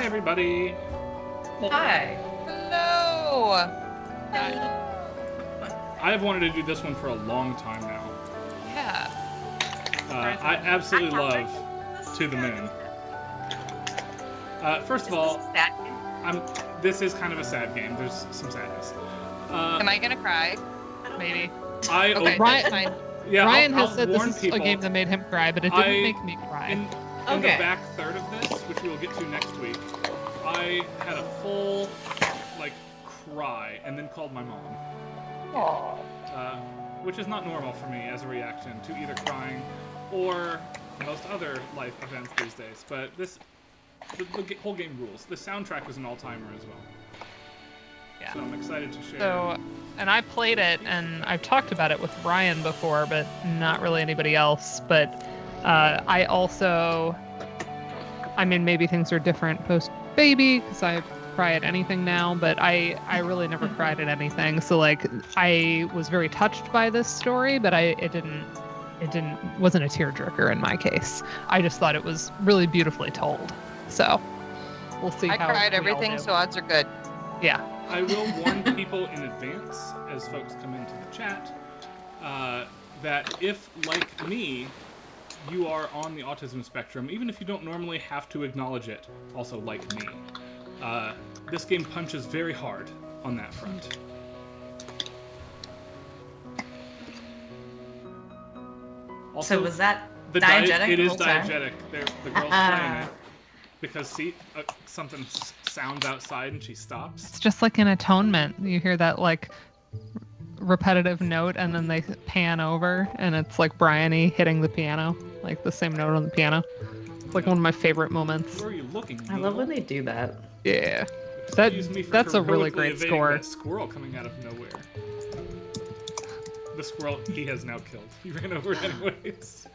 Hi, everybody. Hi. Hello. I have wanted to do this one for a long time now. Yeah. I absolutely love To the Moon. First of all, this is kind of a sad game. There's some sadness. Am I gonna cry? Maybe. Okay, that's fine. Yeah, Ryan I'll has said this is people, a game that made him cry, but it didn't make me cry. In the back third of this, which we will get to next week, I had a full, cry and then called my mom. Aww. Which is not normal for me as a reaction to either crying or most other life events these days. But the whole game rules. The soundtrack was an all-timer as well. Yeah. So I'm excited to share. So, and I played it, and I've talked about it with Ryan before, but not really anybody else. But I also, maybe things are different post-baby, because I cry at anything now, but I really never cried at anything. So, I was very touched by this story, but it wasn't a tearjerker in my case. I just thought it was really beautifully told. So, we'll see I how cried we all everything, do. so odds are good. Yeah. I will warn people in advance, as folks come into the chat, that if, like me, you are on the autism spectrum, even if you don't normally have to acknowledge it, also like me, this game punches very hard on that front. Also, So was that diegetic? It is the whole time? diegetic. The girl's playing it because something sounds outside and she stops. It's just like an atonement. You hear that repetitive note, and then they pan over, and it's like Bryony hitting the piano, like the same note on the piano. It's like one of my favorite moments. Where are you looking? I love when they do that. Yeah. Excuse me for That's a really heroically great evading score. That squirrel coming out of nowhere. The squirrel he has now killed. He ran over it anyways.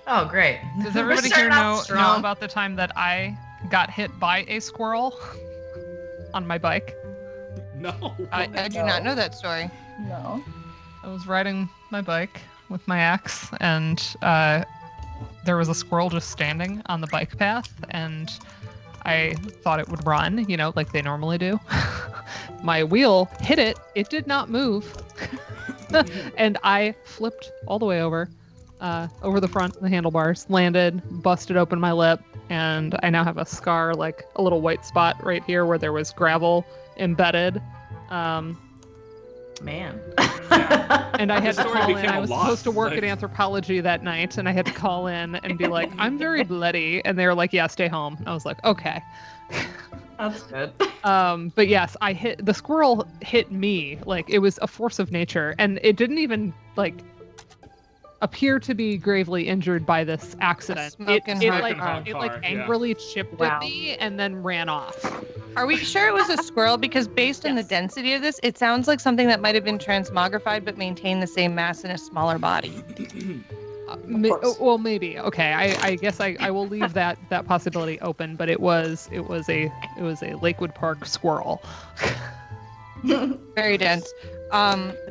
Oh, great. Does We're everybody starting here out know strong. about the time that I got hit by a squirrel on my bike? No. I do not know that story. No. I was riding my bike with my ex, and there was a squirrel just standing on the bike path, and I thought it would run, like they normally do. My wheel hit it. It did not move. And I flipped all the way over the front of the handlebars, landed, busted open my lip, and I now have a scar, like a little white spot right here where there was gravel embedded. Man. And I had to call in. I was lot. supposed to work at anthropology that night, and I had to call in and be like, I'm very bloody. And they were like, yeah, stay home. I was like, okay. That's good. But yes, the squirrel hit me. Like, it was a force of nature, and it didn't even appear to be gravely injured by this accident. It angrily chipped at me and then ran off. Are we sure it was a squirrel? Because based on the density of this, it sounds like something that might have been transmogrified but maintained the same mass in a smaller body. Well, maybe. Okay, I guess I will leave that possibility open. But it was a Lakewood Park squirrel. Very dense.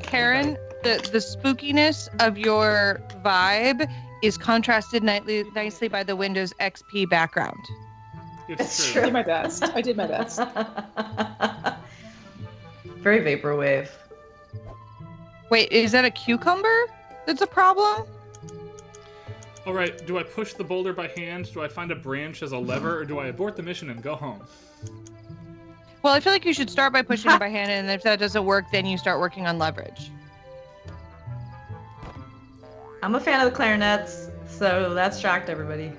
Karen, the spookiness of your vibe is contrasted nicely by the Windows XP background. It's I true. did my best. I did my best. Very vaporwave. Wait, is that a cucumber that's a problem? All right, do I push the boulder by hand? Do I find a branch as a lever, or do I abort the mission and go home? Well, I feel like you should start by pushing it by hand, and if that doesn't work, then you start working on leverage. I'm a fan of the clarinets, so that's shocked everybody.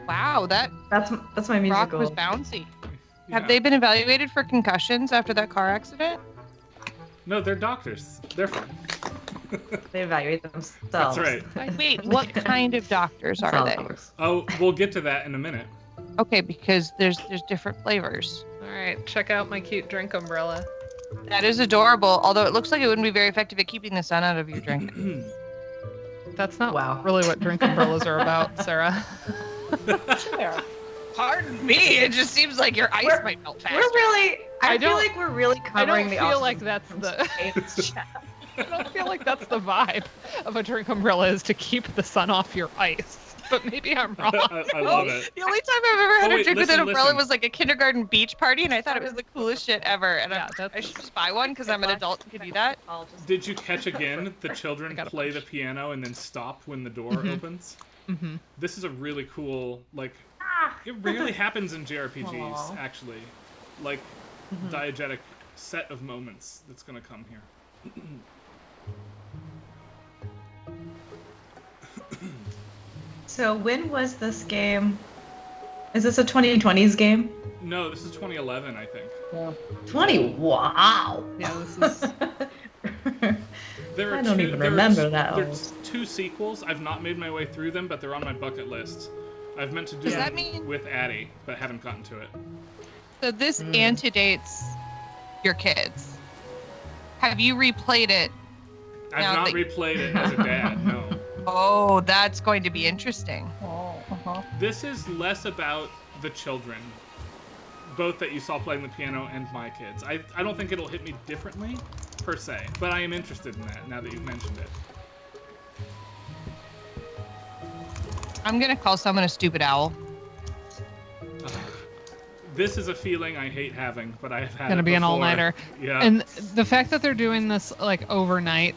Wow, that's my musical. rock was bouncy. Yeah. Have they been evaluated for concussions after that car accident? No, they're doctors. They're fine. They evaluate themselves. That's right. Wait, what kind of doctors are they? Oh, we'll get to that in a minute. Okay, because there's different flavors. All right, check out my cute drink umbrella. That is adorable, although it looks like it wouldn't be very effective at keeping the sun out of your drink. That's not Wow. really what drink umbrellas are about, Sarah. There. Pardon me, it just seems like your ice might melt faster. I feel like we're really covering the feel like autism that's the. chat. I don't feel like that's the vibe of a drink umbrella is to keep the sun off your ice. but maybe I'm wrong. I love it. The only time I've ever had Oh, a wait, drink with listen, an umbrella listen. was like a kindergarten beach party, and I thought it was the coolest shit ever. And Yeah, I should just buy one because I'm an adult and can do that. I'll just... Did you catch again the children gotta play push. the piano and then stop when the door opens? Mm-hmm. This is a really cool, like, it rarely happens in JRPGs, Aw. actually. Like, diegetic set of moments that's gonna come here. So when was this game? Is this a 2020s game? No, this is 2011, I think. Yeah. 20? Wow. Yeah, this is. There are I don't two, even there are remember t- that There's 2 sequels. I've not made my way through them, but they're on my bucket list. I've meant to do Does that them mean- with Addie, but haven't gotten to it. So this antedates your kids. Have you replayed it? I've Now not that- replayed it as a dad, no. Oh, that's going to be interesting. Oh, uh-huh. This is less about the children, both that you saw playing the piano and my kids. I don't think it'll hit me differently, per se, but I am interested in that now that you've mentioned it. I'm gonna call someone a stupid owl. This is a feeling I hate having, but I have had Gonna it be an before. all-nighter. Yeah. And the fact that they're doing this like overnight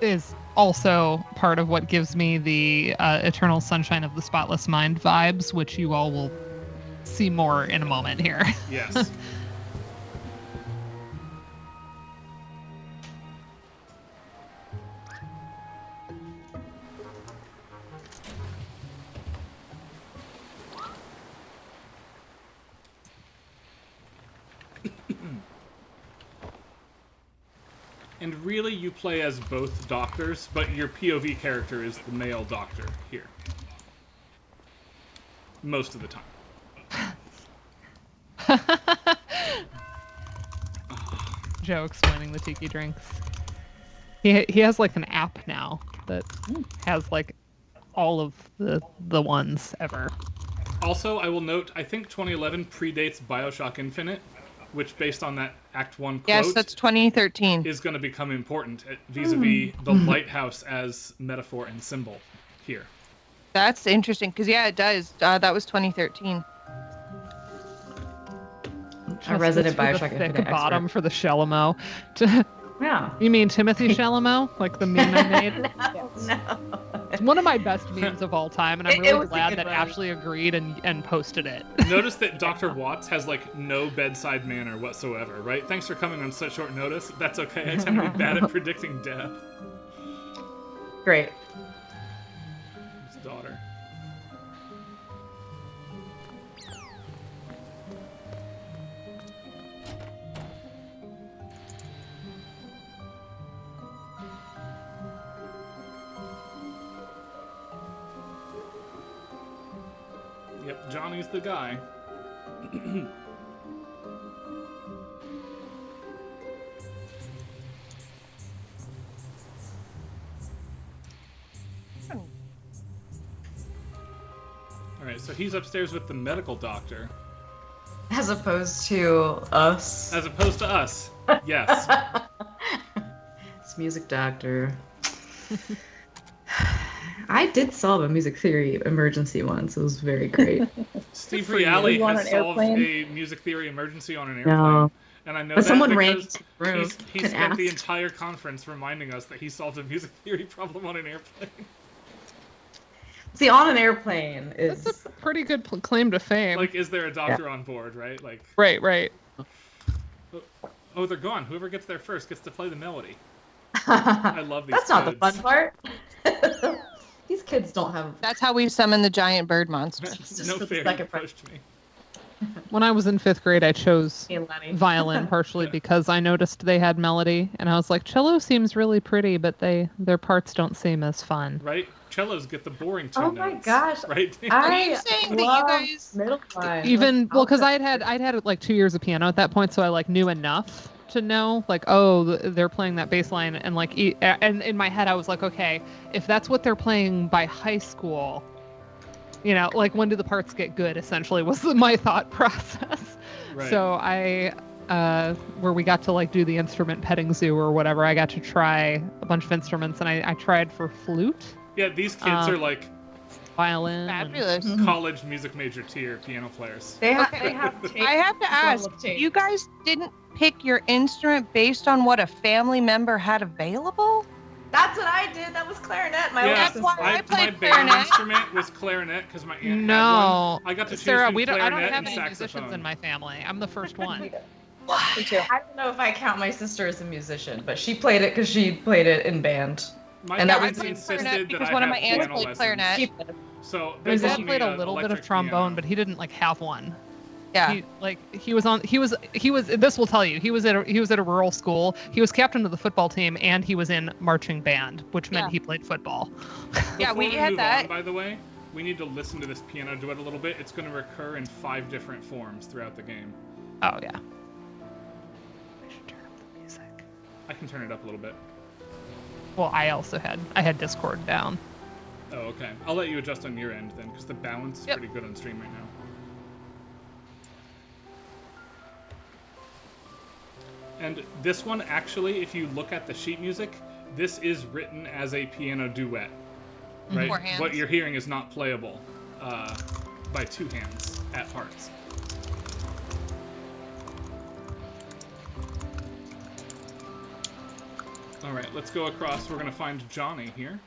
is also part of what gives me the Eternal Sunshine of the Spotless Mind vibes, which you all will see more in a moment here. Yes. And really, you play as both doctors, but your POV character is the male doctor here. Most of the time. Joe explaining the tiki drinks. He has like an app now that has like all of the ones ever. Also, I will note, I think 2011 predates Bioshock Infinite, which, based on that Act 1 quote, Yes, that's 2013. is going to become important vis-a-vis the lighthouse as metaphor and symbol here. That's interesting because yeah, it does. That was 2013. A resident Just for Bioshock the thick Infinite bottom expert. for the Shalamo. Yeah. You mean Timothy Chalamet? Like the meme I made? No. It's one of my best memes of all time, and I'm It really was a glad good that one. Ashley agreed and posted it. Notice that Dr. Watts has, like, no bedside manner whatsoever, right? Thanks for coming on such short notice. That's okay. I tend to be bad at predicting death. Great. His daughter. Yep, Johnny's the guy. Alright, so he's upstairs with the medical doctor. As opposed to us. As opposed to us. Yes. It's music doctor. I did solve a music theory emergency once. It was very great. Steve for you. Reale You on has an solved airplane? a music theory emergency on an airplane. No. And I know But that someone ran because into the room he and spent the asked. entire conference reminding us that he solved a music theory problem on an airplane. See, on an airplane is. That's a pretty good claim to fame. Like, is there a doctor on board, right? Like, right. oh, they're gone. Whoever gets there first gets to play the melody. I love these That's not the kids. fun part. These kids don't have. That's how we summon the giant bird monster. Just No the fairy second part. pushed me. When I was in 5th grade, I chose Me and Lenny. violin partially because I noticed they had melody, and I was like, cello seems really pretty, but their parts don't seem as fun. Right? Cellos get the boring tune Oh my notes, gosh. Right? Are I you saying that you love guys- middle time. Even well, because I'd had like 2 years of piano at that point, so I like knew enough to know like, oh, they're playing that bass line, and like, and in my head I was like, okay, if that's what they're playing by high school, you know, like when do the parts get good? Essentially, was my thought process. Right. So I, where we got to like do the instrument petting zoo or whatever, I got to try a bunch of instruments, and I tried for flute. Yeah, these kids are like violin. Fabulous. college music major tier piano players. They have. Okay. They have. I have to ask, tape. you guys didn't pick your instrument based on what a family member had available? That's what I did. That was clarinet. My Yeah, older That's why sister. I my played band clarinet. instrument was clarinet because my aunt had No, one. I got to choose Sarah, between I don't clarinet have and any musicians saxophone. in my family. I'm the first one. Me too. I don't know if I count my sister as a musician, but she played it because she played it in band. My And that parents was- I played insisted clarinet that because I one of have my aunts piano played lessons. clarinet. She, So My they dad bought me played a an little bit of electric trombone, piano. but he didn't like have one. Yeah. He was this will tell you, he was at a rural school. He was captain of the football team and he was in marching band, which meant Yeah. he played football. Yeah, Before we had move that. On, by the way, we need to listen to this piano duet a little bit. It's going to recur in 5 different forms throughout the game. Oh yeah. I should turn up the music. I can turn it up a little bit. Well, I had Discord down. Oh, okay. I'll let you adjust on your end then, because the balance is Yep. pretty good on stream right now. And this one, actually, if you look at the sheet music, this is written as a piano duet. Right? Four hands. What you're hearing is not playable by 2 hands at parts. All right, let's go across. We're going to find Johnny here.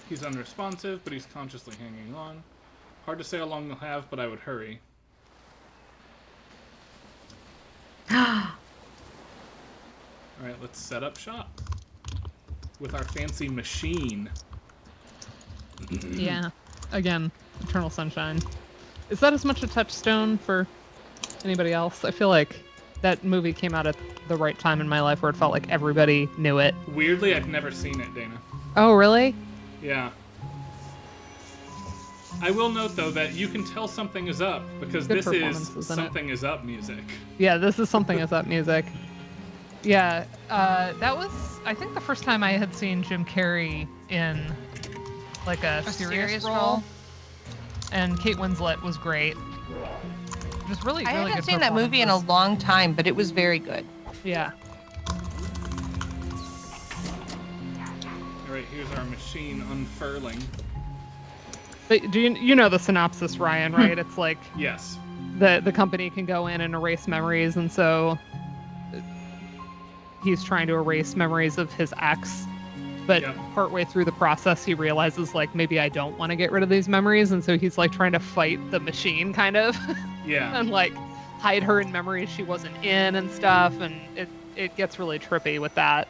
He's unresponsive, but he's consciously hanging on. Hard to say how long they'll have, but I would hurry. Alright, let's set up shop. With our fancy machine. Yeah. Again, Eternal Sunshine. Is that as much a touchstone for anybody else? I feel like that movie came out at the right time in my life where it felt like everybody knew it. Weirdly, I've never seen it, Dana. Oh, really? Yeah. I will note, though, that you can tell something is up, because Good this is performances in it. something is up music. Yeah, this is something as up music. Yeah, that was, I think, the first time I had seen Jim Carrey in, like, a serious role. And Kate Winslet was great. Just really, I really haven't good seen that movie in a performances. long time, but it was very good. Yeah. Alright, here's our machine unfurling. But do you know the synopsis, Ryan, right? It's like Yes. the company can go in and erase memories, and so he's trying to erase memories of his ex. But Yep. partway through the process, he realizes, like, maybe I don't want to get rid of these memories, and so he's like trying to fight the machine, kind of, Yeah. and like hide her in memories she wasn't in and stuff, and it gets really trippy with that.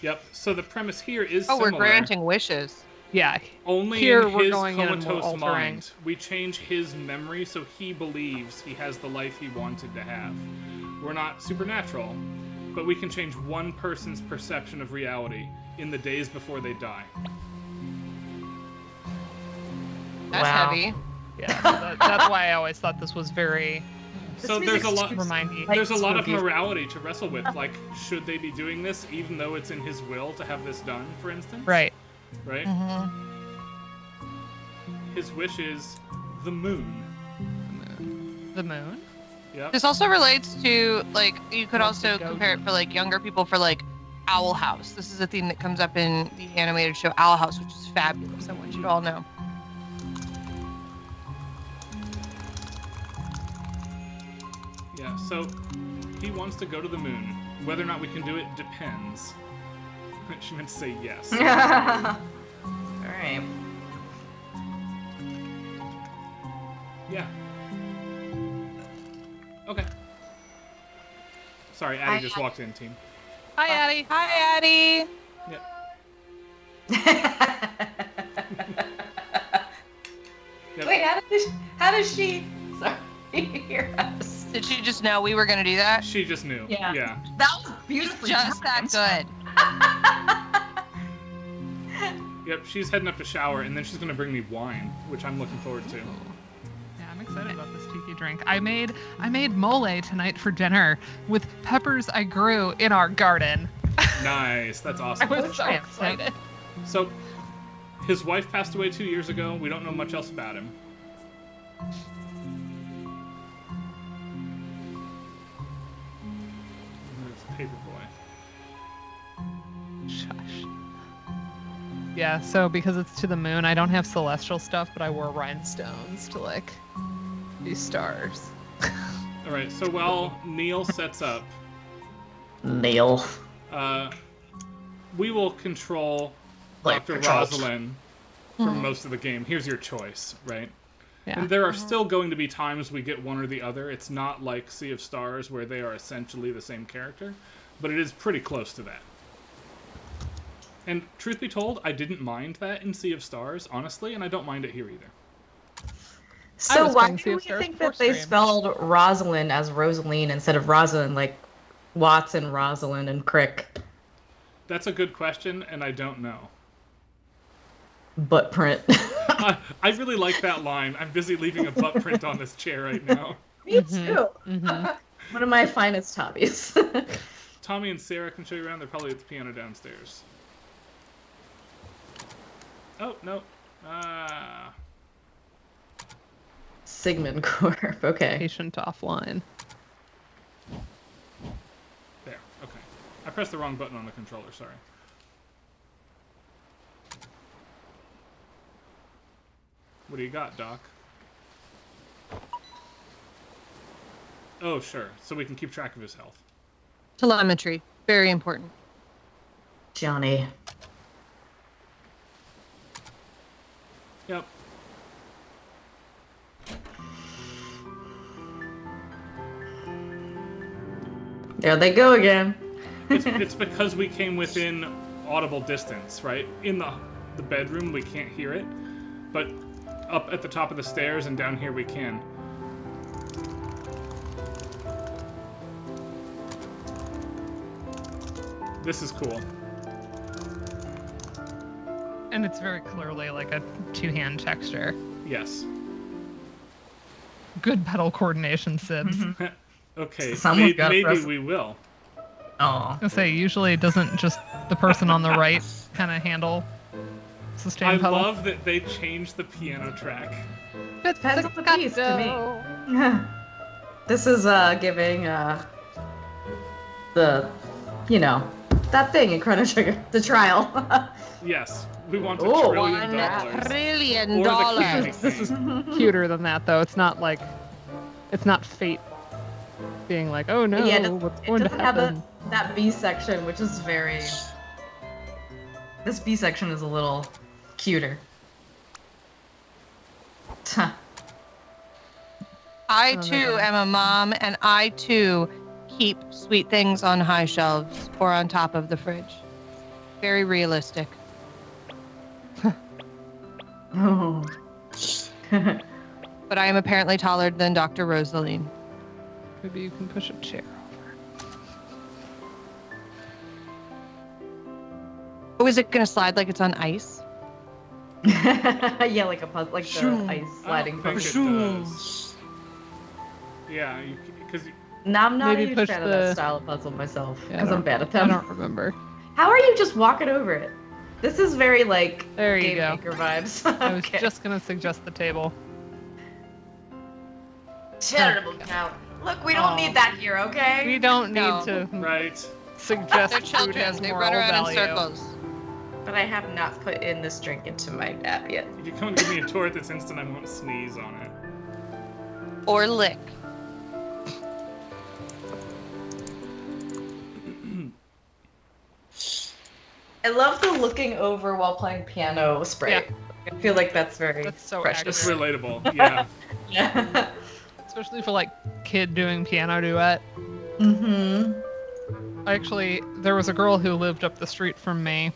Yep. So the premise here is Oh, similar. we're granting wishes. Yeah. Only Here in we're his going in and we're comatose altering. mind, we change his memory so he believes he has the life he wanted to have. We're not supernatural, but we can change one person's perception of reality in the days before they die. That's Wow. heavy. Yeah. That's why I always thought this was very So there's a lot. reminding. There's a lot of spooky. morality to wrestle with. Like, should they be doing this, even though it's in his will to have this done, for instance? Right. Right. Mm-hmm. His wish is the moon. The moon. Yep. This also relates to, like, you could What's also the compare it goat? for, like, younger people for, like, Owl House. This is a theme that comes up in the animated show Owl House, which is fabulous. I want you to all know. Yeah. So he wants to go to the moon. Whether or not we can do it depends. She meant to say yes. All right. Yeah. Okay. Sorry, Addie just walked in, team. Hi, Addie. Hi, Addie. Yep. Wait, how does she? Sorry, hear us? Did she just know we were going to do that? She just knew. Yeah. Yeah. That was beautifully Just that timed. good. Yep. She's heading up to shower, and then she's gonna bring me wine, which I'm looking forward to. Yeah, I'm excited about this tiki drink. I made mole tonight for dinner with peppers I grew in our garden. Nice. That's awesome. I was so excited. So, His wife passed away 2 years ago. We don't know much else about him. There's Paperboy. Shush. Yeah, so because it's to the moon, I don't have celestial stuff, but I wore rhinestones to, like, be stars. Alright, so while Neil sets up, Neil. we will control Like Dr. controls. Rosalind for most of the game. Here's your choice, right? Yeah. And there are still going to be times we get one or the other. It's not like Sea of Stars where they are essentially the same character, but it is pretty close to that. And truth be told, I didn't mind that in Sea of Stars, honestly, and I don't mind it here either. So was why playing Sea do of we Stars think before that they stream. spelled Rosalind as Rosaline instead of Rosalind, like Watson, Rosalind, and Crick? That's a good question, and I don't know. Butt print. I really like that line. I'm busy leaving a butt print on this chair right now. Me too. One of my finest hobbies. Tommy and Sarah can show you around. They're probably at the piano downstairs. Oh, no. Sigmund Corp. Okay. Patient offline. There. Okay. I pressed the wrong button on the controller. Sorry. What do you got, Doc? Oh, sure. So we can keep track of his health. Telemetry, very important. Johnny. Yep. There they go again. It's because we came within audible distance, right? In the bedroom, we can't hear it, but up at the top of the stairs and down here we can. This is cool. And it's very clearly like a two-hand texture. Yes. Good pedal coordination, Sibs. Okay, Someone's gotta maybe press- we will. Oh. I was gonna say, usually doesn't just the person on the right kind of handle sustain I pedal? love that they changed the piano track. Depends on the piece to me. This is giving the, you know, that thing in Chrono Trigger, the trial. Yes, we want $1 Oh, trillion. $1 trillion. Or the candy This is cane. cuter than that, though. It's not like, it's not fate being like, oh no, Yeah, what's it going to doesn't have happen? that B section, which is very. This B section is a little cuter. Huh. I Oh, too they're am a mom, and I too keep sweet things on high shelves or on top of the fridge. Very realistic. Oh. But I am apparently taller than Dr. Rosaline. Maybe you can push a chair over. Oh, is it going to slide like it's on ice? Yeah, like a puzzle, like the Shoo. ice I sliding don't think puzzle. it does. Yeah, because No, I'm not Maybe a huge push fan of the- that style of puzzle myself Yeah, I because I'm don't- bad at I them. don't remember. How are you just walking over it? This is very like There you Game go. Maker vibes. I was Okay. just gonna suggest the table. Terrible count. Look, we don't Oh. need that here, okay? We don't need No. to right. suggest They're food children. has They moral run around value. in circles. But I have not put in this drink into my app yet. If you come and give me a tour at this instant, I won't sneeze on it. Or lick. I love the looking over while playing piano spray. Yeah. I feel like that's very That's so precious. It's relatable. Yeah. Yeah. Especially for like kid doing piano duet. Mm-hmm. Actually, there was a girl who lived up the street from me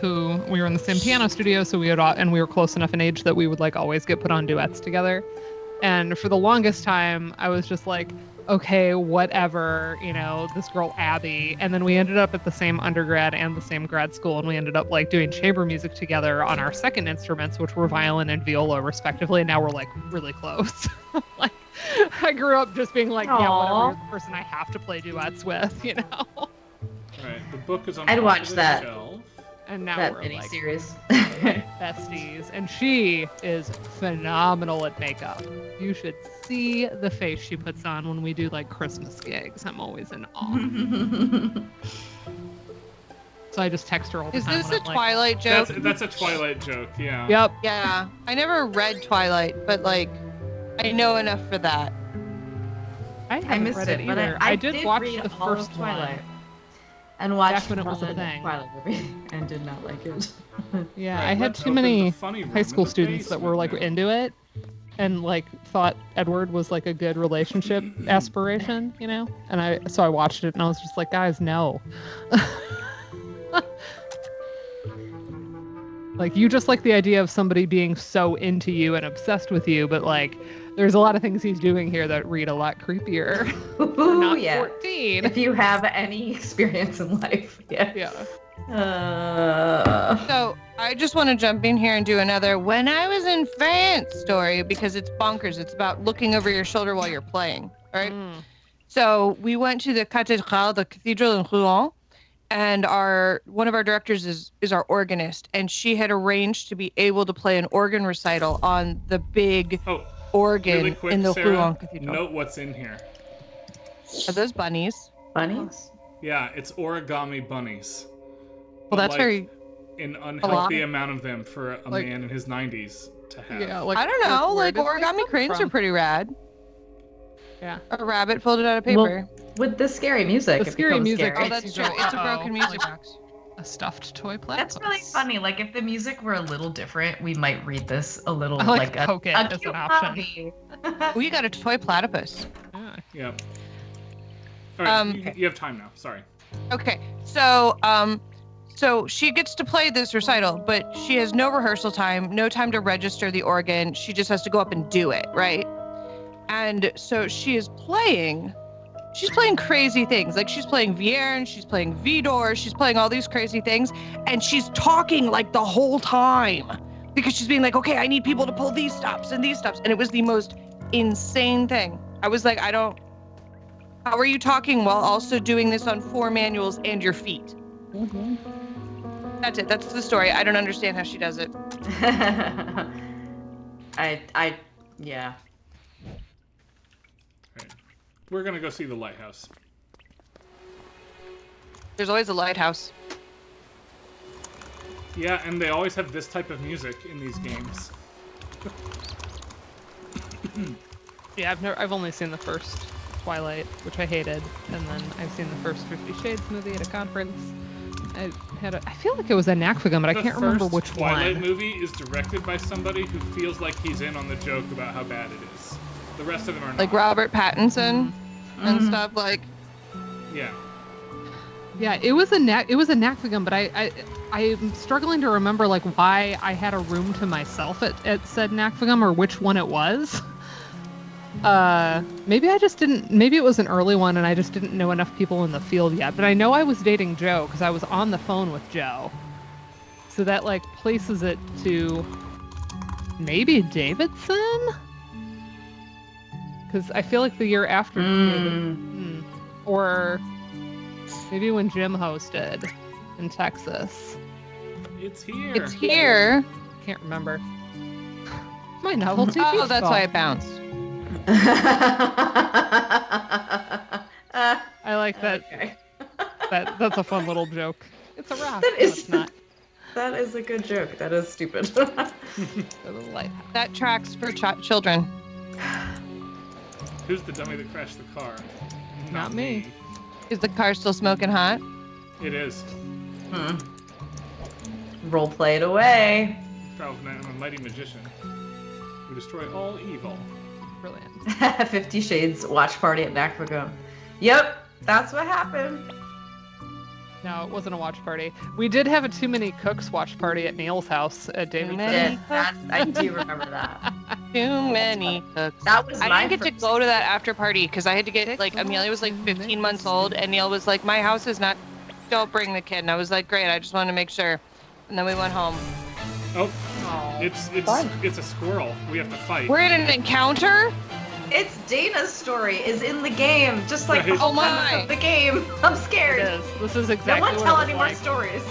who we were in the same piano studio, so we were close enough in age that we would like always get put on duets together. And for the longest time, I was just like, okay, whatever, you know, this girl Abby. And then we ended up at the same undergrad and the same grad school, and we ended up like doing chamber music together on our second instruments, which were violin and viola respectively. And now we're like really close. Like, I grew up just being like, yeah, whatever, Aw. you're the person I have to play duets with, you know. Right. The book is on I'd top watch of the that. shelf. And now That we're mini like, series. besties, and she is phenomenal at makeup. You should see the face she puts on when we do like Christmas gigs. I'm always in awe. So I just text her all the Is time. this when a I'm like, Twilight joke? That's a Twilight joke, yeah. Yep. Yeah, I never read Twilight, but like, I know enough for that. I I haven't missed read it, it but either. I did did watch read the all of first Twilight. one. And watched when it was a the thing. Twilight movie and did not like it. Yeah, Right, I had let's too open many the funny room high in school the students that were like basement now. into it and like thought Edward was like a good relationship aspiration, you know? And I watched it and I was just like, guys, no. Like, you just like the idea of somebody being so into you and obsessed with you, but like there's a lot of things he's doing here that read a lot creepier. We're Ooh, not yeah. 14. If you have any experience in life, yeah. Yeah. So I just want to jump in here and do another "When I Was in France" story because it's bonkers. It's about looking over your shoulder while you're playing, right? So we went to the cathedral in Rouen, and one of our directors is our organist, and she had arranged to be able to play an organ recital on the big Oh, organ really quick, in the Sarah, Rouen Cathedral. note what's in here. Are those bunnies? Bunnies? Yeah, it's origami bunnies. Well, But, that's like, very. an lot. unhealthy amount of them for a Like- man in his 90s to have. Yeah, like I don't know. where Like did they origami come cranes from? are pretty rad. Yeah. A rabbit folded out of paper. With the scary music, The it scary becomes music. scary. Oh, that's you true. go, It's a "Uh-oh," broken music like box. a stuffed toy That's really platypus. funny. Like, if the music were a little different, we might read this a little I like a, poke it a as cute an option. hobby. We got a toy platypus. Yeah. Yeah. All right, Okay. you have time now. Sorry. Okay, so so she gets to play this recital, but she has no rehearsal time, no time to register the organ. She just has to go up and do it, right? And so she is playing. She's playing crazy things. Like she's playing Vierne, she's playing Vidor, she's playing all these crazy things, and she's talking like the whole time because she's being like, okay, I need people to pull these stops and these stops, and it was the most insane thing. I was like, how are you talking while also doing this on 4 manuals and your feet? That's it. That's the story. I don't understand how she does it. Yeah. Right. We're gonna go see the lighthouse. There's always a lighthouse. Yeah, and they always have this type of music in these games. Yeah, I've only seen the first Twilight, which I hated, and then I've seen the first 50 Shades movie at a conference. I feel like it was a Nakfagum, but I can't remember The which first Twilight one. movie is directed by somebody who feels like he's in on the joke about how bad it is. The rest of them are not. Like Robert Pattinson and stuff. Like, Yeah. Yeah, it was a Nakfagum, but I'm struggling to remember like why I had a room to myself at said Nakfagum or which one it was. Maybe it was an early one and I just didn't know enough people in the field yet, but I know I was dating Joe because I was on the phone with Joe. So that like places it to maybe Davidson? Because I feel like the year after, or maybe when Jim hosted in Texas. It's here. it's here. Can't remember. My novelty. Oh, that's why it bounced. I like that. Okay. That's a fun little joke. It's a rock. That No, is- it's not. That is a good joke. That is stupid. It's a lighthouse. That tracks for children. Who's the dummy that crashed the car? Not me. Is the car still smoking hot? It is. Role play it away. I'm a mighty magician who destroy all evil. Brilliant. 50 Shades watch party at Nakfagum. Yep, that's what happened. No, it wasn't a watch party. We did have a Too Many Cooks watch party at Neil's house at David. many- I do remember that. Too many cooks. That was I my didn't get to first- go to that after party because I had to get like Amelia was like 15 months old and Neil was like, my house is not. Don't bring the kid. And I was like, great. I just wanted to make sure. And then we went home. Oh, Aw. it's a squirrel. We have to fight. We're in an encounter. It's Dana's story is in the game, just like the Right. whole Oh my. premise of the game. I'm It scared. is. This is No exactly one what tell it was any more like. stories.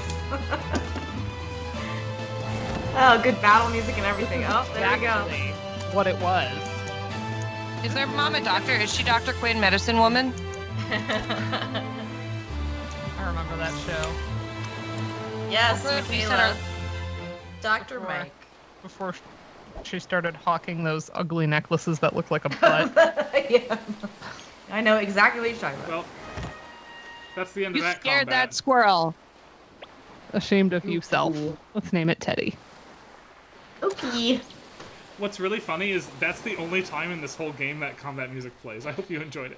Oh, good battle music and everything. Oh, there we go. Exactly what it was. Is their mom a doctor? Is she Dr. Quinn, medicine woman? I remember that show. Yes, Also, you said Michaela. our- Dr. Before- Mike. Before she started hawking those ugly necklaces that look like a butt. Yeah. I know exactly what you're talking about. Well, that's the end You of that scared combat. that squirrel. Ashamed of you, self. Let's name it Teddy. Okay. What's really funny is that's the only time in this whole game that combat music plays. I hope you enjoyed it.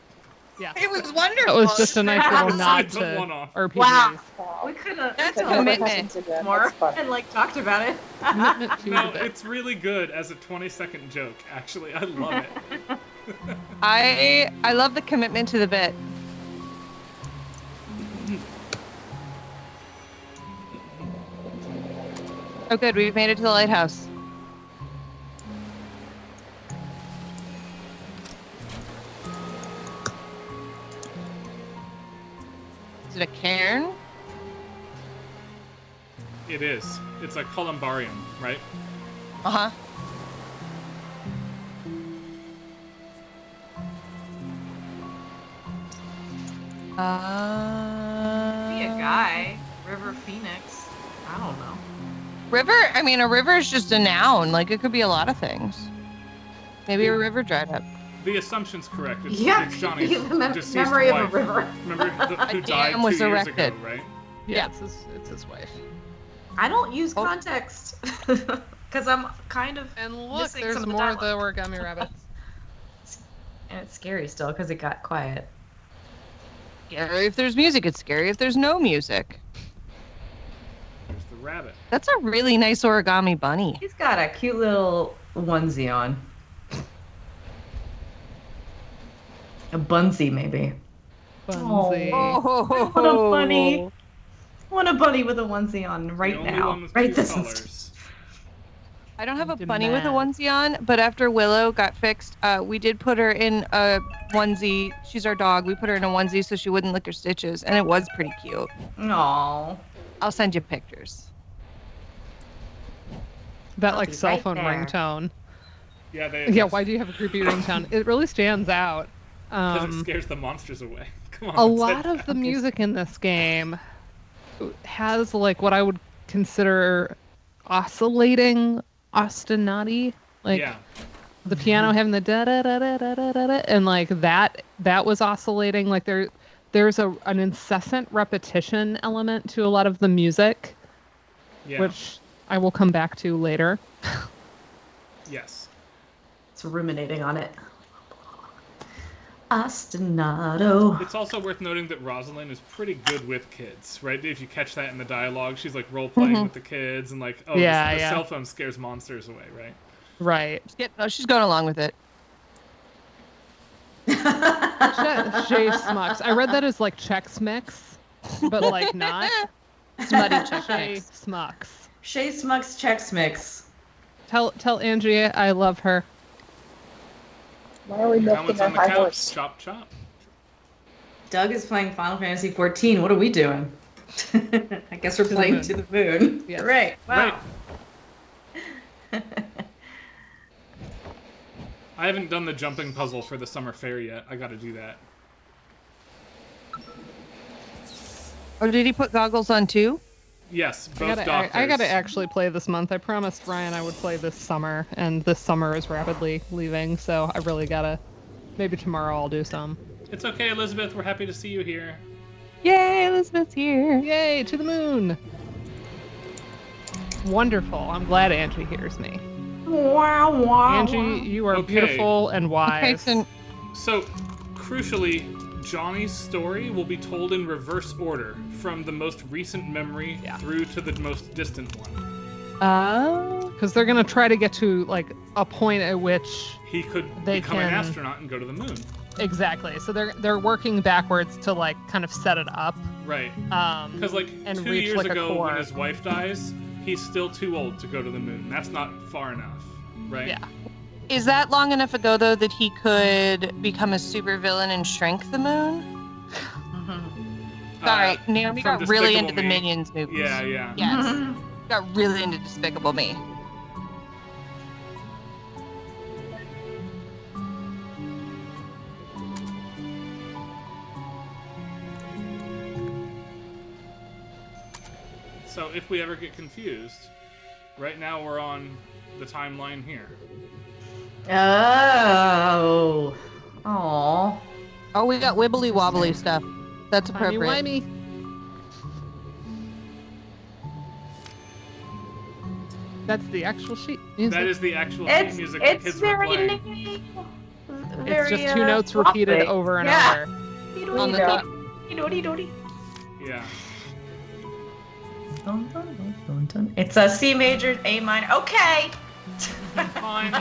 Yeah. It was wonderful. That was just a nice little nod It's a to one-off. RPGs. Wow. Wow. We could have That's a That never commitment. happens again. more That's fun. and talked about it. Commitment to No, the bit. it's really good as a 20-second joke, actually. I love it. I love the commitment to the bit. Oh, good. We've made it to the lighthouse. Is it a cairn? It is. It's a columbarium, right? Uh-huh. Be a guy. River Phoenix. I don't know. River? I mean, a river is just a noun. Like, it could be a lot of things. Maybe a river dried up. The assumption's correct. It's, Yeah, it's Johnny's the deceased memory of wife. a river. Remember who A died dam 2 was years erected. ago, right? Yeah, it's his wife. I don't use Oh. context because I'm kind of And look, missing there's some of the more of the dialogue. origami rabbits. And it's scary still because it got quiet. Scary if there's music. It's scary if there's no music. There's the rabbit. That's a really nice origami bunny. He's got a cute little onesie on. A bunsy, maybe. Bunsy. Oh, What a bunny. I want a bunny with a onesie on right the only now. one with Right two this colors. instant. I don't have a bunny with a Demand. onesie on, but after Willow got fixed, we did put her in a onesie. She's our dog. We put her in a onesie so she wouldn't lick her stitches, and it was pretty cute. Aww. I'll send you pictures. That I'll like be cell right phone there. ringtone. Yeah, they. Yeah, why do you have a creepy ringtone? It really stands out. Because it scares the monsters away. Come on. A let's lot head of the back. music in this game has like what I would consider oscillating ostinati, like Yeah. the piano having the da da da da da da da, and like that was oscillating. Like there's an incessant repetition element to a lot of the music, Yeah. which I will come back to later. Yes. It's ruminating on it. Ostinato. It's also worth noting that Rosalind is pretty good with kids, right? If you catch that in the dialogue, she's like role playing with the kids and like, oh, Yeah, the yeah. cell phone scares monsters away, right? Right. She's going along with it. Shay Smucks. I read that as like Chex Mix, but like not. Smutty Chex Shay Mix. Smucks. Shay Smucks Chex Mix. Tell Angie I love her. Why are we milking Helmets our on the high couch. horse? Chop, chop. Doug is playing Final Fantasy 14. What are we doing? I guess we're the playing moon. to the moon. Yes. Right. Wow. I haven't done the jumping puzzle for the summer fair yet. I gotta do that. Oh, did he put goggles on too? Yes, I both gotta, doctors. I gotta actually play this month. I promised Ryan I would play this summer, and this summer is rapidly leaving, so I really gotta. Maybe tomorrow I'll do some. It's okay, Elizabeth. We're happy to see you here. Yay, Elizabeth's here. Yay, to the moon! Wonderful. I'm glad Angie hears me. Wow, wow. Angie, you are Okay. beautiful and Okay, wise. so So, crucially, Johnny's story will be told in reverse order from the most recent memory Yeah. through to the most distant one. oh, Because they're gonna try to get to like a point at which He could They become an can- astronaut and go to the moon. exactly. So they're working backwards to like kind of set it up. Right. Um, Because like and 2 reach, years like, a ago core. when his wife dies, he's still too old to go to the moon. That's not far enough, right? yeah. is that long enough ago though that he could become a supervillain and shrink the moon? Sorry, Naomi from got really Despicable into the Me. Minions movies. Yeah, yeah. Yes, got really into Despicable Me. So if we ever get confused, right now we're on the timeline here. Oh. Aww. Oh, we got wibbly wobbly stuff. That's appropriate. Timey-wimey. That's the actual sheet music. That is the actual sheet music that It's kids were very playing. neat. It's just two notes repeated lovely. over and Yeah. over. On the top. Yeah. Dun, dun, dun, dun, dun. It's a C major, A minor. Okay. Fine.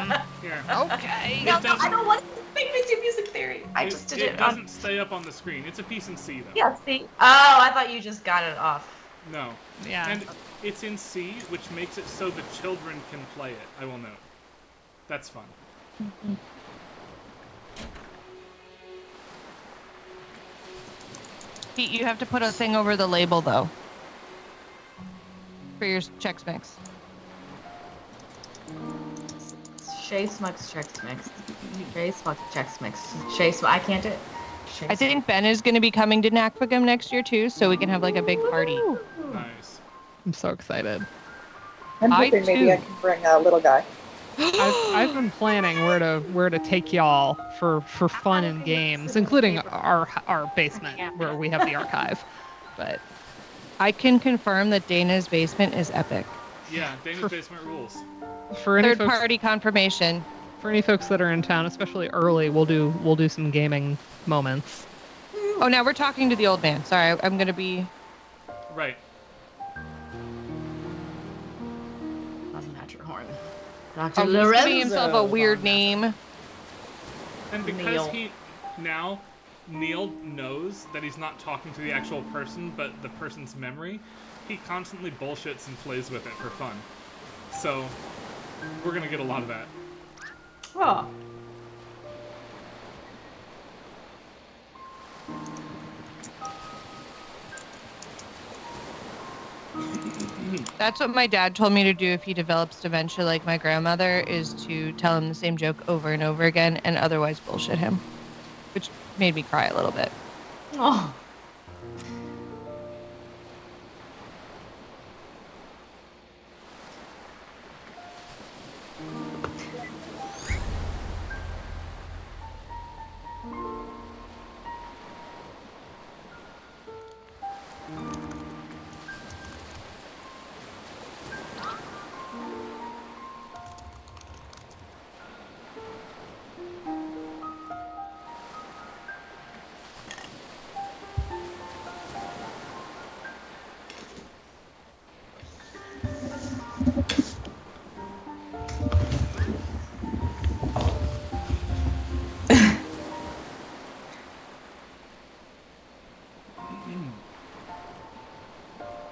Here. Okay. No, It no, I doesn't- don't want to make me do music theory. I just did it. It doesn't stay up on the screen. It's a piece in C, though. Yeah, see? Oh, I thought you just got it off. No. Yeah. And it's in C, which makes it so the children can play it, I will note. That's fun. Pete, you have to put a thing over the label, though. For your Chex Mix. Shay Smokes Chex Mix. Shay Smokes Chex Mix. I can't do it. Shay I think Ben is going to be coming to NACFGM next year, too, so we can have, like, a big party. Nice. I'm so excited. I'm I hoping maybe I too. can bring a little guy. I've been planning where to take y'all for fun and games, including our basement where we have the archive. But I can confirm that Dana's basement is epic. Yeah, Dana's Basement rules. for any Third folks party confirmation. that are in town, especially early, we'll do some gaming moments. Oh, now we're talking to the old man. Sorry, I'm going to be... Right. Matterhorn. Oh, Dr. he's Lorenzo. giving himself a weird name. And because Neil. Neil knows that he's not talking to the actual person, but the person's memory, he constantly bullshits and plays with it for fun. So, we're gonna get a lot of that. Oh. That's what my dad told me to do if he develops dementia like my grandmother, is to tell him the same joke over and over again and otherwise bullshit him. Which made me cry a little bit. Oh.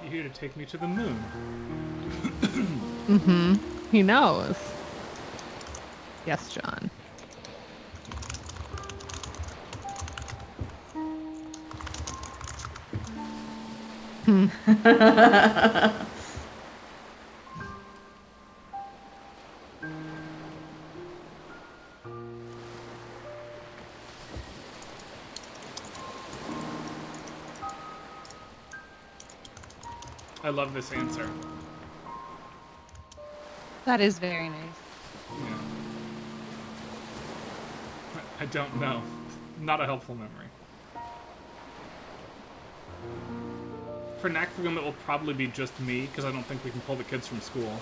You're here to take me to the moon. Mm-hmm. He knows. Yes, John. I love this answer. That is very nice. Yeah. I don't know. Not a helpful memory. For NACFGM, it will probably be just me, because I don't think we can pull the kids from school.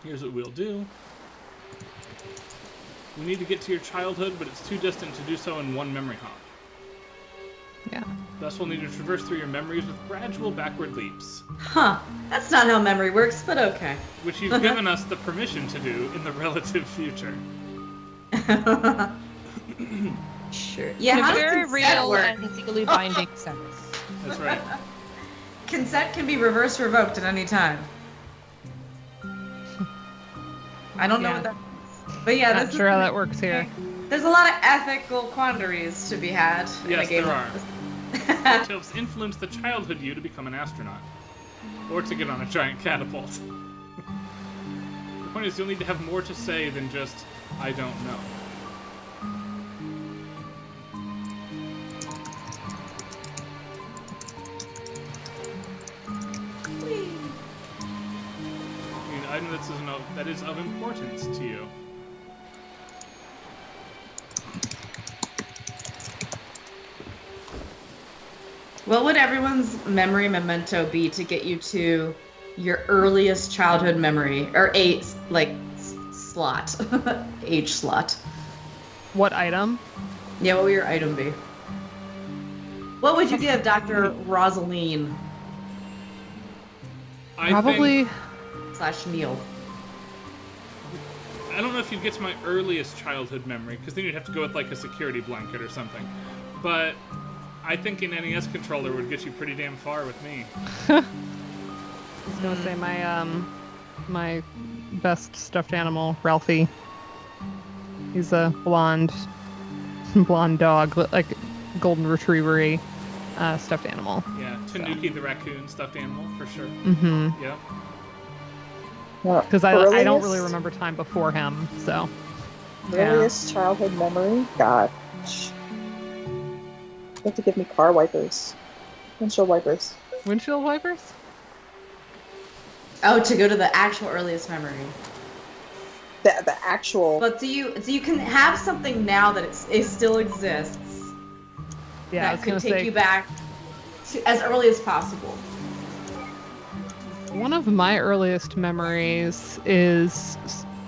Here's what we'll do. We need to get to your childhood, but it's too distant to do so in one memory hop. Yeah. Thus, we'll need to traverse through your memories with gradual backward leaps, Huh. That's not how memory works, but okay. which you've given us the permission to do in the relative future. Sure. Yeah, In a how does very consent real work? and legally binding sense. That's right. Consent can be reverse revoked at any time. I don't know Yeah. what that means. But yeah, Not this sure is how that works here. There's a lot of ethical quandaries to be had in a Yes, game there like are. this. To influence the childhood you to become an astronaut. Or to get on a giant catapult. The point is, you'll need to have more to say than just, I don't know. I know that is of importance to you. What would everyone's memory memento be to get you to your earliest childhood memory, or slot, age slot? What item? Yeah, what would your item be? What would you give Dr. Rosaline Probably. / Neil? I don't know if you'd get to my earliest childhood memory, because then you'd have to go with like a security blanket or something. But I think an NES controller would get you pretty damn far with me. I was gonna say my best stuffed animal, Ralphie. He's a blonde dog, like golden retriever-y stuffed animal. Yeah, Tanuki the raccoon stuffed animal, for sure. Mm-hmm. Yeah. Because I don't really remember time before him, so. Earliest childhood memory? Gosh. You have to give me car wipers. Windshield wipers. Windshield wipers? Oh, to go to the actual earliest memory. The actual... But so you can have something now that it still exists. Yeah, I that was could gonna take say, you back to as early as possible. one of my earliest memories is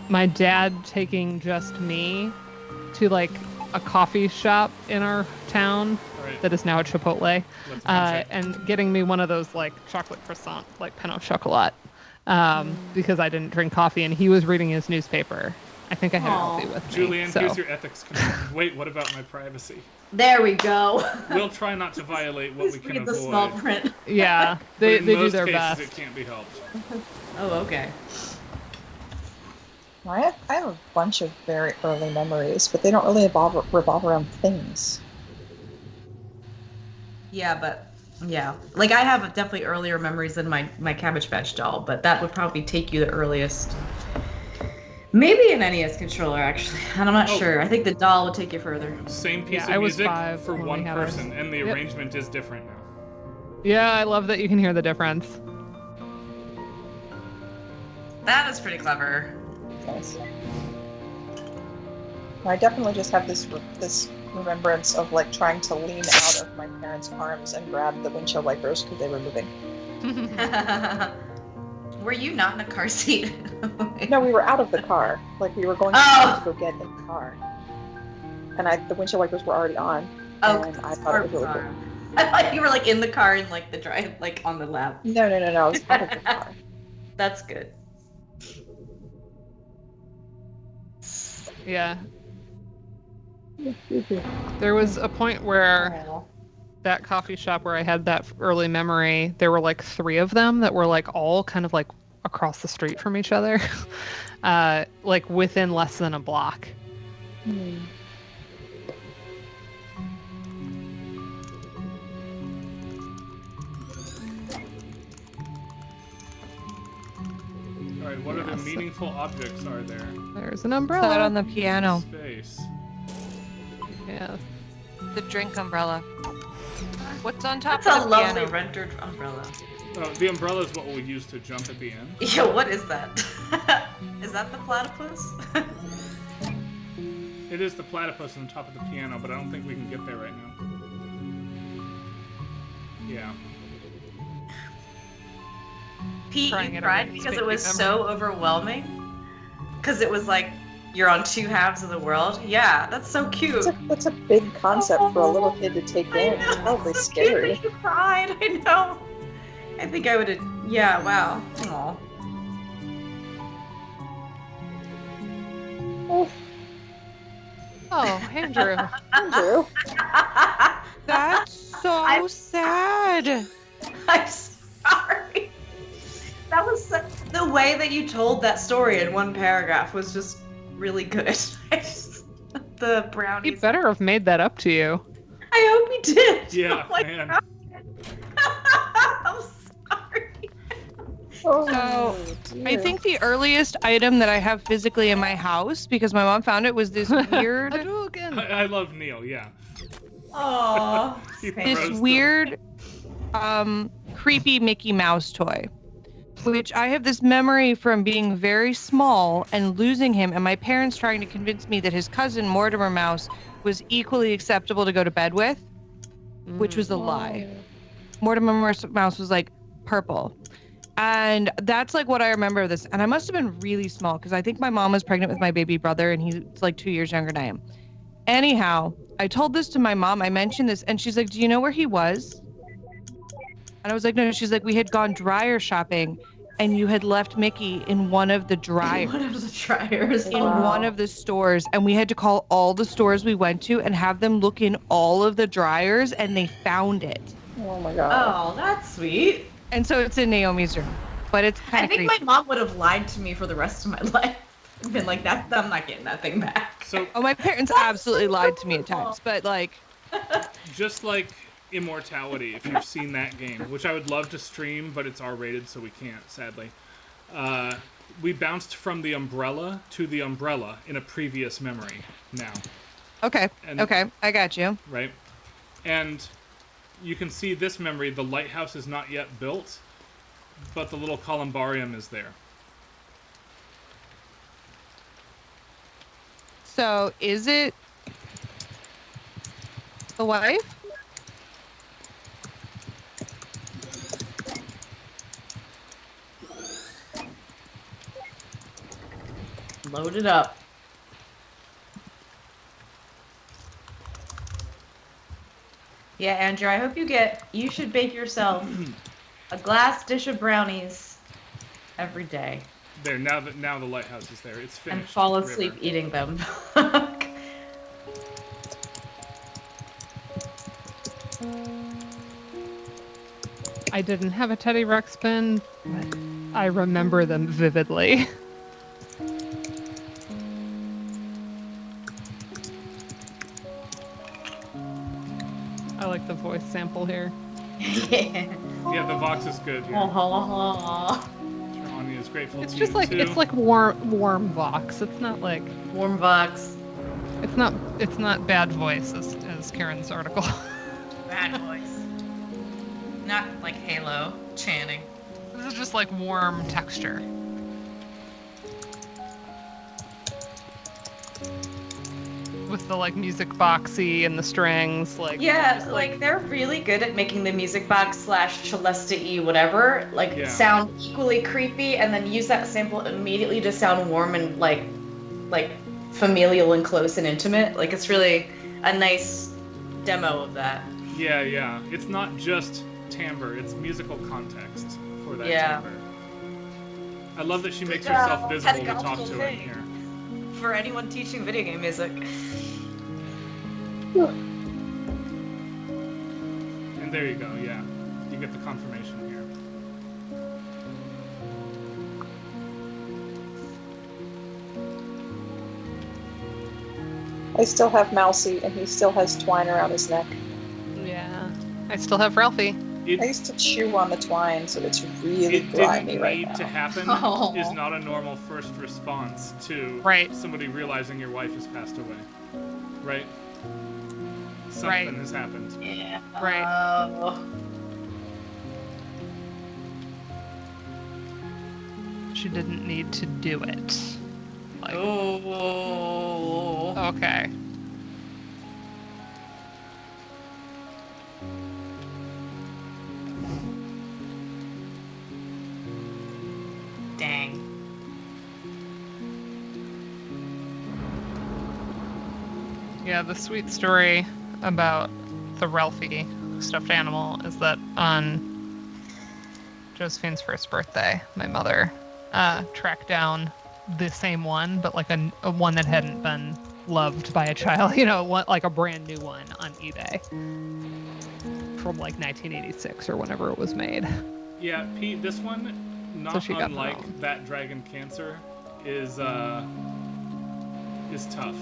my dad taking just me to like a coffee shop in our town Right. that is now a Chipotle, Let's punch it. and getting me one of those like chocolate croissant, like pain au chocolat, because I didn't drink coffee and he was reading his newspaper. I think I had Aw. Ralphie with me. Julian, so. here's your ethics concern. Wait, what about my privacy? There we go. We'll try not to violate what Please we can read avoid. the small print. Yeah, But they in do most their cases, best. it can't be helped. Oh, okay. I have a bunch of very early memories, but they don't really revolve around things. Yeah, but yeah, like I have definitely earlier memories than my Cabbage Patch doll, but that would probably take you the earliest. Maybe an NES controller, actually, and I'm not Oh. sure. I think the doll would take you further. Same piece Yeah, I of was music 5 for when we one had ours. person, and the Yep. arrangement is different now. Yeah, I love that you can hear the difference. That is pretty clever. Nice. I definitely just have this remembrance of like trying to lean out of my parents' arms and grab the windshield wipers because they were moving. Were you not in a car seat? No, we were out of the car. Like we were going Oh! to go get in the car, and the windshield wipers were already on. Oh, and I thought it was really cool. I thought you were like in the car in like the drive, like on the lap. No, I was out of the car. That's good. Yeah. There was a point where Aw. that coffee shop where I had that early memory, there were like 3 of them that were like all kind of like across the street from each other, like within less than a block. All right, what other Yes. meaningful objects are there? There's an Put umbrella. that on the piano. Space. Yeah. The drink umbrella. What's on top That's of a the lovely piano? rendered umbrella. Oh, the umbrella is what we'll use to jump at the end. Yeah, what is that? Is that the platypus? It is the platypus on top of the piano, but I don't think we can get there right now. Yeah. Pete, Trying you it cried on because speed it was memory. so overwhelming? Because it was like, you're on 2 halves of the world? Yeah, that's so cute. That's a big concept for a little kid to take in. It's I know, probably it's so cute scary. that you cried. I know. I think I would have. Yeah, wow. Aw. Oh, Andrew. Andrew. That's so I'm- sad. I'm sorry. That was the way that you told that story in one paragraph was just really good. The He brownies. better have made that up to you. I hope he did. Yeah, Oh my man. God. I'm sorry. Oh, I dear. think the earliest item that I have physically in my house, because my mom found it, was this weird, Hadouken! I love Neil, yeah. Oh, He this throws the- weird, creepy Mickey Mouse toy, which I have this memory from being very small and losing him, and my parents trying to convince me that his cousin Mortimer Mouse was equally acceptable to go to bed with, which was a lie. Mortimer Mouse was like purple. And that's like what I remember of this. And I must have been really small because I think my mom was pregnant with my baby brother and he's like 2 years younger than I am. Anyhow, I told this to my mom. I mentioned this and she's like, "Do you know where he was?" And I was like, "No." She's like, "We had gone dryer shopping and you had left Mickey in one of the dryers." one of the dryers. In Wow. one of the stores, and we had to call all the stores we went to and have them look in all of the dryers, and they found it. Oh my god. Oh, that's sweet. And so it's in Naomi's room, but it's kind I of think creepy. my mom would have lied to me for the rest of my life. Been like, that, I'm not getting that thing back. So, Oh, my parents That's absolutely so lied to me at cool. times, but like, just like Immortality, if you've seen that game, which I would love to stream, but it's R-rated, so we can't, sadly. We bounced from the umbrella to the umbrella in a previous memory now, okay, And- okay, I got you. right? And you can see this memory, the lighthouse is not yet built, but the little columbarium is there. So is it the wife? Load it up. Yeah, Andrew, I hope you should bake yourself a glass dish of brownies every day There, now the lighthouse is there. It's finished. and fall asleep River. eating them. I didn't have a Teddy Ruxpin, but I remember them vividly. I like the voice sample here. Yeah. Yeah, the Vox is good here. Anya is grateful It's to just you like too. it's like warm Vox. It's not like Warm box. it's not bad voice as Karen's article. Bad voice. Not like Halo chanting. This is just like warm texture. With the like music boxy and the strings, like Yeah, just, like they're really good at making the music box / Celesta-y whatever, like Yeah. sound equally creepy and then use that sample immediately to sound warm and like familial and close and intimate. Like it's really a nice demo of that. Yeah. It's not just timbre, it's musical context for that Yeah. timbre. I love that she makes Yeah, herself visible to talk pedagogical to it thing. here. For anyone teaching video game music. And there you go, yeah. You get the confirmation here. I still have Mousy, and he still has twine around his neck. yeah. I still have Ralphie. It, I used to chew on the twine, so it's really it grimy didn't right need now. to happen Oh. is not a normal first response to Right. somebody realizing your wife has passed away. Right? Something Right. has happened. Yeah. Right. She didn't need to do it. Like, Oh. okay. Dang. Yeah, the sweet story about the Ralphie stuffed animal is that on Josephine's first birthday, my mother tracked down the same one, but like a one that hadn't been loved by a child, like a brand new one on eBay from like 1986 or whenever it was made. Yeah, Pete, this one, not she got the unlike wrong. that dragon cancer, is tough.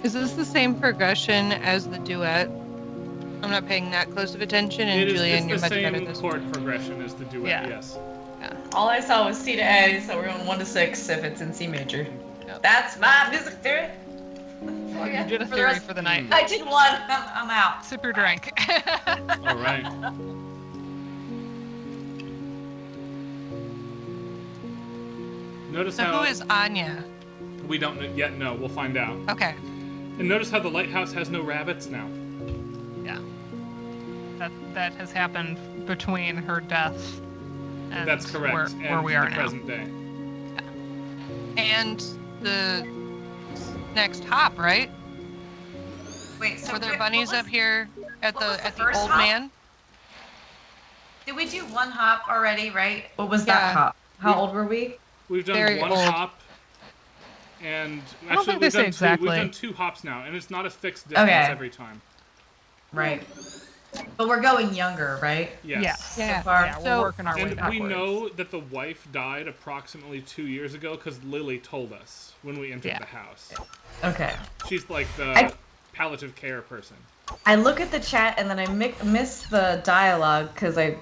Is this the same progression as the duet? I'm not paying that close of attention, and Julian, you're It's the much better same at this. chord progression as the duet. Yeah. Yes. All I saw was C to A, so we're on 1 to 6 if it's in C major. Yep. That's my music theory. Well, you did a For the theory rest- for the night. I did one. I'm out. Sip your drink. All right. Notice So how who is Anya? we don't yet know. We'll find out. Okay. And notice how the lighthouse has no rabbits now. Yeah. That has happened between her death and That's correct. where and we are the now. present day. And the next hop, right? Wait, so Were there wait, bunnies what up here at what was the first old hop? man? Did we do one hop already, right? What was Yeah. that hop? How old were we? We've done Very one old. hop, and I don't actually think they we've say done exactly. we've done 2 hops now, and it's not a fixed distance Okay. every time. Right. But we're going younger, right? Yes. Yes. Yeah. So far. Yeah, we're So- working our way And we backwards. know that the wife died approximately 2 years ago because Lily told us when we entered Yeah. the house. Okay. She's like the I- palliative care person. I look at the chat and then I miss the dialogue because I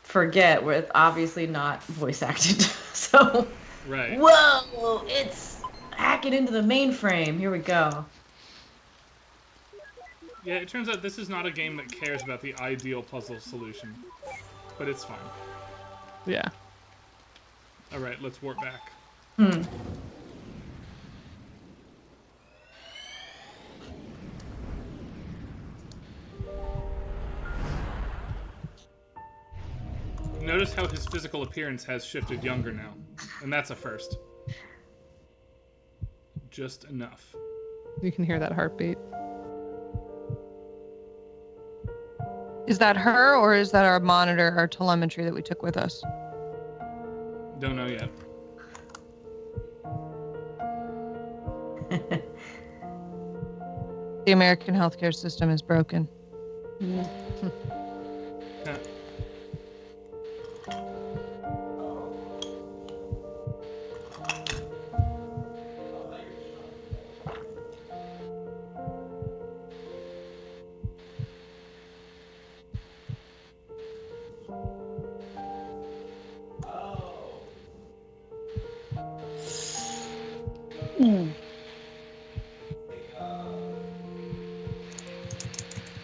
forget where it's obviously not voice acted. So, Right. whoa, it's hacking into the mainframe. Here we go. Yeah, it turns out this is not a game that cares about the ideal puzzle solution. But it's fine. Yeah. Alright, let's warp back. Notice how his physical appearance has shifted younger now. And that's a first. Just enough. You can hear that heartbeat. Is that her, or is that our monitor, our telemetry that we took with us? Don't know yet. The American healthcare system is broken. Yeah.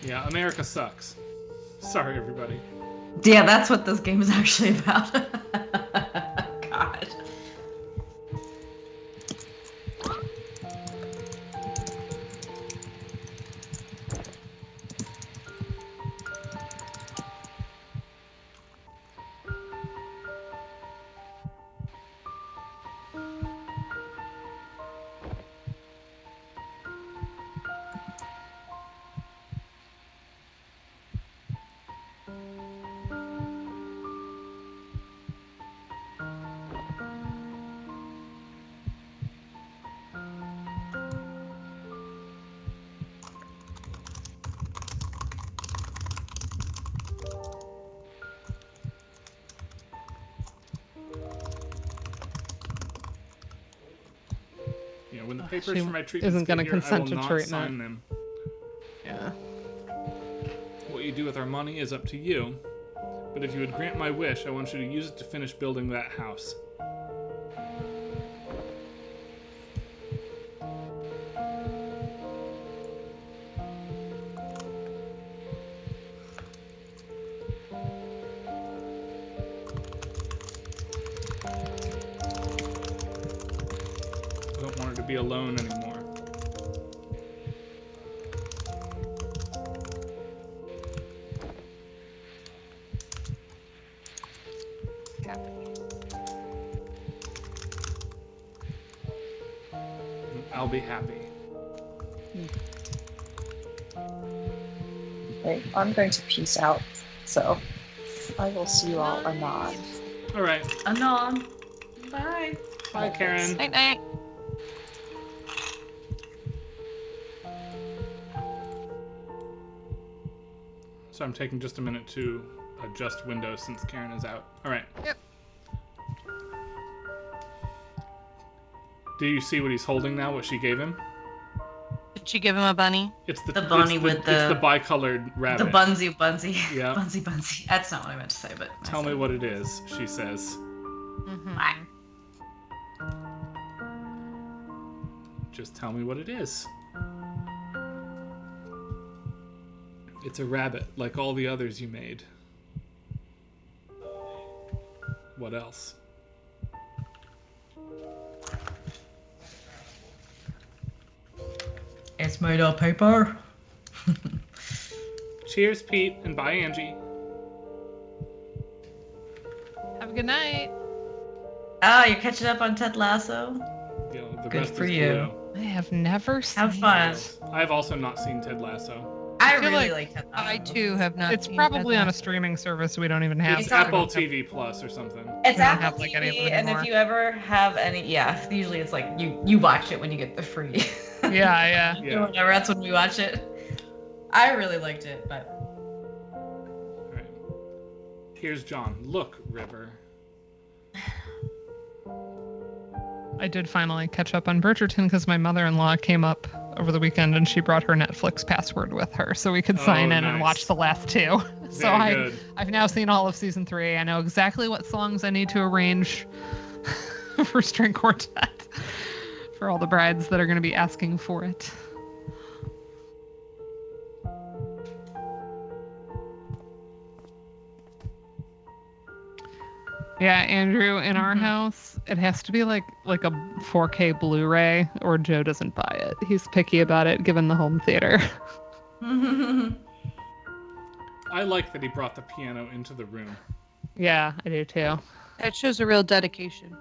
Yeah, America sucks. Sorry, everybody. Yeah, that's what this game is actually about. God. You know, when the papers She for my treatments isn't get gonna here, consent I will to not treatment. sign them. Yeah. What you do with our money is up to you. But if you would grant my wish, I want you to use it to finish building that house. I don't want her to be alone anymore. I'll be happy. Right, I'm going to peace out, so I will see you all anon. All right. Anon. Bye. Bye, Karen. Night night. So I'm taking just a minute to adjust Windows since Karen is out. All right. Yep. Do you see what he's holding now? What she gave him? Did she give him a bunny? It's The bunny with it's the bicolored rabbit. The bunsy. Yeah. Bunsy. That's not what I meant to say, but Tell me what it is, she says. Mm-hmm. Just tell me what it is. It's a rabbit, like all the others you made. What else? It's made of paper. Cheers, Pete, and bye, Angie. Have a good night. Oh, you're catching up on Ted Lasso? You know, the Good rest for is you. blue. I have never seen Have fun. it. I've also not seen Ted Lasso. I feel really like like Ted Lasso. I too have not. It's seen probably Ted on a Lasso. streaming service we don't even have. It's on- Apple TV Plus or something. It's We don't Apple have, like, any of TV, them and anymore. if you ever have any, yeah, usually it's like you watch it when you get the free. Yeah. Yeah. Or whatever. That's when we watch it. I really liked it, but All right. Here's John. Look, River. I did finally catch up on Bridgerton because my mother-in-law came up over the weekend and she brought her Netflix password with her so we could sign in and nice. watch the last two. So Very good. I've now seen all of season 3. I know exactly what songs I need to arrange for string quartet for all the brides that are going to be asking for it. Yeah, Andrew, in our house, it has to be like a 4K Blu-ray or Joe doesn't buy it. He's picky about it given the home theater. I like that he brought the piano into the room. Yeah, I do too. That shows a real dedication.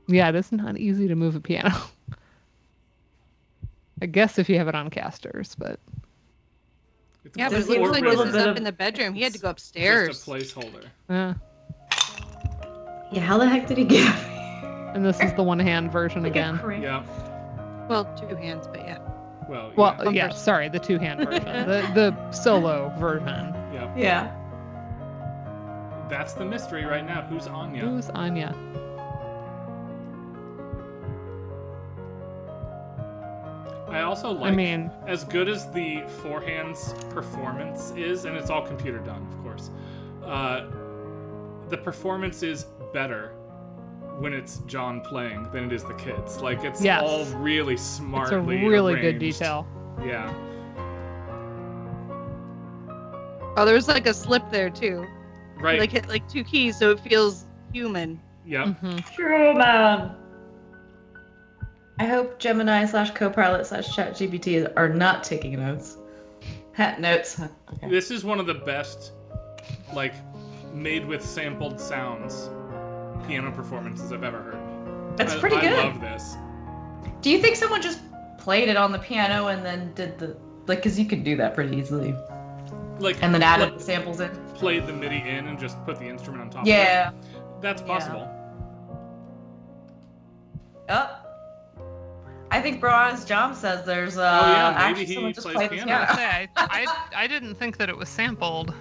Yeah, it is not easy to move a piano. I guess if you have it on casters, but It's Yeah, a but it There's looks a like little this is bit up of- in the bedroom. He had to go just upstairs. a placeholder. yeah, how the heck did he get? and this is the one-hand version Like a again. crank. Yeah. Well, 2 hands, but yeah. Well, yeah. Well, yeah, sorry, the two-hand version, the solo version. Yeah. Yeah. That's the mystery right now. Who's Anya? Who's Anya? I also like, I mean, as good as the four hands performance is, and it's all computer done, of course, the performance is better when it's John playing than it is the kids. Like, it's Yes. all really it's a smartly really good arranged. detail. Yeah. Oh, there was like a slip there too. Right. Like hit like 2 keys, so it feels human. Yep. True, man. I hope Gemini / Copilot / ChatGPT are not taking notes. Notes. Okay. This is one of the best, like, made with sampled sounds piano performances I've ever heard. That's pretty good. I love this. Do you think someone just played it on the piano and then did the because you could do that pretty easily, Like, and then added the samples in? played the MIDI in and just put the instrument on top Yeah. of it. That's possible. Oh. I think Bronze John says there's yeah, maybe actually he someone just plays played the piano. piano. I didn't think that it was sampled.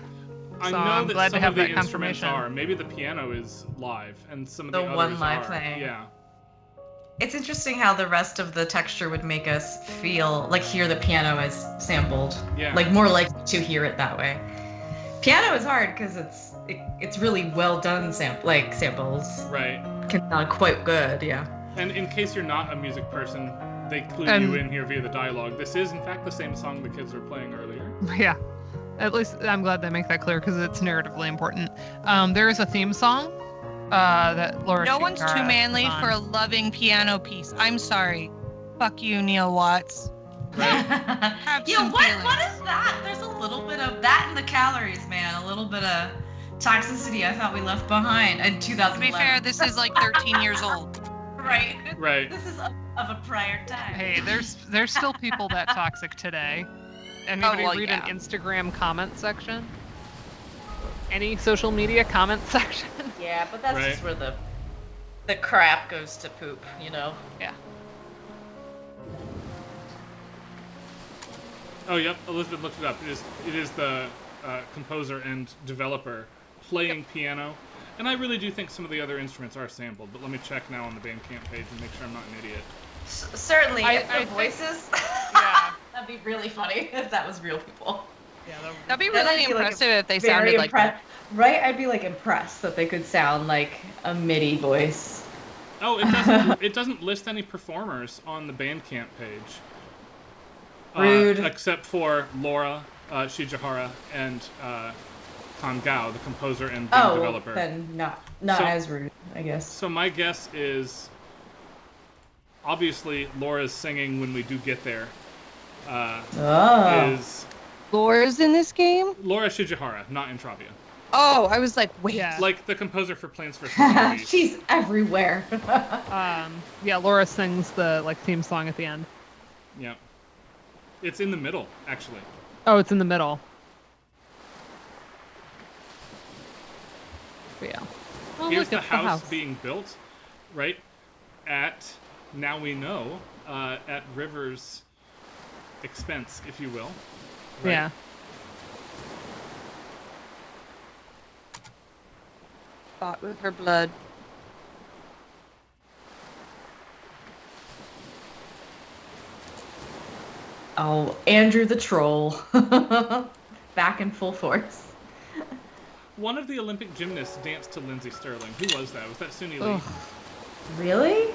I So know I'm that glad to some have of the that instruments confirmation. are. Maybe the piano is live, and some of The the others one live are. thing. Yeah. It's interesting how the rest of the texture would make us feel like hear the piano as sampled. Yeah. Like more likely to hear it that way. Piano is hard because it's really well done samples. Right. Quite good, yeah. And in case you're not a music person, they clue you in here via the dialogue. This is, in fact, the same song the kids were playing earlier. Yeah. At least I'm glad they make that clear because it's narratively important. There is a theme song that Laura No one's too Shikara manly is on. for a loving piano piece. I'm sorry. Fuck you, Neil Watts. Have Yeah, some what feelings. is that? There's a little bit of that in the calories, man. A little bit of toxicity I thought we left behind in 2011. To be fair, this is like 13 years old. right. Right. This is of a prior time. Hey, there's still people that toxic today. Anybody well, read yeah. an Instagram comment section? Any social media comment section? Yeah, but that's Right. just where the crap goes to poop, you know. Yeah. Oh, yep. Elizabeth looked it up. It is the composer and developer, playing piano. And I really do think some of the other instruments are sampled, but let me check now on the Bandcamp page and make sure I'm not an idiot. Certainly, if I the voices. Yeah. That'd be really funny if that was real people. Yeah, That'd be Then I'd really be, like, impressive if they Very sounded like that. Right? I'd be like impressed that they could sound like a MIDI voice. Oh, it doesn't list any performers on the Bandcamp page. Rude. Except for Laura Shijihara and Kangao, the composer and game developer. Then not So- as rude, I guess. So my guess is, obviously, Laura's singing when we do get there. Is Laura's in this game? Laura Shijihara, not Intravia. Oh, I was like, wait. Yeah. Like the composer for Plants vs. Zombies. She's everywhere. Yeah, Laura sings the theme song at the end. Yeah. It's in the middle, actually. Oh, it's in the middle. But yeah. Oh, Here's look, the it's house being built, right? At, now we know, at River's expense, if you will. Right? Yeah. Fought with her blood. Oh, Andrew the Troll. Back in full force. One of the Olympic gymnasts danced to Lindsay Sterling. Who was that? Was that Suni Lee? Ugh. Really?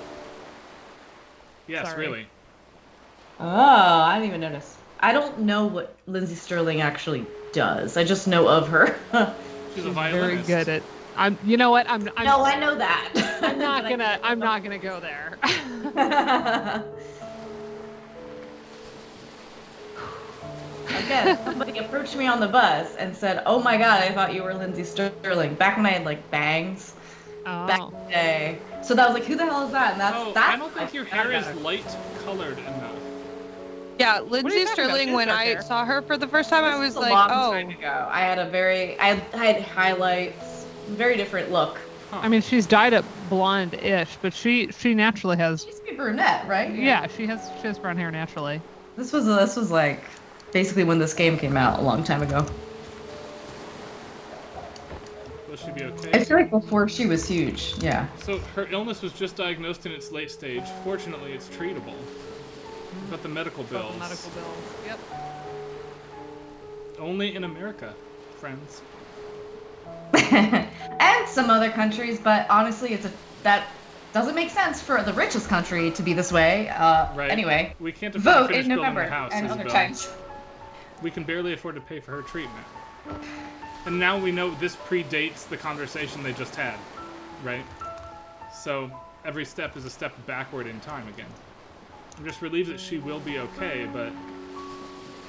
Yes, Sorry. really. Oh, I didn't even notice. I don't know what Lindsay Sterling actually does. I just know of her. She's a Very violinist. good at. You know what? I'm No, I know that. I'm not gonna go there. Again, somebody approached me on the bus and said, "Oh my God, I thought you were Lindsay Sterling." Back when I had like bangs, back in the day. So that was like, "Who the hell is that?" And Oh, that's I don't think your hair is light colored enough. Yeah, Lindsay talking about? Sterling, She has when dark I hair. saw her for the first time, I was a like, long oh. time ago. I had highlights, very different look. I mean, she's dyed it blonde-ish, but she naturally has. She used to be brunette, right? Yeah, she has brown hair naturally. This was like basically when this game came out a long time ago. Will she be I okay? feel like before she was huge. Yeah. So her illness was just diagnosed in its late stage. Fortunately, it's treatable. But the medical bills. Medical bills. Yep. Only in America, friends. And some other countries, but honestly, that doesn't make sense for the richest country to be this way. Right. Anyway, We can't afford to vote finish in building November the house, and other Isabel. times. We can barely afford to pay for her treatment. And now we know this predates the conversation they just had, right? So every step is a step backward in time again. I'm just relieved that she will be okay, but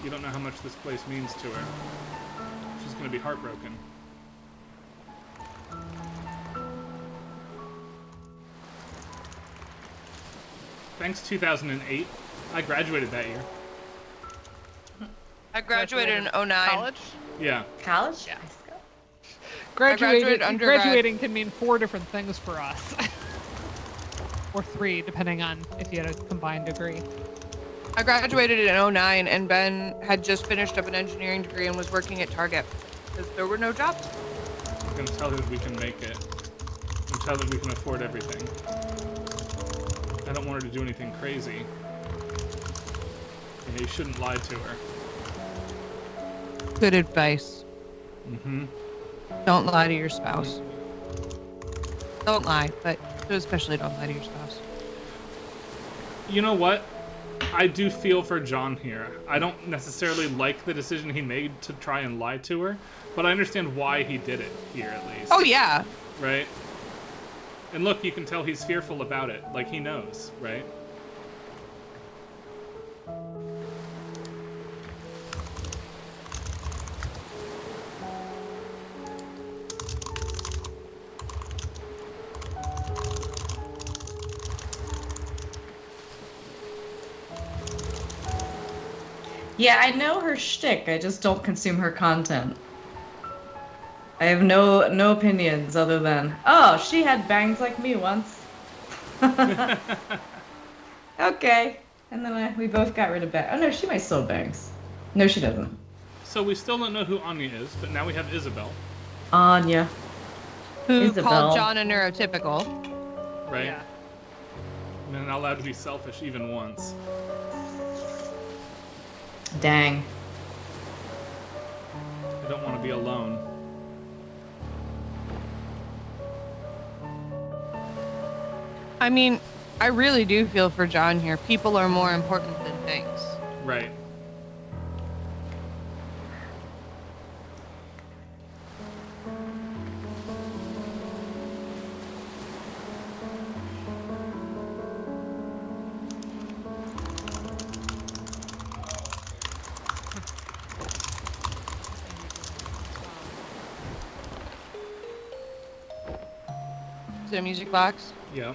you don't know how much this place means to her. She's gonna be heartbroken. Thanks 2008. I graduated that year. I graduated in 09. College. Yeah. College? Yeah. graduated undergrad. Graduating can mean 4 different things for us. Or 3, depending on if you had a combined degree. I graduated in 09, and Ben had just finished up an engineering degree and was working at Target because there were no jobs. I'm gonna tell her that we can make it. And tell her that we can afford everything. I don't want her to do anything crazy. You shouldn't lie to her. Good advice. Mm-hmm. Don't lie to your spouse. Don't lie, but especially don't lie to your spouse. You know what? I do feel for John here. I don't necessarily like the decision he made to try and lie to her, but I understand why he did it here at least. Oh yeah. Right? And look, you can tell he's fearful about it. Like, he knows, right? Yeah, I know her shtick. I just don't consume her content. I have no opinions other than, oh, she had bangs like me once. Okay. And then we both got rid of bangs. Oh no, she might still have bangs. No, she doesn't. So we still don't know who Anya is, but now we have Isabel, Anya. Who Isabel. called John a neurotypical. right? Yeah. And not allowed to be selfish even once. Dang. I don't want to be alone. I mean, I really do feel for John here. People are more important than things. Right. Is it a music box? Yeah.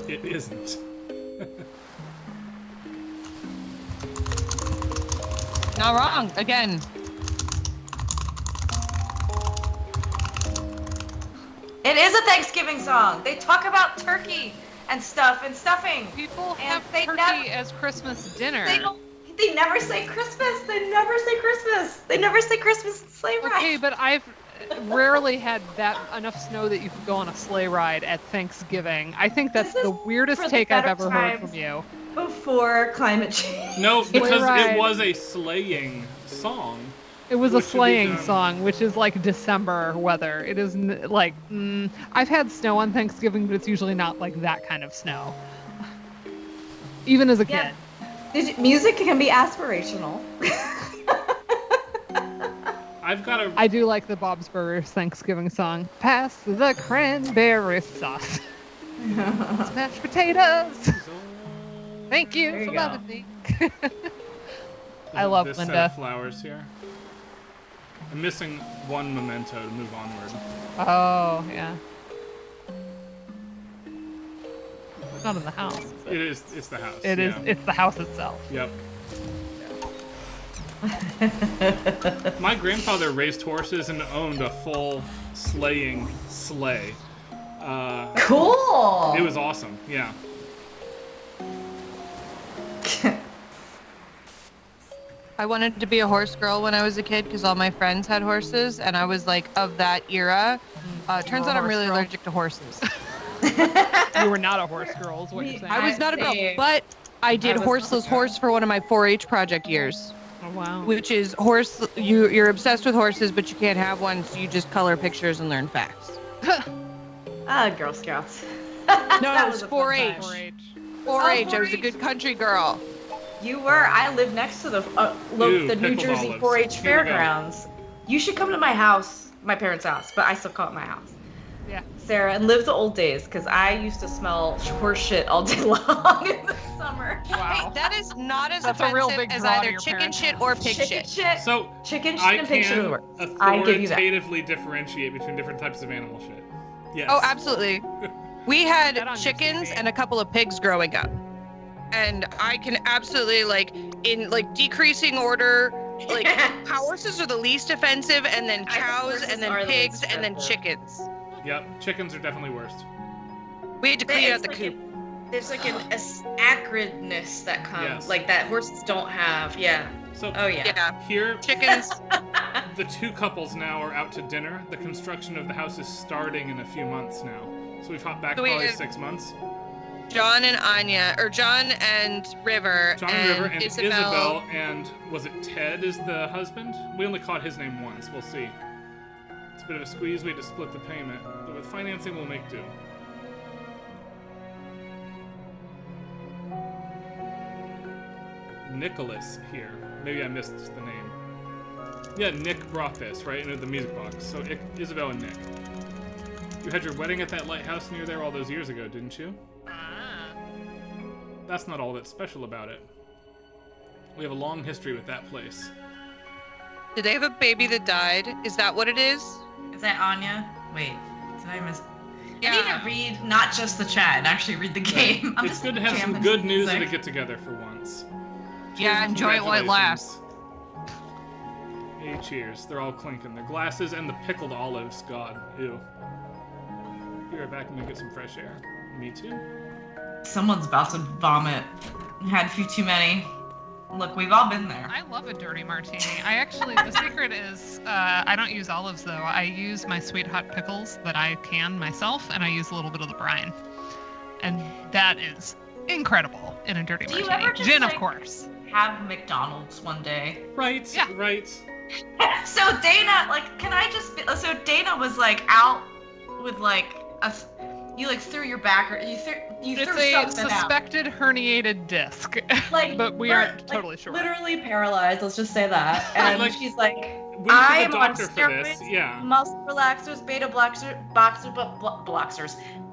It isn't. Not wrong. Again. It is a Thanksgiving song. They talk about turkey and stuff and stuffing. People And have they turkey never- as Christmas dinner. They never say Christmas. They never say Christmas. They never say Christmas in sleigh ride. Okay, but I've rarely had that enough snow that you could go on a sleigh ride at Thanksgiving. I think that's This the is weirdest for the take I've better ever heard times. from you. Before climate change. No, because ride. it was a sleighing song. It was a Which should be sleighing done. song, which is like December weather. It is I've had snow on Thanksgiving, but it's usually not like that kind of snow. Even as a Yeah. kid. Music can be aspirational. I've got a. I do like the Bob's Burgers Thanksgiving song. Pass the cranberry sauce. Smashed potatoes. Thank you There you for go. loving me. I love this Linda. set of flowers here. I'm missing one memento to move onward. Oh, yeah. It's not in the house. Is it? It is. It's the house. It is. yeah. It's the house itself. Yep. My grandfather raised horses and owned a full sleighing sleigh. Cool. It was awesome. Yeah. I wanted to be a horse girl when I was a kid because all my friends had horses, and I was like of that era. Turns out I'm horse really girl. allergic to horses. You were not a horse girl, is what you're saying. I was not a girl, Same. but I did I was horseless not a girl. horse for one of my 4-H project years, Oh, wow. which is horse. You're obsessed with horses, but you can't have one, so you just color pictures and learn facts. Girl Scouts. No, That it was a fun 4-H. time. 4-H. 4-H. I was a 4-H. good country girl. You were. I lived next to the Ew, the New pickled Jersey olives. 4-H Here we go. fairgrounds. You should come to my house, my parents' house, but I still call it my house. Yeah. Sarah, and live the old days, because I used to smell horse shit all day long in the summer. Wow. That is not as That's a real offensive big as draw to either your chicken parents' shit house. or pig Chicken shit. shit. So Chicken shit I and pig shit. can are the worst. I give you that. authoritatively differentiate between different types of animal shit. Yes. Oh, absolutely. We That had on your chickens TV. and a couple of pigs growing up. And I can absolutely, like, in, like, decreasing order, like, horses are the least offensive, and then I think cows, horses and then are the pigs, least and then offensive. chickens. Yep. Chickens are definitely worst. We had to clean out It's the like coop. There's like an acridness that comes, Yes. like that horses don't have. Yeah. So Oh yeah. Yeah. here, Chickens. the two couples now are out to dinner. The construction of the house is starting in a few months now. So we've hopped back So we probably had- 6 months. John and Anya, or John and River, John and River and Isabel. and was it Ted is the husband? We only caught his name once. We'll see. It's a bit of a squeeze. We had to split the payment, but with financing, we'll make do. Nicholas here. Maybe I missed the name. Yeah, Nick brought this, right? Into the music box. So Isabel and Nick. You had your wedding at that lighthouse near there all those years ago, didn't you? That's not all that's special about it. We have a long history with that place. Did they have a baby that died? Is that what it is? Is that Anya? Wait, did I miss? Yeah. I need to read not just the chat and actually read the game. I'm It's just good to have some jamming good news music. at a get together for once. Yeah, Cheers and enjoy it while it lasts. Hey, cheers. They're all clinking their glasses and the pickled olives. God, ew. Be right back and we get some fresh air. Me too. Someone's about to vomit. Had a few too many. Look, we've all been there. I love a dirty martini. The secret is, I don't use olives though. I use my sweet hot pickles that I can myself, and I use a little bit of the brine. And that is incredible in a dirty martini. You ever just, Gin, of course. Have McDonald's one day? Right, Yeah. right. So Dana, so Dana was out with you threw your back, or you threw It's something a out. suspected herniated disc, but we aren't totally sure. Literally paralyzed. Let's just say that. And she's like, Went to I the am on doctor for this. steroids, Yeah. muscle relaxers, beta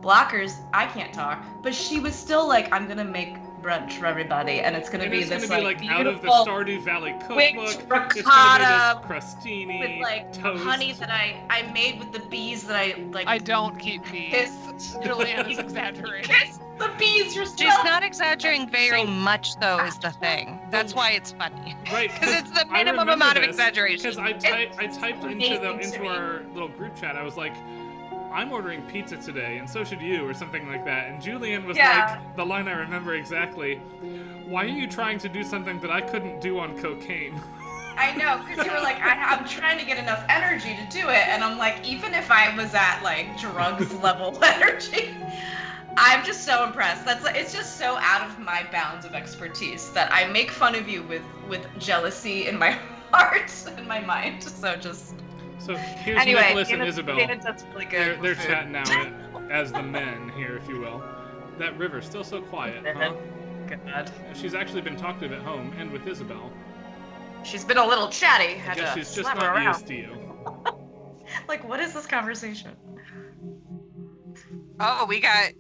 blockers. I can't talk, but she was still like, I'm gonna make brunch for everybody, and it's gonna And be it's this gonna be beautiful out of the Stardew Valley whipped cookbook. It's ricotta gonna be this crostini, with toast. honey that I made with the bees that I I don't keep bees. kissed. Julianne is exaggerating. Kiss the bees yourself. She's not exaggerating very So- much, though, is the thing. That's why it's funny. Right, Because it's the I minimum remember amount of this, exaggeration. Because I typed amazing to into me. our little group chat. I was like, I'm ordering pizza today, and so should you, or something like that. And Julian was Yeah. like, the line I remember exactly. Why are you trying to do something that I couldn't do on cocaine? I know, because you were like, I'm trying to get enough energy to do it, and I'm like, even if I was at drugs level energy, I'm just so impressed. It's just so out of my bounds of expertise that I make fun of you with jealousy in my heart and my mind. So just So here's anyway, Nicholas and Isabel. That's really good. They're chatting out as the men here, if you will. That river's still so quiet, huh? God. She's actually been talkative at home and with Isabel. She's been a little chatty. I Had guess to she's just slap her not around. used to you. Like, what is this conversation? Oh, we got...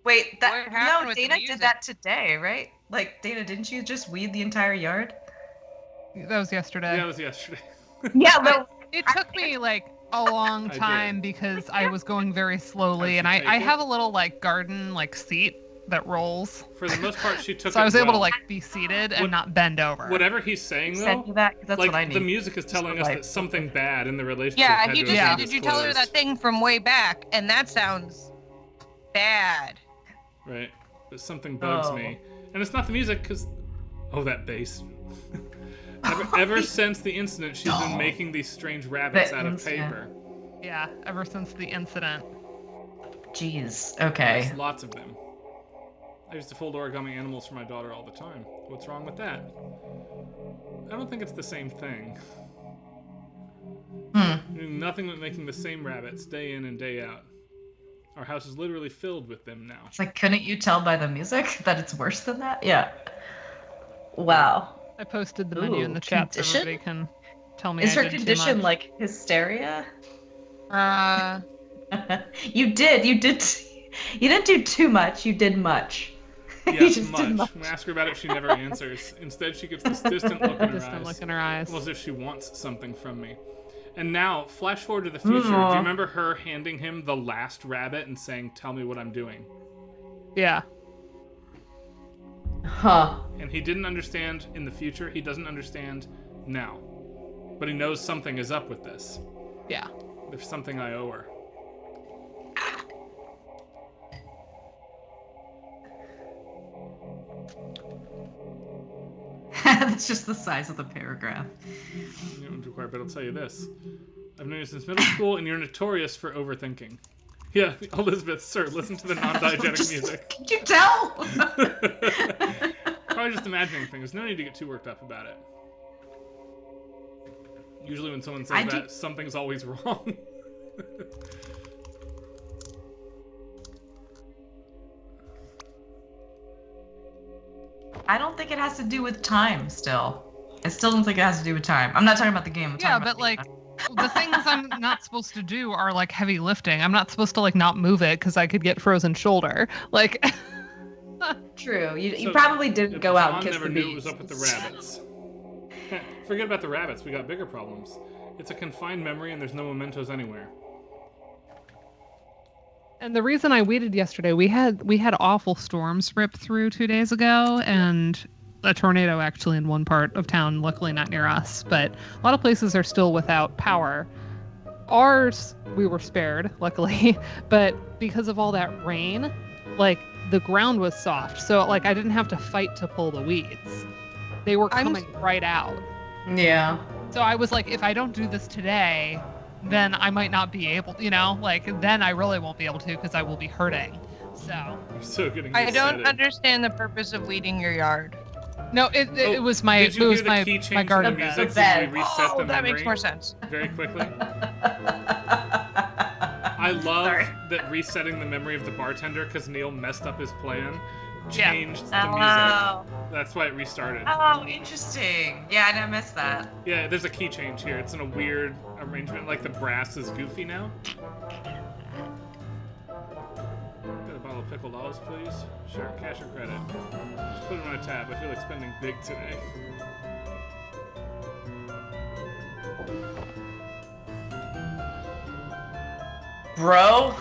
Wait, What happened with the Dana music? did that today, right? Like, Dana, didn't you just weed the entire yard? That was yesterday. Yeah, that was yesterday. Yeah, but It took me a long I time did. because I was going very slowly, How'd and she take I it? have a little garden seat that rolls, For the most part, she took so it I was able well. to be seated and What- not bend over. Whatever he's saying, send though, you that 'cause that's what I need. the music is telling us that something bad in the relationship Yeah, had he to just have said, been did you tell her that disclosed. thing from way back? And that sounds bad. Right, but something bugs Oh. me. And it's not the music, because... Oh, that bass. Ever since the incident, she's been making these strange rabbits The out of incident. paper. Yeah, ever since the incident. Jeez. Okay. There's lots of them. I used to fold origami animals for my daughter all the time. What's wrong with that? I don't think it's the same thing. Doing nothing but making the same rabbits day in and day out. Our house is literally filled with them now. It's like, couldn't you tell by the music that it's worse than that? Yeah. Wow. I posted the menu in Ooh, the chat so condition? everybody can tell me Is I her did too condition much. like hysteria? Uh, You did. You didn't do too much. You did much. You Yes, just did much. When I ask her about it, she never answers. Instead, she gets this distant look in her Distant eyes. look in her eyes. Almost as if she wants something from me. And now, flash forward to the future. Do you Aw. remember her handing him the last rabbit and saying, "Tell me what I'm doing"? Yeah. Huh. And he didn't understand in the future. He doesn't understand now. But he knows something is up with this. Yeah. There's something I owe her. That's just the size of the paragraph. You don't require, but I'll tell you this. I've known you since middle school, and you're notorious for overthinking. Yeah, Elizabeth, sir, listen to the non-diegetic music. Can you tell? Probably just imagining things. No need to get too worked up about it. Usually when someone says that, something's always wrong. I don't think it has to do with time still. I still don't think it has to do with time. I'm not talking about the game. I'm Yeah, talking but about the things I'm not supposed to do are heavy lifting. I'm not supposed to not move it because I could get frozen shoulder. True. You So, probably didn't go out and John kiss never the knew bees. it was up with the rabbits. Forget about the rabbits. We got bigger problems. It's a confined memory, and there's no mementos anywhere. And the reason I waited yesterday, we had awful storms rip through 2 days ago, and a tornado actually in one part of town, luckily not near us, but a lot of places are still without power. ours, we were spared, luckily, but because of all that rain, like, the ground was soft, so, like, I didn't have to fight to pull the weeds. They were coming right out. Yeah. So I was like, if I don't do this today, then I might not be able, like, then I really won't be able to because I will be hurting. So. You're so getting I don't excited. understand the purpose of weeding your yard. No, it was my Did you hear the my key change in garden the bed. music bed. when we reset the That memory makes more sense. very quickly? I love Sorry. that resetting the memory of the bartender because Neil messed up his plan Yeah. changed the music. Oh. That's why it restarted. Oh, interesting. Yeah, I didn't miss that. Yeah, there's a key change here. It's in a weird arrangement, like the brass is goofy now. Got a bottle of pickled olives, please? Sure, cash or credit. Just put it on a tab. I feel like spending big today. Bro?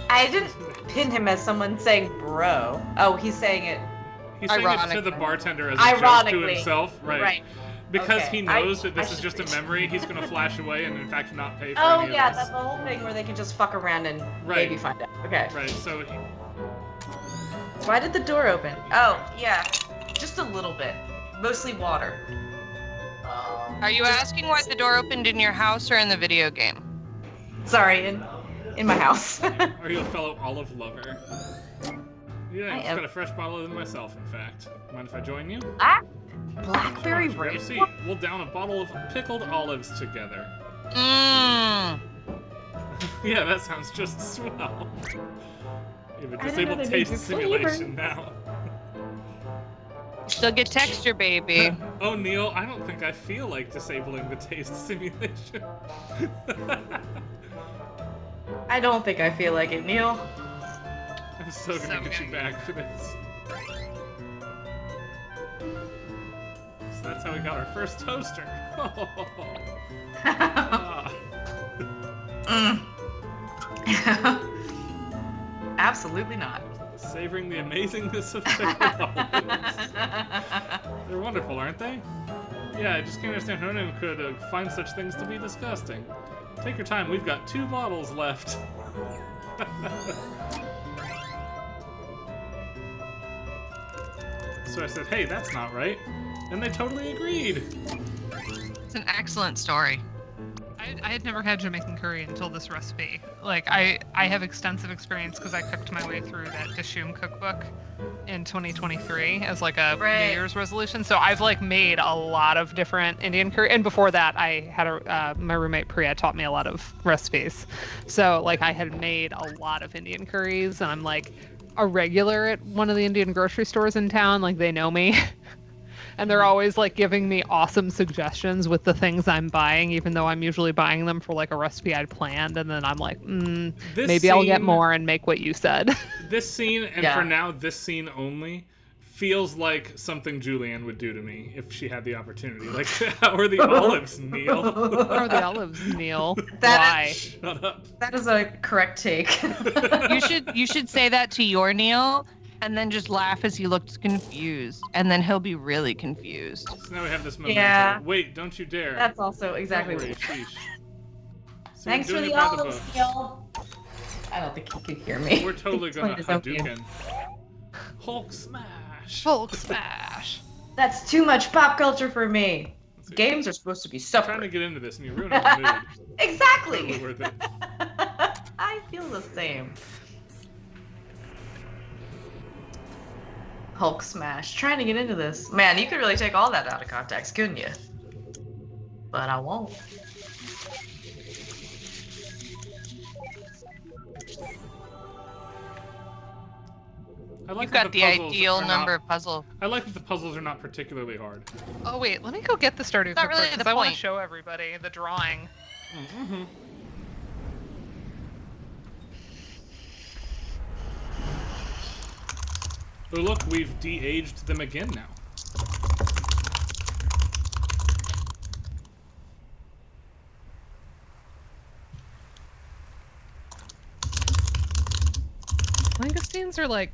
I didn't pin him as someone saying bro. Oh, he's saying it. He's saying it to Ironically. the bartender as a joke to Ironically. himself, right? Right. Because Okay. he knows I that this is should just a reach. memory, he's gonna flash away and in fact not pay for Oh, any yeah, of that's this. the whole thing where they can just fuck around and Right. maybe find out. Okay. Right, so Why did the door open? Oh, yeah. Just a little bit. Mostly water. Are you asking why the door opened in your house or in the video game? Sorry, in my house. are you a fellow olive lover? Yeah, I I just am. got a fresh bottle of it myself, in fact. Mind if I join you? Blackberry Grab a rain. seat. We'll down a bottle of pickled olives together. Mmm. Yeah, that sounds just swell. You have a I didn't know disabled they made taste you simulation now. Still get texture, baby. Oh, Neil, I don't think I feel like disabling the taste simulation. I don't think I feel like it, Neil. I'm so gonna get you back for this. So that's how we got our first toaster. Ah. Absolutely not. Savoring the amazingness of pickled olives. They're wonderful, aren't they? Yeah, I just can't understand how anyone could find such things to be disgusting. Take your time, we've got 2 bottles left. So I said, hey, that's not right. And they totally agreed. It's an excellent story. I had never had Jamaican curry until this recipe. Like, I have extensive experience because I cooked my way through that Dishoom cookbook in 2023 as like a Right. New Year's resolution. So I've like made a lot of different Indian curry. And before that, I had my roommate Priya taught me a lot of recipes. So like I had made a lot of Indian curries, and I'm like a regular at one of the Indian grocery stores in town. Like they know me. And they're always like giving me awesome suggestions with the things I'm buying, even though I'm usually buying them for like a recipe I'd planned. And then I'm like, This maybe I'll get scene- more and make what you said. This scene, and Yeah. for now, this scene only, feels like something Julianne would do to me if she had the opportunity. Like, how are the olives, Neil? What are the olives, Neil? That Why? Shut up. That is a correct take. You should say that to your Neil, and then just laugh as he looks confused, and then he'll be really confused. So now we have this momentum. Yeah. Wait, don't you dare. That's also exactly Don't what. worry, sheesh. So Thanks we're for doing the it by olives, book. Neil. I don't think he could hear me. We're totally gonna Explain his own Hadouken. Hulk smash. Hulk smash. That's too much pop culture for me. Let's see. Games are supposed to be I'm trying to separate. get into this and you're ruining the mood. Exactly. Totally worth it. I feel the same. Hulk smash. Trying to get into this. Man, you could really take all that out of context, couldn't you? But I won't. I like You've that got the puzzles ideal are not- number of puzzle. I like that the puzzles are not particularly hard. Oh wait, let me go get the starter Not cookbook really because the I want to point. show everybody the drawing. Mm-hmm. Oh look, we've de-aged them again now. Langoustines are like,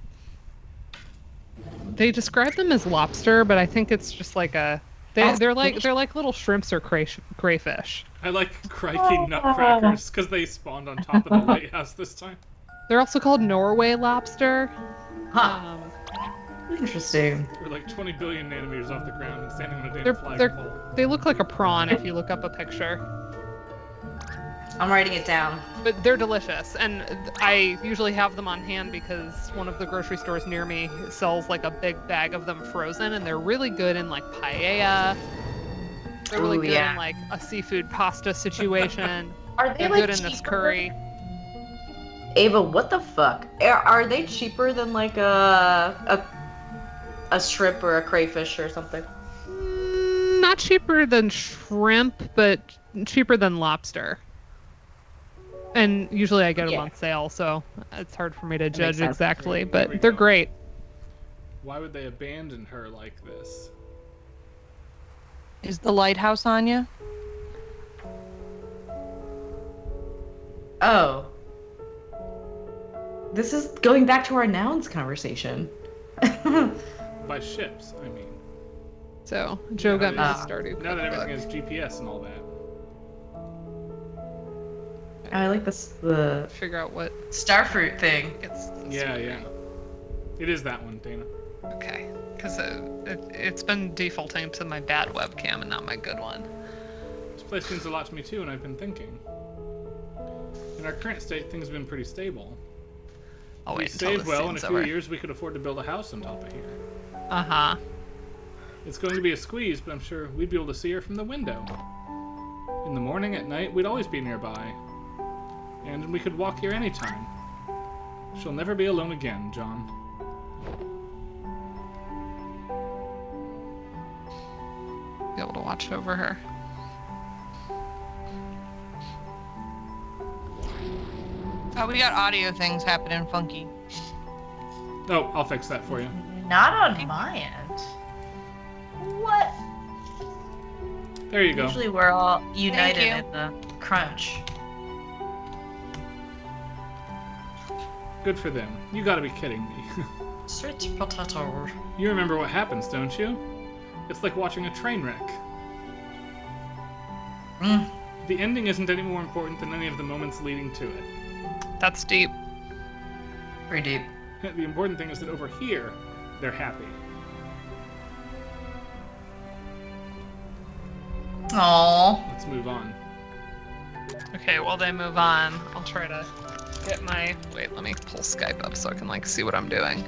they describe them as lobster, but I think it's just like a they're like little shrimps or crayfish. I like crikey nutcrackers because they spawned on top of the lighthouse this time. They're also called Norway lobster. Huh. Interesting. We're like 20 billion nanometers off the ground and standing on a damn They're flagpole. they look like a prawn if you look up a picture. I'm writing it down. But they're delicious, and I usually have them on hand because one of the grocery stores near me sells like a big bag of them frozen, and they're really good in like paella. They're really Ooh, good yeah. in like a seafood pasta situation. Are they They're like good in this cheaper? curry. Ava, what the fuck? Are they cheaper than like a shrimp or a crayfish or something? Not cheaper than shrimp, but cheaper than lobster. And usually I get them Yeah. on sale, so it's hard for me to makes judge sense. exactly, There we but they're go. great. Why would they abandon her like this? Is the lighthouse on you? Oh. This is going back to our nouns conversation. By ships, I mean. So Joe got me Ah. started. Now that with the everything has GPS and all that. I like this the book. Figure out what starfruit thing. gets. Yeah, yeah. It is that one, Dana. Okay, because it's been defaulting to my bad webcam and not my good one. This place means a lot to me too, and I've been thinking. In our current state, things have been pretty stable. I'll If we wait until save this well, in a scene's few over. years we could afford to build a house on top of here. Uh-huh. It's going to be a squeeze, but I'm sure we'd be able to see her from the window. In the morning, at night, we'd always be nearby. And we could walk here anytime. She'll never be alone again, John. Be able to watch over her. Oh, we got audio things happening funky. Oh, I'll fix that for you. Not on my end. What? There you go. Usually we're all united you. in the crunch. Good for them. You gotta be kidding me. Sweet potato. You remember what happens, don't you? It's like watching a train wreck. Mm. The ending isn't any more important than any of the moments leading to it. That's deep. Pretty deep. The important thing is that over here, they're happy. Aww. Let's move on. Okay, while they move on, I'll try to get my... Wait, let me pull Skype up so I can, like, see what I'm doing.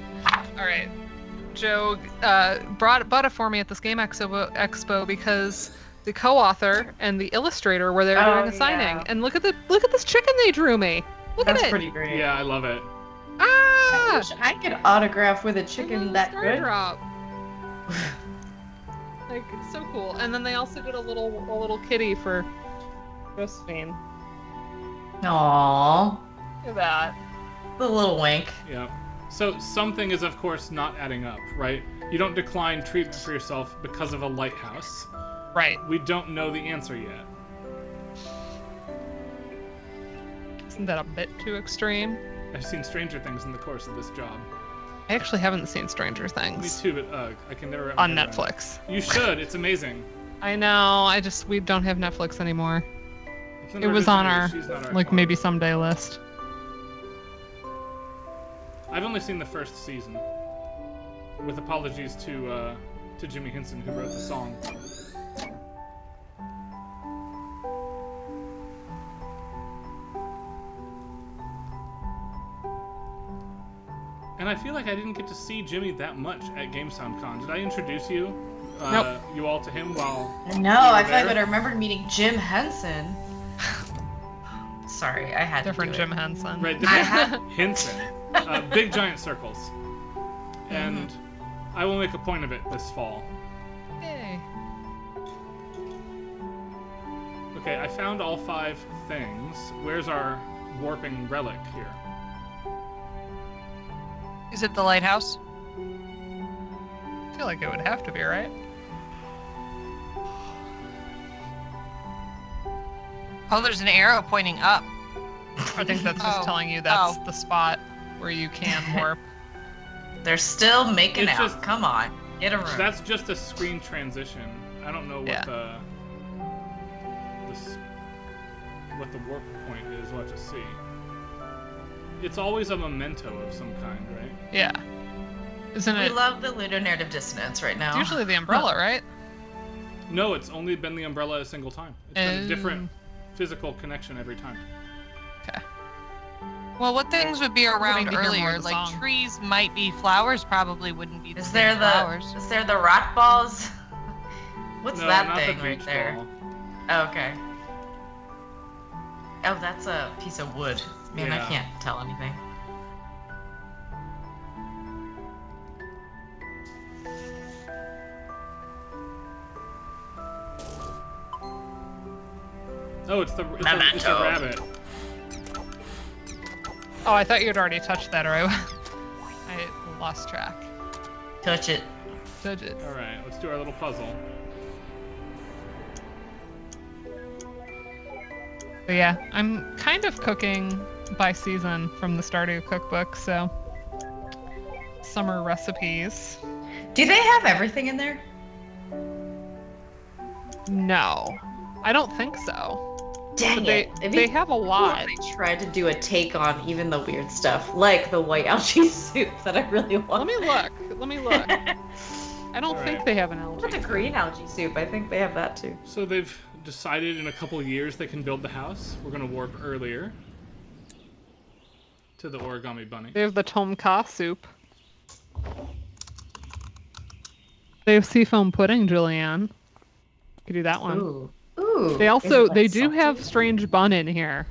Alright. Joe bought it for me at this Game Expo because the co-author and the illustrator were there Oh, doing a signing. yeah. And look at this chicken they drew me! Look That's at it! pretty great. Yeah, I love it. I Ah! wish I could autograph with a And then chicken the that star good. drop. Like, it's so cool. And then they also did a little kitty for Josephine. Aww. Look at that. The little wink. Yeah. So something is, of course, not adding up, right? You don't decline treatment for yourself because of a lighthouse. Right. We don't know the answer yet. Isn't that a bit too extreme? I've seen stranger things in the course of this job. I actually haven't seen Stranger Me Things too, but I can never... on Netflix. You should. It's amazing. I know. We don't have Netflix anymore. It's in It was on our, she's not our like, maybe someday list. I've only seen the first season. With apologies to Jimmy Henson, who wrote the song. And I feel like I didn't get to see Jimmy that much at GameSoundCon. Did I introduce you? Nope. You all to him while... No, you I were feel like there? I remembered meeting Jim Henson. Sorry, I had Different to do Jim it. Right, Henson. I different have- Henson. Big giant circles. And I will make a point of it this fall. Yay. Okay, I found all 5 things. Where's our warping relic here? Is it the lighthouse? I feel like it would have to be, right? Oh, there's an arrow pointing up. I think that's just Oh. telling you that's Oh. the spot where you can warp. They're still making It's out. just- Come on, get a room. That's just a screen transition. I don't know what Yeah. the what the warp point is. We'll have to see. It's always a memento of some kind, right? Yeah. Isn't We it? love the ludonarrative dissonance right now. It's usually the umbrella, right? No, it's only been the umbrella a single time. It's been a different physical connection every time. Okay. Well, what things would be around to hear more earlier? of the Like song. trees might be, flowers probably wouldn't be the Is same there flowers. is there the rock balls? What's No, that not thing the right beach there? ball. Oh, okay. Oh, that's a piece of wood. Man, I Yeah. can't tell anything. Oh, it's a Memento. rabbit. Oh, I thought you had already touched that, or I lost track. Touch it. Touch it. All right, let's do our little puzzle. But yeah, I'm kind of cooking by season from the Stardew cookbook, so summer recipes. Do they have everything in there? No, I don't think so. Dang But it. they have a lot. I tried to do a take on even the weird stuff, like the white algae soup that I really want. Let me look. I don't All think right. they have an What algae. about the green algae soup? I think they have that too. So they've decided in a couple of years they can build the house. We're gonna warp earlier to the origami bunny. They have the tomka soup. They have seafoam pudding, Julianne. Could do that one. Ooh. They Is also it, they like, do salty? have strange bun in here.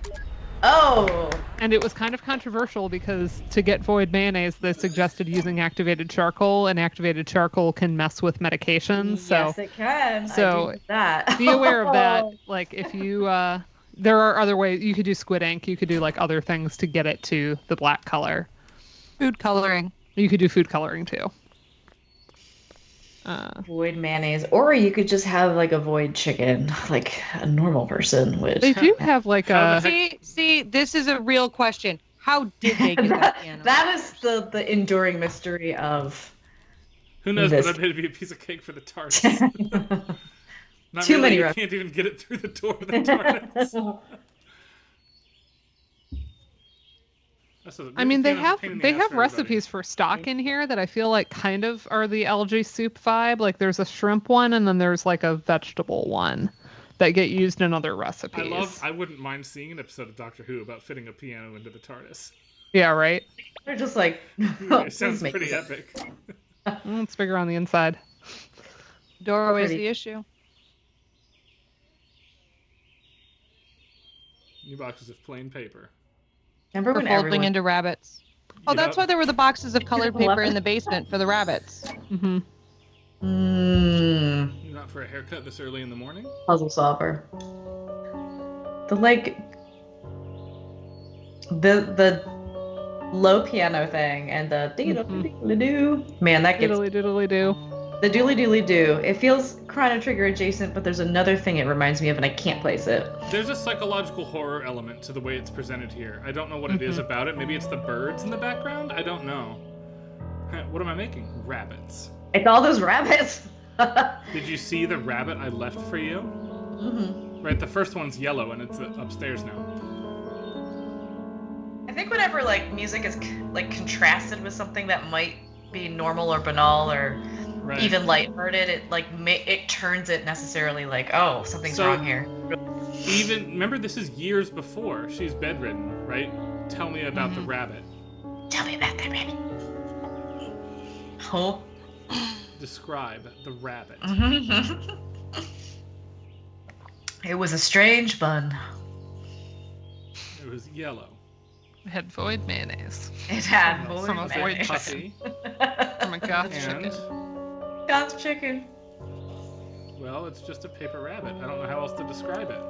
Oh. And it was kind of controversial because to get void mayonnaise, they suggested using activated charcoal, and activated charcoal can mess with medications. So Yes, it can. so I do that. be aware of that. Like if you, there are other ways you could do squid ink. You could do like other things to get it to the black color. Food coloring. You could do food coloring too. Void mayonnaise, or you could just have like a void chicken, like a normal person would. They do have like How a. the See, this is a real question. How did they get that piano? That is the enduring mystery of. Who knows? This- But I made it be a piece of cake for the tarts. Not Too really, many You rep- can't even get it through the door of the tarts. I mean, they have recipes for stock in here that I feel like kind of are the algae soup vibe. Like there's a shrimp one, and then there's like a vegetable one that get used in other recipes. I wouldn't mind seeing an episode of Doctor Who about fitting a piano into the TARDIS. Yeah, right. They're just like. It sounds please make pretty this. epic. It's bigger on the inside. Doorway's Pretty. the issue. New boxes of plain paper. Remember For when folding everyone? into rabbits. Oh, that's why there were the boxes of colored paper in the basement for the rabbits. Mm-hmm. You're not for a haircut this early in the morning? Puzzle solver. The the low piano thing and the doo. Man, that gets Diddly diddly do. the dooley dooley doo. It feels Chrono Trigger adjacent, but there's another thing it reminds me of, and I can't place it. There's a psychological horror element to the way it's presented here. I don't know what it is about it. Maybe it's the birds in the background? I don't know. What am I making? Rabbits. It's all those rabbits. Did you see the rabbit I left for you? Mm-hmm. Right, the first one's yellow and it's upstairs now. I think whenever like music is like contrasted with something that might be normal or banal or Right. even lighthearted, it like it turns it necessarily like, oh, something's So- wrong here. Even, remember this is years before she's bedridden, right? Tell me about the rabbit. Tell me about that rabbit. Oh. Describe the rabbit. It was a strange bun. It was yellow. It had void mayonnaise It had From a- void from a void mayonnaise. Puffy. from a goth And, chicken. God's chicken. well, it's just a paper rabbit. I don't know how else to describe it.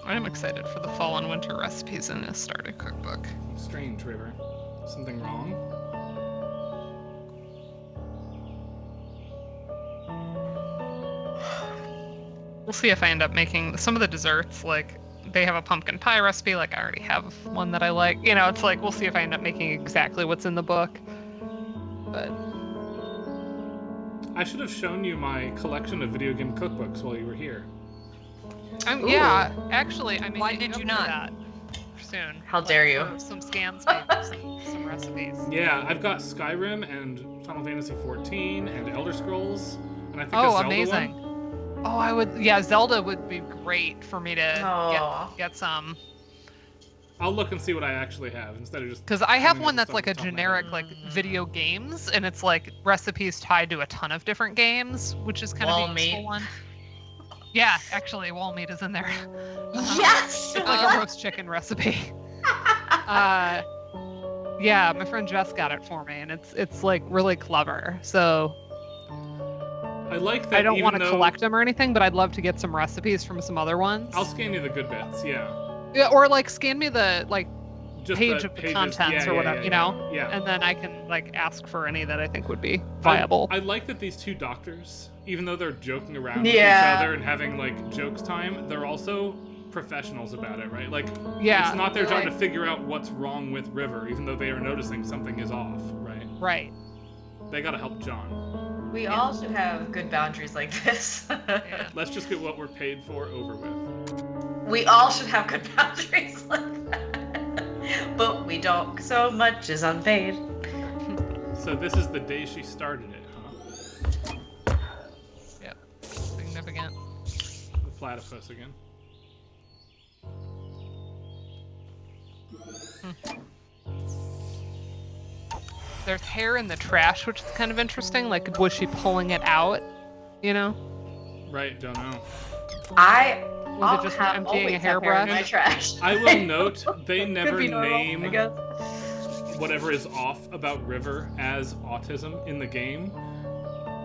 I'm excited for the fall and winter recipes in this Stardew cookbook. Strange, River. Something wrong? We'll see if I end up making some of the desserts. Like they have a pumpkin pie recipe. Like I already have one that I like. You know, it's like we'll see if I end up making exactly what's in the book. But I should have shown you my collection of video game cookbooks while you were here. Yeah, actually, I mean, Why maybe did you up not? to that soon. How dare you. for Some scans, maybe, some recipes. Yeah, I've got Skyrim and Final Fantasy XIV and Elder Scrolls, and I think a Oh, Zelda amazing. one. Oh, I would. Yeah, Zelda would be great for me to Oh. get some. I'll look and see what I actually have instead of just. Because I have coming one up with that's stuff like a off the top of my head. generic like video games, and it's like recipes tied to a ton of different games, which is kind of Wall a useful meat. one. Yeah, actually, wall meat is in there. Yes! It's like a roast chicken recipe. Yeah, my friend Jess got it for me, and it's like really clever. So I like that. I don't even want to though- collect them or anything, but I'd love to get some recipes from some other ones. I'll scan you the good bits. Yeah. Yeah, or like scan me the like Just page the of the pages. contents Yeah, or yeah, whatever, yeah, you know? Yeah. And then I can like ask for any that I think would be viable. I like that these two doctors, even though they're joking around Yeah. with each other and having like jokes time, they're also professionals about it, right? Like, Yeah, it's not their they're job to like- figure out what's wrong with River, even though they are noticing something is off, right? Right. They gotta help John. We all should have good boundaries like this. Yeah. Let's just get what we're paid for over with. We all should have good boundaries like that. But we don't. So much is unpaid. So this is the day she started it, huh? Yep. Significant. The platypus again. There's hair in the trash, which is kind of interesting. Like, was she pulling it out? You know? Right, don't know. Was it just emptying a always have hair hairbrush? in my trash. I will note they never Could be normal, I name guess. whatever is off about River as autism in the game.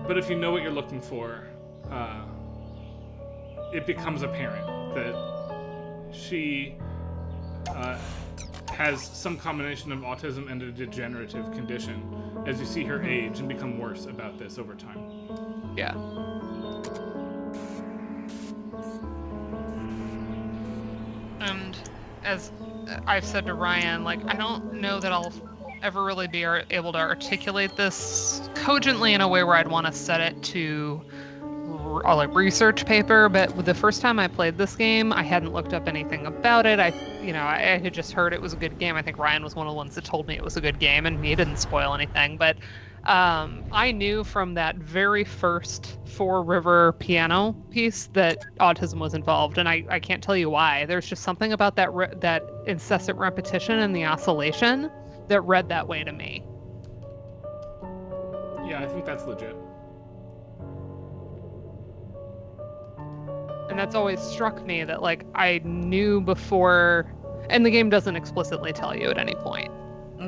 But if you know what you're looking for, it becomes apparent that she has some combination of autism and a degenerative condition as you see her age and become worse about this over time. Yeah. And as I've said to Ryan, like, I don't know that I'll ever really be able to articulate this cogently in a way where I'd want to set it to a like research paper, but the first time I played this game, I hadn't looked up anything about it. I had just heard it was a good game. I think Ryan was one of the ones that told me it was a good game, and he didn't spoil anything. But I knew from that very first Four River piano piece that autism was involved, and I can't tell you why. There's just something about that incessant repetition and the oscillation that read that way to me. Yeah, I think that's legit. And that's always struck me that, like, I knew before, and the game doesn't explicitly tell you at any point.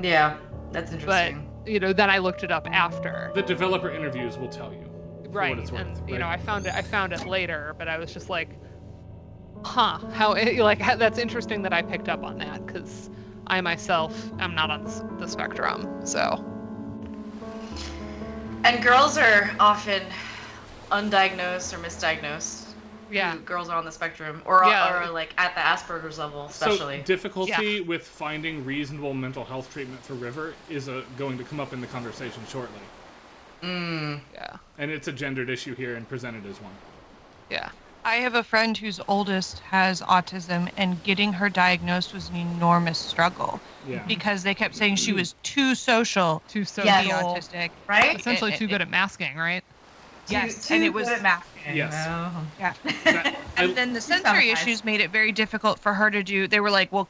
Yeah, that's But, interesting. then I looked it up after. The developer interviews will tell you. For Right, what it's worth, and, right? I found it later, but I was just like, huh, that's interesting that I picked up on that, because I myself am not on the spectrum, so. And girls are often undiagnosed or misdiagnosed. Yeah. Who girls are on the spectrum, or like at the Asperger's level, especially. So difficulty with finding reasonable mental health treatment for River is going to come up in the conversation shortly. Yeah. And it's a gendered issue here and presented as one. Yeah. I have a friend whose oldest has autism, and getting her diagnosed was an enormous struggle Yeah. because they kept saying she was too social Too to social. be Yes. autistic. Right? Essentially too good at masking, right? Yes, Too and it was good at math. Yes. yeah. That- And then the sensory traumatized. issues made it very difficult for her to do. They were like, well,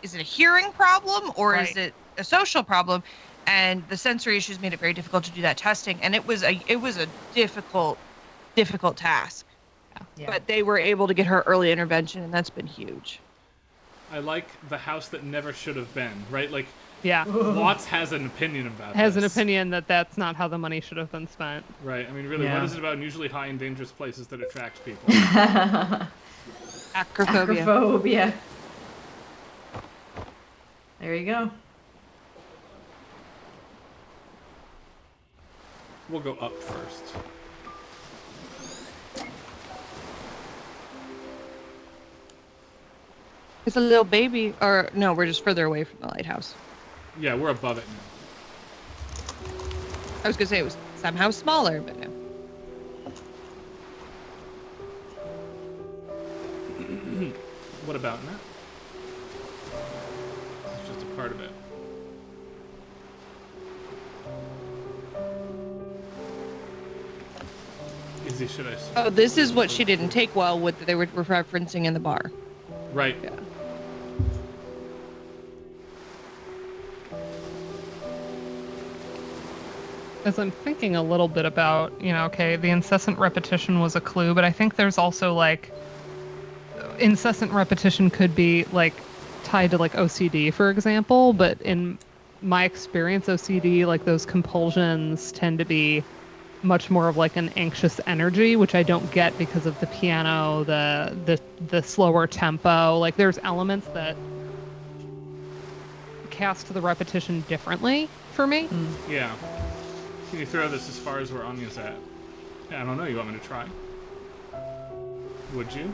is it a hearing problem or is Right. it a social problem? And the sensory issues made it very difficult to do that testing. And it was a difficult task. Yeah. But they were able to get her early intervention, and that's been huge. I like the house that never should have been, right? Like, Yeah. Watts has an opinion about Has an this. opinion that that's not how the money should have been spent. Right. I mean, really, Yeah. what is it about unusually high and dangerous places that attract people? Acrophobia. Acrophobia. There you go. We'll go up first. It's a little baby, or no, we're just further away from the lighthouse. Yeah, we're above it now. I was gonna say it was somehow smaller, but no. What about that? It's just a part of it. Easy, should I say? Oh, this is what she didn't take well. What they were referencing in the bar. Right. Yeah. As I'm thinking a little bit about, okay, the incessant repetition was a clue, but I think there's also like incessant repetition could be like tied to like OCD, for example, but in my experience, OCD, like those compulsions tend to be much more of like an anxious energy, which I don't get because of the piano, the slower tempo. Like there's elements that cast the repetition differently for me. Yeah. Can you throw this as far as where Anya's at? Yeah, I don't know. You want me to try? Would you?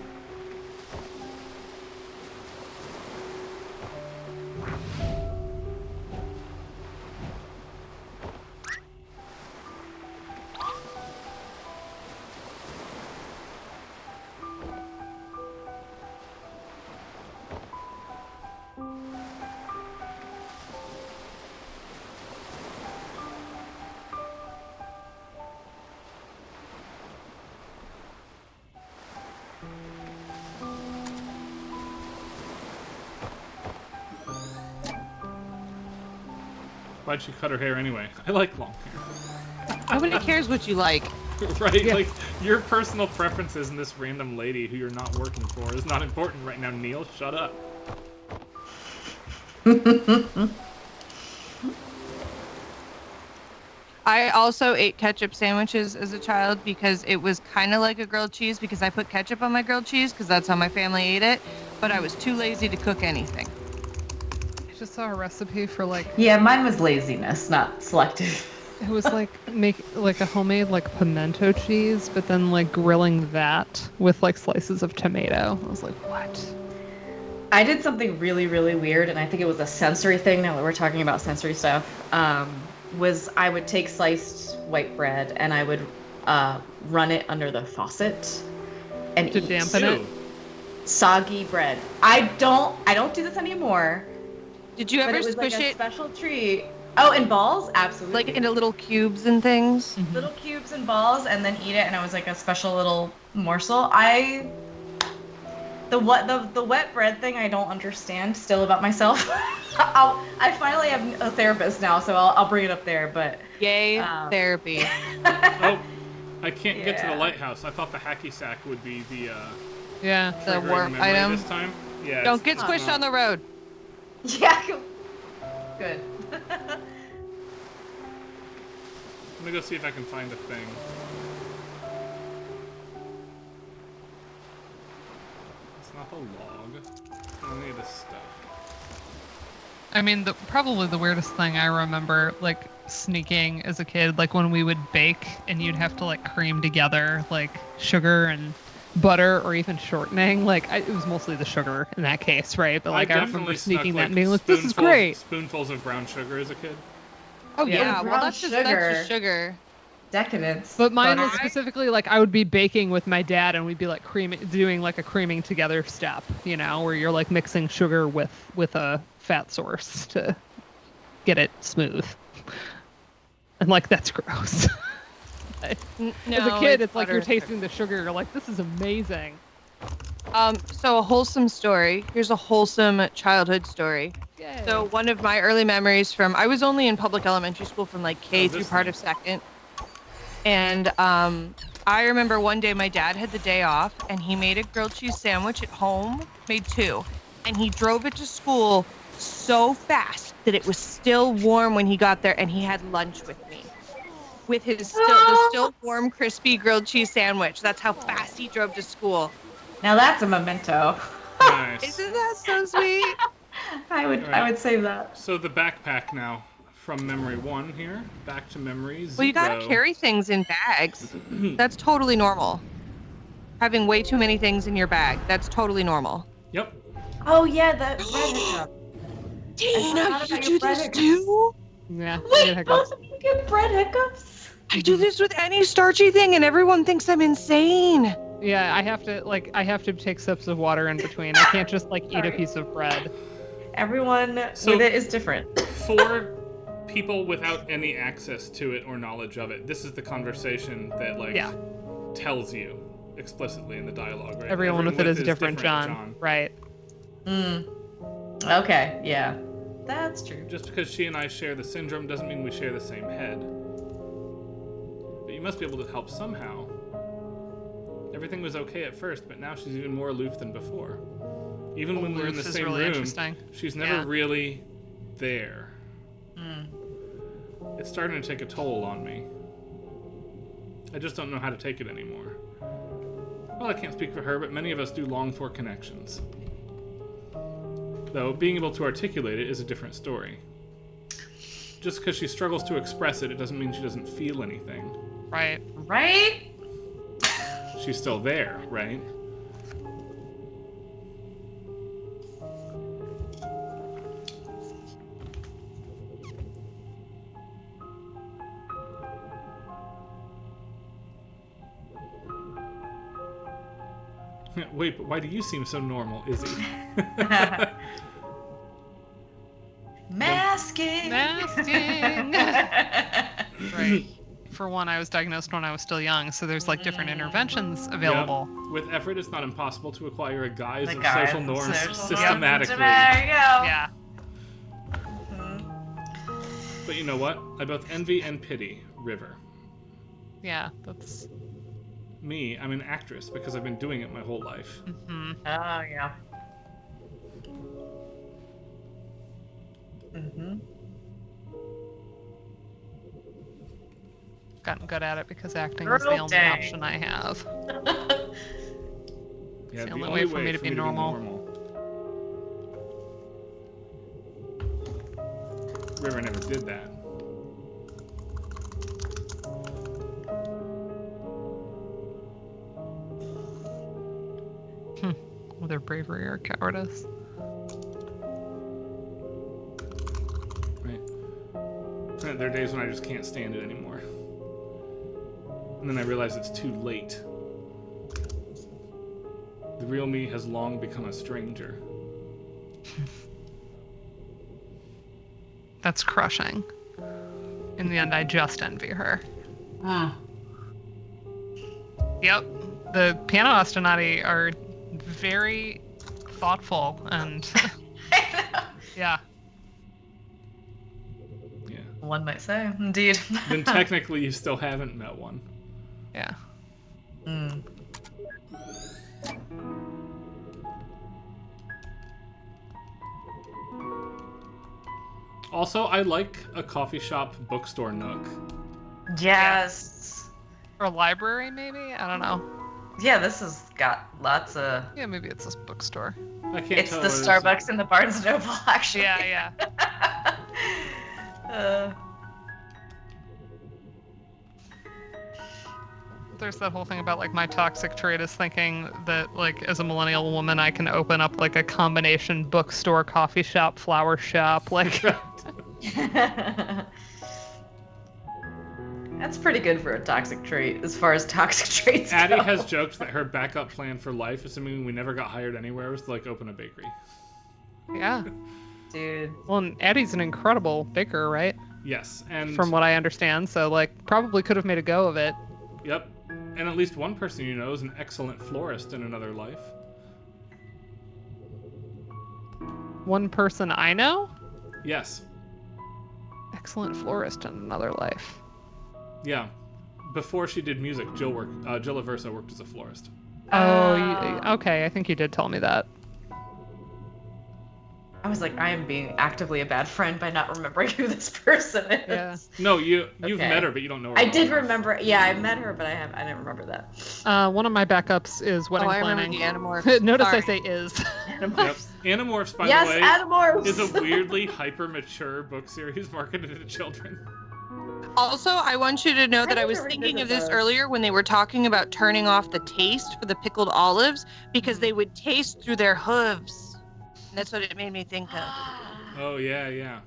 Why'd she cut her hair anyway? I like long hair. Nobody cares what you like. Right? Yeah. Like, your personal preferences in this random lady who you're not working for is not important right now, Neil. Shut up. I also ate ketchup sandwiches as a child because it was kind of like a grilled cheese because I put ketchup on my grilled cheese because that's how my family ate it, but I was too lazy to cook anything. I just saw a recipe for like Yeah, mine was laziness, not selective. it was like make like a homemade like pimento cheese, but then like grilling that with like slices of tomato. I was like, what? I did something really, really weird, and I think it was a sensory thing. Now that we're talking about sensory stuff, was I would take sliced white bread and I would run it under the faucet and To eat dampen it? soggy bread. I don't do this anymore. Did you But ever it was squish like a it special treat. Oh, in balls? Absolutely. like into little cubes and things? little cubes and balls, and then eat it, and it was like a special little morsel. The wet bread thing I don't understand still about myself. I finally have a therapist now, so I'll bring it up there. But Yay, therapy. Oh, I can't get to the Yeah. lighthouse. I thought the hacky sack would be the Yeah. The triggering warp memory item. this time. Yeah. Don't get it's squished not. on the road. yeah, good. I'm gonna go see if I can find a thing. It's not the log. Only the stuff. I mean, probably the weirdest thing I remember, like, sneaking as a kid, like, when we would bake and you'd have to, like, cream together, like, sugar and butter or even shortening. Like, it was mostly the sugar in that case, right? But, like, I remember definitely sneaking snuck, that and being like, this is spoonfuls- great. Spoonfuls of brown sugar as a kid. Oh Yeah. yeah, well Brown that's just sugar. Decadence. But mine was I- specifically, like, I would be baking with my dad and we'd be, like, doing, like, a creaming together step, you know, where you're, like, mixing sugar with a fat source to get it smooth. And, like, that's gross. No, As a kid, it's like butter you're and sugar. tasting the sugar. You're like, this is amazing. So a wholesome story. Here's a wholesome childhood story. Yay. So one of my early memories I was only in public elementary school from like K through this part thing. of second. And I remember one day my dad had the day off and he made a grilled cheese sandwich at home, made two. And he drove it to school so fast that it was still warm when he got there and he had lunch with me. With his still warm, crispy grilled cheese sandwich. That's how fast he drove to school. Now that's a memento. Nice. Isn't that so sweet? I would save that. So the backpack now, from memory 1 here, back to memory 0. Well, you gotta carry things in bags. That's totally normal. Having way too many things in your bag, that's totally normal. Yep. Oh yeah, that bread hiccup. Dana, you do this too? Yeah. I Wait, get hiccups. both of you get bread hiccups? I do this with any starchy thing and everyone thinks I'm insane. Yeah, I have to take sips of water in between. I can't just like eat a piece of bread. Everyone So- with it is different. For people without any access to it or knowledge of it, this is the conversation that Yeah. tells you explicitly in the dialogue, right? Everyone with it is different, John. Right. Okay, yeah. That's true. Just because she and I share the syndrome doesn't mean we share the same head. But you must be able to help somehow. Everything was okay at first, but now she's even more aloof than before. Even when we're in the Aloof is same really room, interesting. she's never really there. Mm. It's starting to take a toll on me. I just don't know how to take it anymore. Well, I can't speak for her, but many of us do long for connections. Though, being able to articulate it is a different story. Just because she struggles to express it, it doesn't mean she doesn't feel anything. Right. Right? She's still there, right? Wait, but why do you seem so normal, Izzy? Masking. Right. For one, I was diagnosed when I was still young, so there's like different interventions available. Yep. With effort, it's not impossible to acquire a guise The of guise social of norms social systematically. There you go. Yeah. But you know what? I both envy and pity River. Yeah, that's. Me, I'm an actress because I've been doing it my whole life. Mm-hmm. Oh, yeah. Mm-hmm. Gotten good at it because acting is the Girl, only dang. option I have. Yeah, the only way for me to be normal. River never did that. Whether bravery or cowardice. Right. There are days when I just can't stand it anymore. And then I realize it's too late. The real me has long become a stranger. That's crushing. In the end, I just envy her. Yep. The piano ostinati are very thoughtful and yeah. Yeah. One might say, indeed. Then technically you still haven't met one. Yeah. Mm. Also, I like a coffee shop bookstore nook. Yes. Or a library, maybe? I don't know. Yeah, this has got lots of. Yeah, maybe it's this bookstore. I can't It's tell the what it is. Starbucks and the Barnes & Noble, actually. Yeah, yeah. There's that whole thing about like my toxic trait is thinking that like as a millennial woman I can open up like a combination bookstore, coffee shop, flower shop, like That's pretty good for a toxic trait, as far as toxic traits Addie go. has joked that her backup plan for life, assuming we never got hired anywhere, was to like open a bakery. yeah. Dude. Well, and Addie's an incredible baker, right? Yes, and From what I understand, so like probably could have made a go of it. Yep, and at least one person you know is an excellent florist in another life. One person I know, Yes, excellent florist in another life. yeah. Before she did music, Jill Aversa worked as a florist. Oh, okay. I think you did tell me that. I was like, I am being actively a bad friend by not remembering who this person is. Yeah. No, you've Okay. met her, but you don't know her. I well did enough. remember. Yeah, I met her, but I didn't remember that. One of my backups is wedding I remember planning. the Animorphs. Notice Sorry. I say is. Yep. Animorphs, by Yes, the way, Animorphs! is a weirdly hyper-mature book series marketed to children. Also, I want you to know that I need was to thinking of revisit this those. earlier when they were talking about turning off the taste for the pickled olives because they would taste through their hooves. And that's what it made me think of. Oh yeah.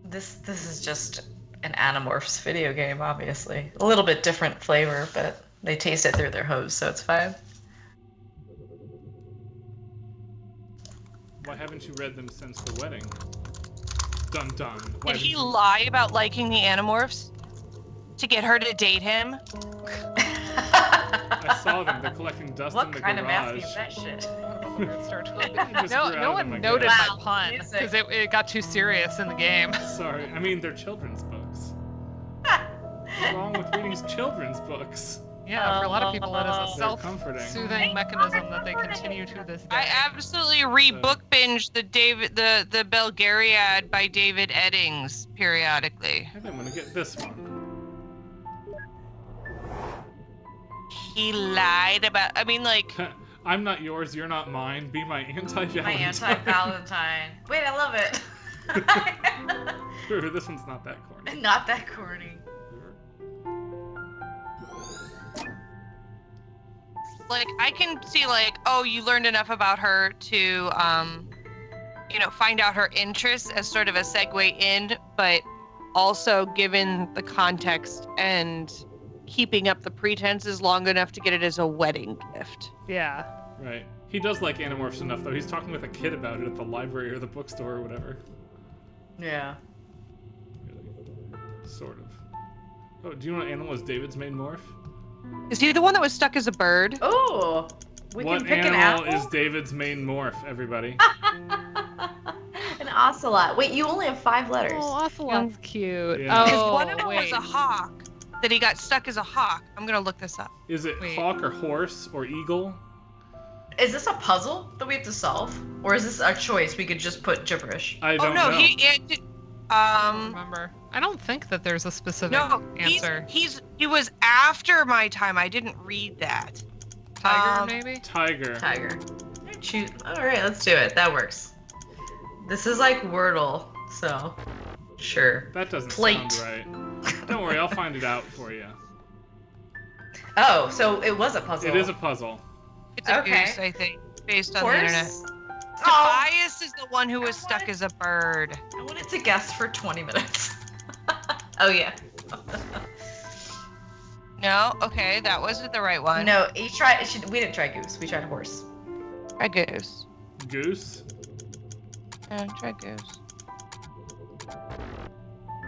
This is just an Animorphs video game, obviously. A little bit different flavor, but They taste it through their hose, so it's fine. Why haven't you read them since the wedding? Dun dun. Why Did he haven't you- lie about liking the Animorphs to get her to date him? I saw them. They're collecting dust What in the kind of math garage. is that shit? Weird Star Trek. I just No, grew no out of them, one I noted guess. Wow, my pun music. because it got too serious in the game. Sorry. I mean, they're children's books. What's wrong with reading children's books? Yeah, for a lot of people, it is a They're comforting. self-soothing mechanism that they continue to this day. I absolutely re-book binge the the Belgariad by David Eddings periodically. I think I'm gonna get this one. He lied about. I mean, like. I'm not yours, you're not mine. Be my anti-Valentine. My anti-Valentine. Wait, I love it. Sure, this one's not that corny. Not that corny. Like, I can see, like, oh, you learned enough about her to, you know, find out her interests as sort of a segue in, but also given the context and keeping up the pretenses long enough to get it as a wedding gift. Yeah. Right. He does like Animorphs enough, though. He's talking with a kid about it at the library or the bookstore or whatever. Yeah. Sort of. Oh, do you know what animal is David's main morph? Is he the one that was stuck as a bird? Oh, we What can pick an animal apple. is David's main morph, everybody? An ocelot. Wait, you only have 5 letters. Oh, Ocelot's cute. Yeah. Because Oh, one of them wait. was a hawk, that he got stuck as a hawk. I'm gonna look this up. Is it Wait. hawk or horse or eagle? Is this a puzzle that we have to solve, or is this a choice? We could just put gibberish. I Oh don't no, know. I don't remember. I don't think that there's a specific no, answer. he was after my time. I didn't read that. Tiger, maybe? Tiger. Tiger. Shoot. All right, let's do it. That works. This is like Wordle, so sure. That doesn't Plate. sound right. Don't worry, I'll find it out for you. Oh, so it was a puzzle. It is a puzzle. It's a Okay. goose, I think, based on Horse? the internet. Oh, Tobias is the one who was stuck as a bird. I wanted to guess for 20 minutes. Oh yeah. No, okay, that wasn't the right one. No, we didn't try goose. We tried horse. Try goose. Goose? Try goose.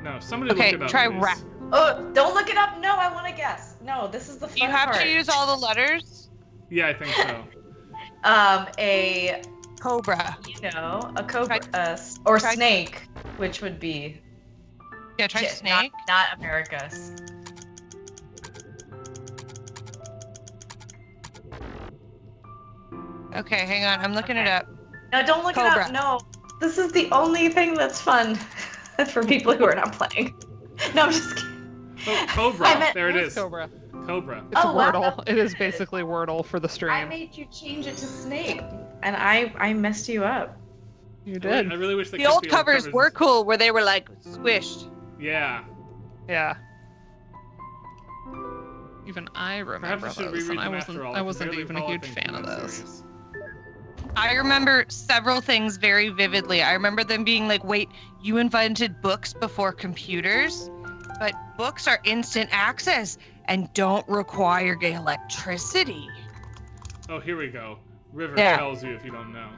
No, somebody Okay, look it up. try please. rat. Oh, don't look it up. No, I want to guess. No, this is the fun You have part. to use all the letters. Yeah, I think so. A Cobra. a cobra, or try- snake, which would be Yeah, try Yeah, snake. not Americus. Okay, hang on. I'm looking it Okay. up. No, don't look it Cobra. up. No, this is the only thing that's fun for people who are not playing. No, I'm just kidding. Oh, Cobra. I meant- There it is. Cobra. Cobra. It's Oh, wow. Wordle. It is basically Wordle for the I stream. made you change it to snake, and I messed you up. You I did. really wish they The kept old covers were cool, where they were like squished. Yeah. Yeah. Even I remember Perhaps you should those, reread and them after all. I can wasn't barely even a recall huge thing fan from of that those. series. I remember several things very vividly. I remember them being like, wait, you invented books before computers? But books are instant access and don't require electricity. Oh, here we go. River There. tells you if you don't know.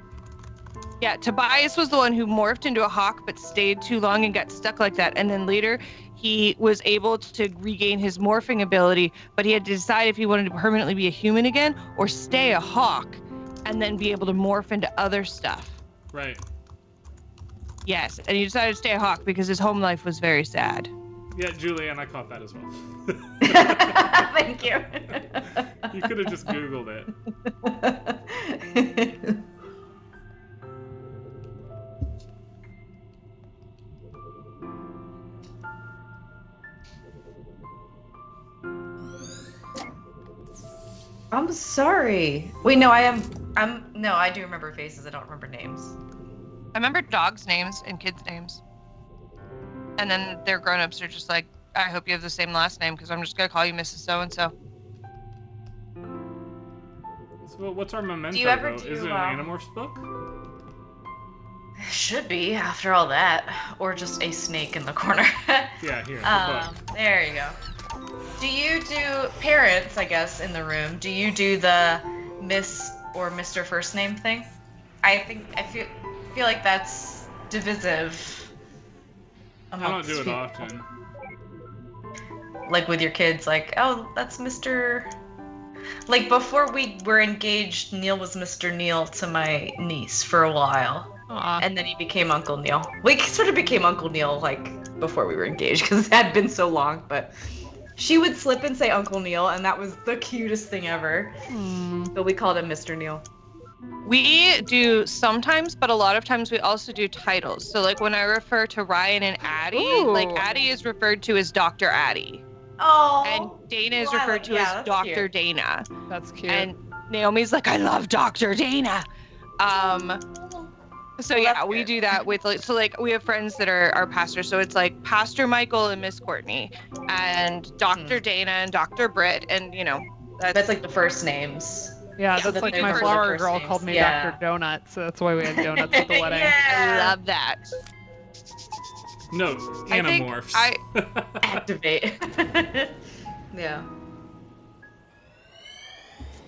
Yeah, Tobias was the one who morphed into a hawk but stayed too long and got stuck like that. And then later he was able to regain his morphing ability, but he had to decide if he wanted to permanently be a human again or stay a hawk and then be able to morph into other stuff. Right. Yes, and he decided to stay a hawk because his home life was very sad. Yeah, Julianne, I caught that as well. Thank you. You could have just Googled it. I'm sorry. Wait, no, I do remember faces. I don't remember names. I remember dogs' names and kids' names. And then their grown-ups are just like, I hope you have the same last name because I'm just going to call you Mrs. So-and-so. So what's our memento, Do you ever though? do, Is it an Animorphs book? Should be after all that, or just a snake in the corner. Yeah, here. The book. There you go. Do you do parents? I guess in the room. Do you do the Miss or Mr. First Name thing? I feel like that's divisive. I don't do it often. Like with your kids, like, oh, that's Mr. Like before we were engaged, Neil was Mr. Neil to my niece for a while. Aw. And then he became Uncle Neil. We sort of became Uncle Neil like before we were engaged because it had been so long, but she would slip and say Uncle Neil, and that was the cutest thing ever. But we called him Mr. Neil. We do sometimes, but a lot of times we also do titles. So like when I refer to Ryan and Addie, Ooh. like Addie is referred to as Dr. Addie. Oh. And Dana is Well, referred to yeah, as that's Dr. cute. Dana. That's cute. And Naomi's like, I love Dr. Dana. So Well, yeah, that's we good. do that with like, so like we have friends that are pastors. So it's like Pastor Michael and Miss Courtney and Dr. Dana and Dr. Britt. And you know, That's like the first names. yeah, yeah, that's but like they my prefer the flower first girl names. called me Yeah. Dr. Donut, so that's why we had donuts at the wedding. I Yeah. love that. No, I think Animorphs. Activate. Yeah.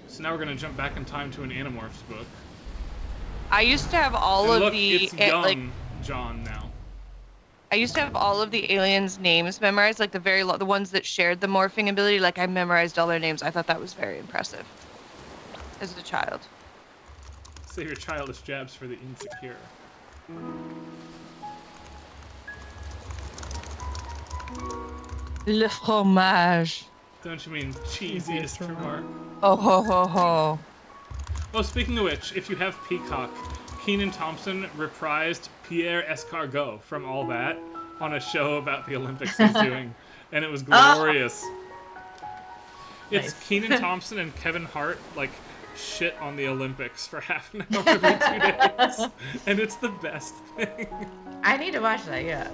So now we're gonna jump back in time to an Animorphs book. I used to have all And of look, the it's young like John now. I used to have all of the aliens' names memorized, like the ones that shared the morphing ability. Like I memorized all their names. I thought that was very impressive as a child. Save your childish jabs for the insecure. Le fromage. Don't you mean cheesiest remark? Oh ho ho ho. Oh, speaking of which, if you have Peacock, Kenan Thompson reprised Pierre Escargot from All That on a show about the Olympics he's doing, and it was glorious. It's Nice. Kenan Thompson and Kevin Hart, like, shit on the Olympics for half an hour every 2 days, and it's the best thing. I need to watch that, yeah.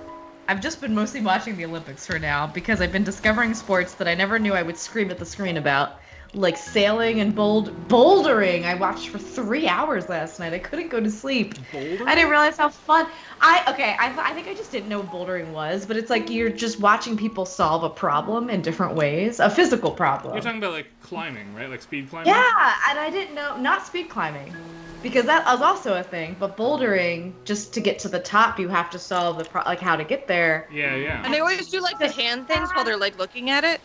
I've just been mostly watching the Olympics for now because I've been discovering sports that I never knew I would scream at the screen about. Like sailing and bouldering. I watched for 3 hours last night. I couldn't go to sleep. Boulder? I didn't realize how fun. I think I just didn't know what bouldering was, but it's like you're just watching people solve a problem in different ways, a physical problem. You're talking about, like, climbing, right? Like speed climbing? Yeah, and I didn't know, not speed climbing, because that was also a thing. But bouldering, just to get to the top, you have to solve the like how to get there. Yeah, yeah. And they always do like the hand things while they're like looking at it.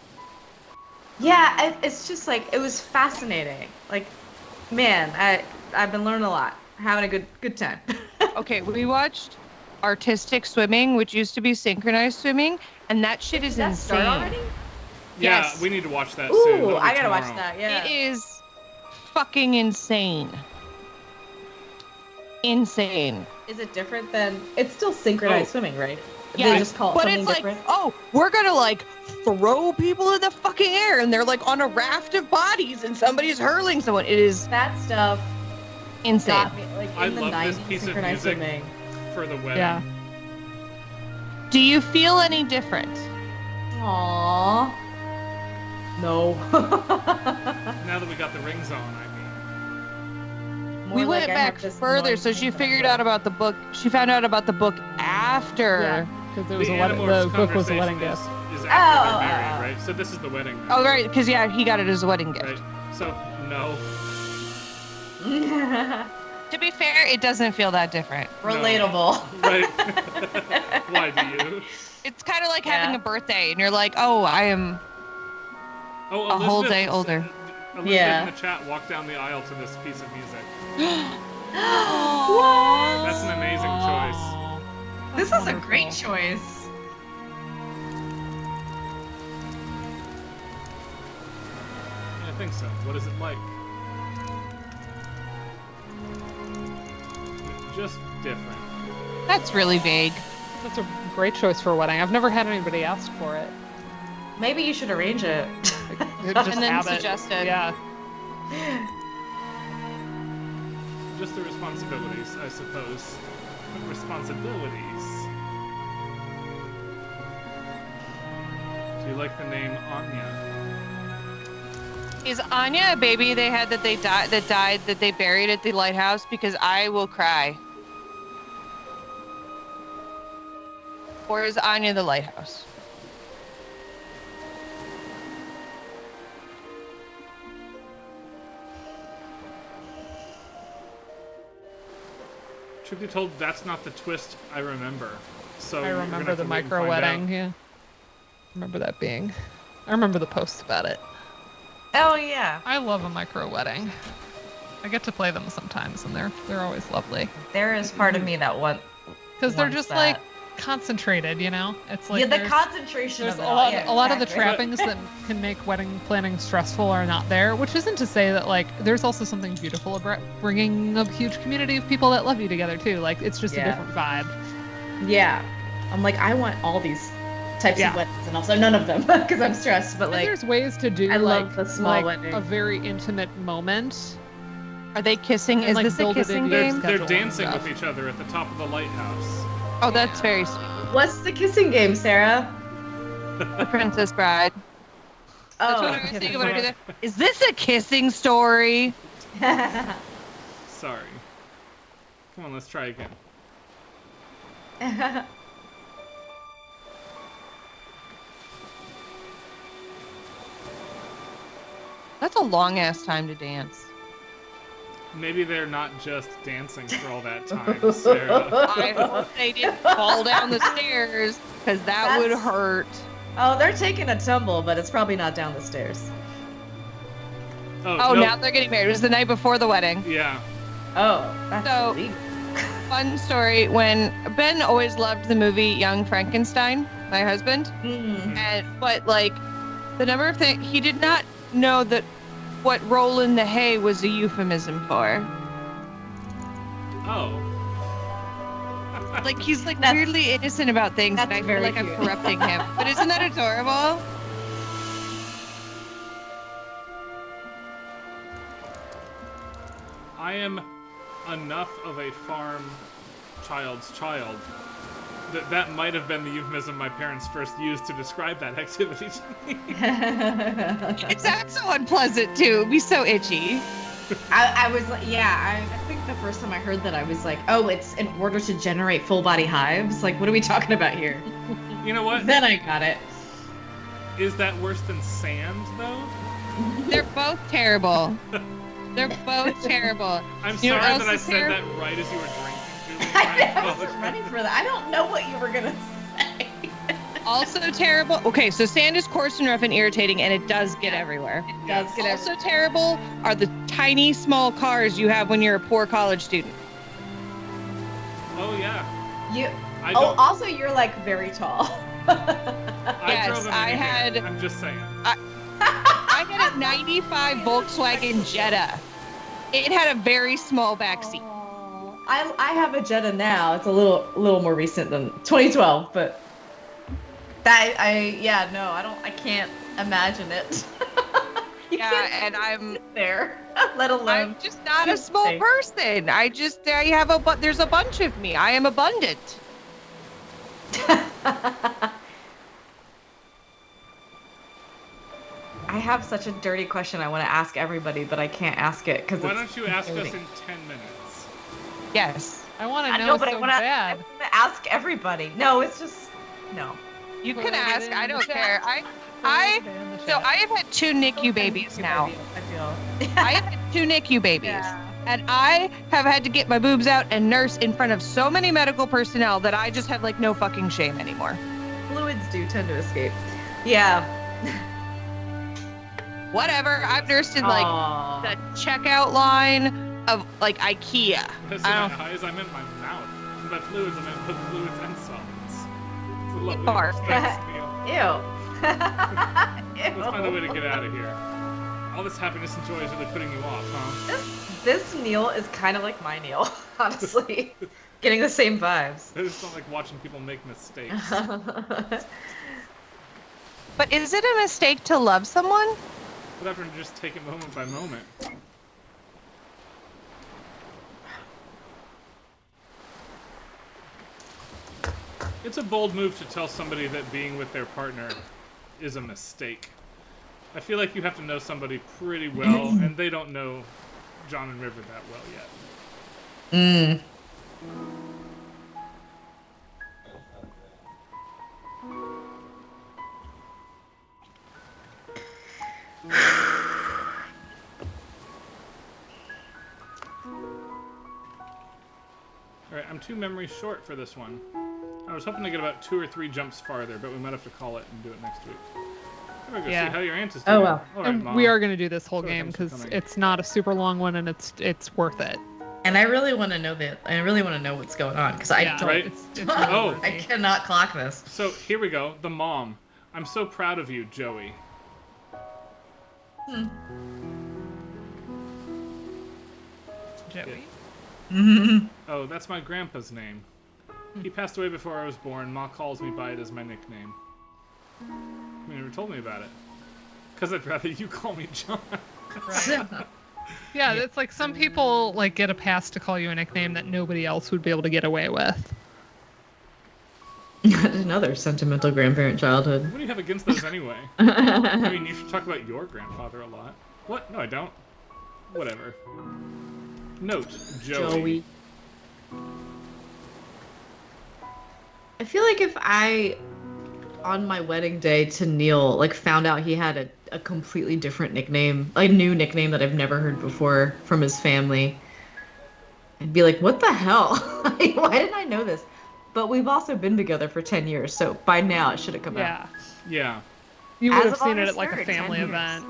Yeah, it's just like it was fascinating. Like, man, I've been learning a lot, having a good time. Okay, we watched artistic swimming, which used to be synchronized swimming, and that shit is Did that insane. start already? Yeah, Yes. we need to watch that soon. Ooh, That'll be I gotta watch tomorrow. that. Yeah. It is fucking insane. Insane. Is it different than? It's still synchronized Oh. swimming, right? Yeah, They just call it but something it's like, different. oh, we're gonna like throw people in the fucking air, and they're like on a raft of bodies, and somebody's hurling someone. It is That stuff insane. got me. Like I in the love 90s, this piece of synchronized music swimming. for the wedding. Yeah. Do you feel any different? Aww. No. Now that we got the rings on, I mean. More We like went I back have this further, annoying so she thing figured that I out about the book. She found out about the book after. Yeah. Because it was The a wedding. Animorphs The book was a wedding conversation gift. Is after Oh, they're oh, married, oh. right? So this is the wedding now. Oh, right, because yeah, he got it as a wedding gift. Right. So, no. To be fair, it doesn't feel that different. Relatable. Right. Why do you? It's kind of like Yeah. having a birthday, and you're like, oh, I am. Oh, A whole Elizabeth day s- older. Elizabeth Yeah. in the chat walked down the aisle to this piece of music. What? That's an amazing choice. This is a great choice. Yeah, I think so. What is it like? Just different. That's really vague. That's a great choice for a wedding. I've never had anybody ask for it. Maybe you should arrange it. Just And then have it. suggest it. Yeah. Just the responsibilities, I suppose. Responsibilities. Do you like the name Anya? Is Anya a baby they had that they buried at the lighthouse? Because I will cry. Or is Anya the lighthouse? Truth be told, that's not the twist I remember. So I you're gonna remember have the to wait and micro find wedding. out. Yeah, remember that being. I remember the posts about it. Oh yeah. I love a micro wedding. I get to play them sometimes, and they're always lovely There is part of me that wants because they're wants just that. like concentrated. You know, it's like yeah, the there's- concentration There's of a it all. lot, Yeah, a lot of the exactly. trappings that can make wedding planning stressful are not there, which isn't to say that like there's also something beautiful about bringing a huge community of people that love you together too. Like it's just a Yeah. different vibe. Yeah. I'm like, I want all these types Yeah. of weddings, and also none of them because I'm stressed. But And like, there's ways to do I love like, the small like wedding. a very intimate moment. Are they kissing? And, Is like, this a build it kissing into your game? They're schedule and dancing stuff. with each other at the top of the lighthouse. Oh, that's very sweet. what's the kissing game, Sarah? The Princess Bride. That's Oh, what I was thinking about. Is this a kissing story? Sorry. Come on, let's try again. That's a long ass time to dance. Maybe they're not just dancing for all that time, Sarah. I hope they didn't fall down the stairs, because that would That's- hurt. Oh, they're taking a tumble, but it's probably not down the stairs. Oh, no. now they're getting married. It was the night before the wedding. Yeah. Oh, that's So- illegal. Fun story. When Ben always loved the movie Young Frankenstein, my husband, but like the number of things he did not know that what roll in the hay was a euphemism for. Oh. Like he's like That's- weirdly innocent about things, and that's I feel very like I'm cute. corrupting him. But isn't that adorable? I am enough of a farm child's child that that might have been the euphemism my parents first used to describe that activity to me. It's that so unpleasant too. It'd be so itchy. I was like, yeah, I think the first time I heard that, I was like, oh, it's in order to generate full body hives? Like, what are we talking about here? You know what? Then I got it. Is that worse than sand, though? They're both terrible. They're both terrible. I'm You know sorry what that else I is said terrible? that right as you were drinking, Julie. I wasn't ready for that. I don't know what you were gonna say. Also terrible. Okay, so sand is coarse and rough and irritating, and it does get everywhere. It does Yes. get Also terrible are the tiny small cars you have when you're a poor college student. Oh, yeah. you. I Oh, don't, also you're like very tall. I yes, drove a I minivan. had- I'm just saying. I had a 95 Volkswagen Jetta. It had a very small backseat. I have a Jetta now. It's a little more recent than 2012, but that I can't imagine it. You Yeah, can't and I'm sit there, let alone. I'm just not a small Thing. person. There's a bunch of me. I am abundant. I have such a dirty question I want to ask everybody, but I can't ask it because Why don't you ask us in 10 minutes? Yes. I want to I know, know, but I so want to bad. ask everybody. No, it's just no. You Put can it ask. in I the don't chat. care. So I have had 2 NICU babies now. I feel. I have had 2 NICU babies. Yeah. And I have had to get my boobs out and nurse in front of so many medical personnel that I just have like no fucking shame anymore. Fluids do tend to escape. Yeah. Whatever. I've nursed in like Aw. the checkout line of like IKEA. That's I my don't- eyes, I meant my mouth. And by fluids, I meant both fluids and solids. It's a lovely Barf. thanks, Neil. Ew. Let's find a way to get out of here. All this happiness and joy is really putting you off, huh? This Neil is kind of like my Neil, honestly. Getting the same vibes. I just don't like watching people make mistakes. But is it a mistake to love someone? Whatever, and just take it moment by moment. It's a bold move to tell somebody that being with their partner is a mistake. I feel like you have to know somebody pretty well, and they don't know John and River that well yet. Alright, I'm 2 memories short for this one. I was hoping to get about 2 or 3 jumps farther, but we might have to call it and do it next week. I'm gonna go see how your aunt is doing. Oh, well. All right, And Mom. we are going to do this whole So game thanks for because coming. it's not a super long one and it's worth it. And I really want to know that. I really want to know what's going on because I Yeah, don't. Right? It's really Oh. worthy. I cannot clock this. So here we go. The mom. I'm so proud of you, Joey. Joey. Oh, that's my grandpa's name. He passed away before I was born. Ma calls me by it as my nickname. You never told me about it. Because I'd rather you call me John. Right. Yeah, it's like some people like get a pass to call you a nickname that nobody else would be able to get away with. Another sentimental grandparent childhood. What do you have against those anyway? I mean, you should talk about your grandfather a lot. What? No, I don't. Whatever. Note, Joey. I feel like if I, on my wedding day to Neil, like found out he had a completely different nickname, a new nickname that I've never heard before from his family, I'd be like, what the hell? Like, why didn't I know this? But we've also been together for 10 years, so by now it should have come out. Yeah. Yeah. You would As have of seen it August at like a 3rd, family 10 years. event.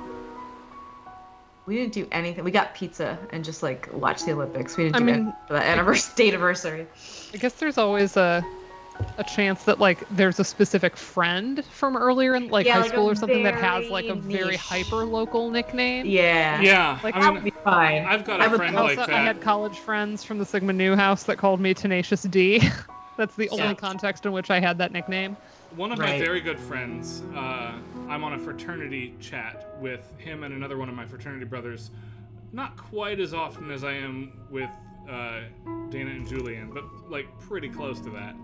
We didn't do anything. We got pizza and just like watched the Olympics. We didn't I do mean- anything for that anniversary. I guess there's always a chance that like there's a specific friend from earlier in like Yeah, high like school a or something that has like a very very niche. hyper local nickname. Yeah. Yeah. Like, I That would mean, be fine. I've got I a would friend love like Also, that. I had college friends from the Sigma Nu house that called me Tenacious D. That's the only Yeah. context in which I had that nickname. One of my Right. very good friends, I'm on a fraternity chat with him and another one of my fraternity brothers. Not quite as often as I am with Dana and Julian, but like pretty close to that.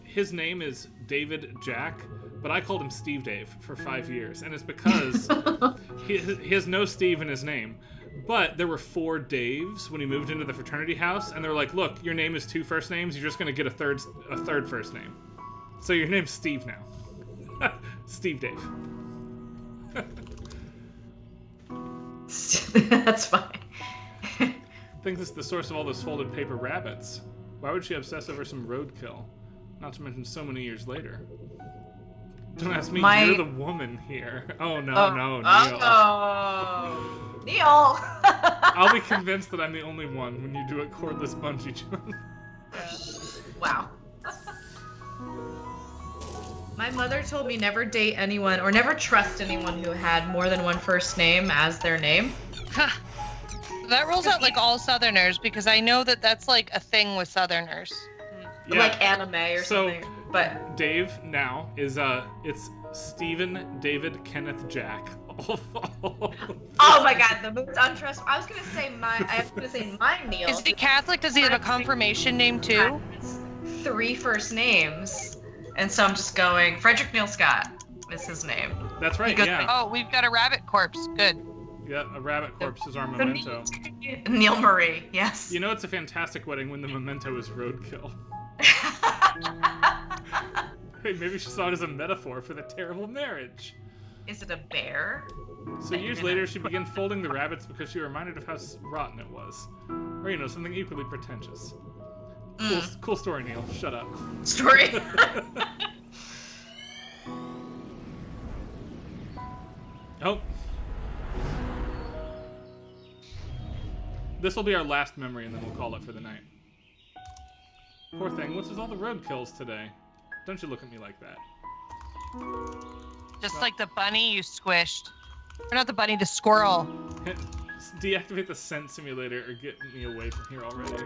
His name is David Jack, but I called him Steve Dave for 5 years, and it's because he has no Steve in his name. But there were 4 Daves when he moved into the fraternity house, and they're like, "Look, your name is 2 first names. You're just gonna get a third first name. So your name's Steve now, Steve Dave." That's fine. I think this is the source of all those folded paper rabbits. Why would she obsess over some roadkill? Not to mention so many years later. Don't ask me, you're the woman here. Oh no, no, Neil. Oh, Neil. I'll be convinced that I'm the only one when you do a cordless bungee jump. Wow. My mother told me never date anyone or never trust anyone who had more than one first name as their name. That rules out like all Southerners because I know that that's like a thing with Southerners. Yeah. Like anime or So- something. But Dave now is it's Stephen David Kenneth Jack. oh my god, the most untrustworthy. I was gonna say my Neil. Is he Catholic? Does he have a confirmation name too? 3 first names, and so I'm just going. Frederick Neil Scott is his name. That's right. Because- Yeah. Oh, we've got a rabbit corpse. Good. Yeah. A rabbit corpse is our memento. Neil Marie. Yes. You know it's a fantastic wedding when the memento is roadkill. Hey, maybe she saw it as a metaphor for the terrible marriage. Is it a bear? So years later, she began folding the rabbits because she reminded of how rotten it was. Or, you know, something equally pretentious. Cool story, Neil. Shut up. Story. Oh. This will be our last memory, and then we'll call it for the night. Poor thing, what's with all the roadkills today? Don't you look at me like that. Just like the bunny you squished. Or not the bunny, the squirrel. Deactivate the scent simulator or get me away from here already.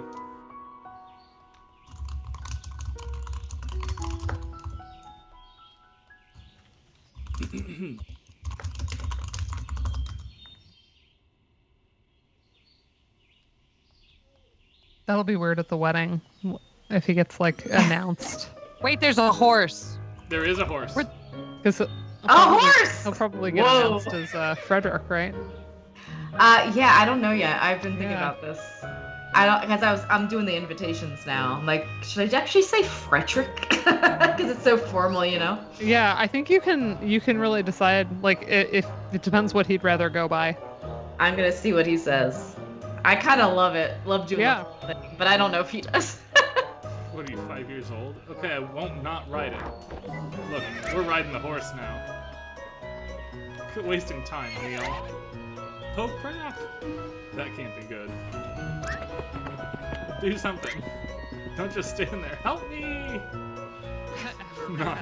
That'll be weird at the wedding if he gets like announced. Wait, there's a horse. There is a horse. Because A horse! he'll probably get Whoa. announced as Frederick, right? Yeah, I don't know yet. I've been thinking Yeah. about this. I don't, because I'm doing the invitations now. I'm like, should I actually say Frederick? Because it's so formal, you know. Yeah, I think you can really decide. Like, if it depends what he'd rather go by. I'm gonna see what he says. I kind of love it. Love doing Yeah. the whole thing, but I don't know if he does. What are you, 5 years old? Okay, I won't not ride it. Look, we're riding the horse now. Quit wasting time, Neil. Oh crap! That can't be good. Do something. Don't just stand there. Help me! No.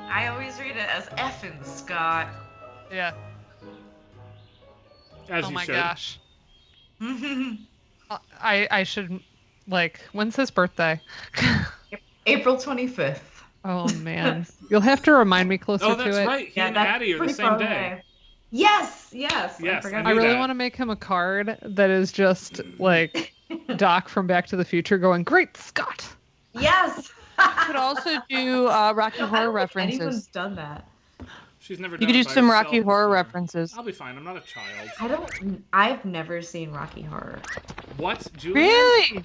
I always read it as effing Scott. Yeah. As Oh you my should. gosh. I should, like, when's his birthday? April 25th. Oh man. You'll have to remind me closer Oh, to that's it. right. He and that's Addie are the pretty same far day. away. Yes. Yes, forgot I I knew really that. want to make him a card that is just like Doc from Back to the Future going, "Great Scott." Yes. Could also do Rocky I Horror don't think anyone's references. done that. She's never You done could it do by some herself Rocky Horror before. references. I'll be fine. I'm not a child. I've never seen Rocky Horror. What, Julia? Really?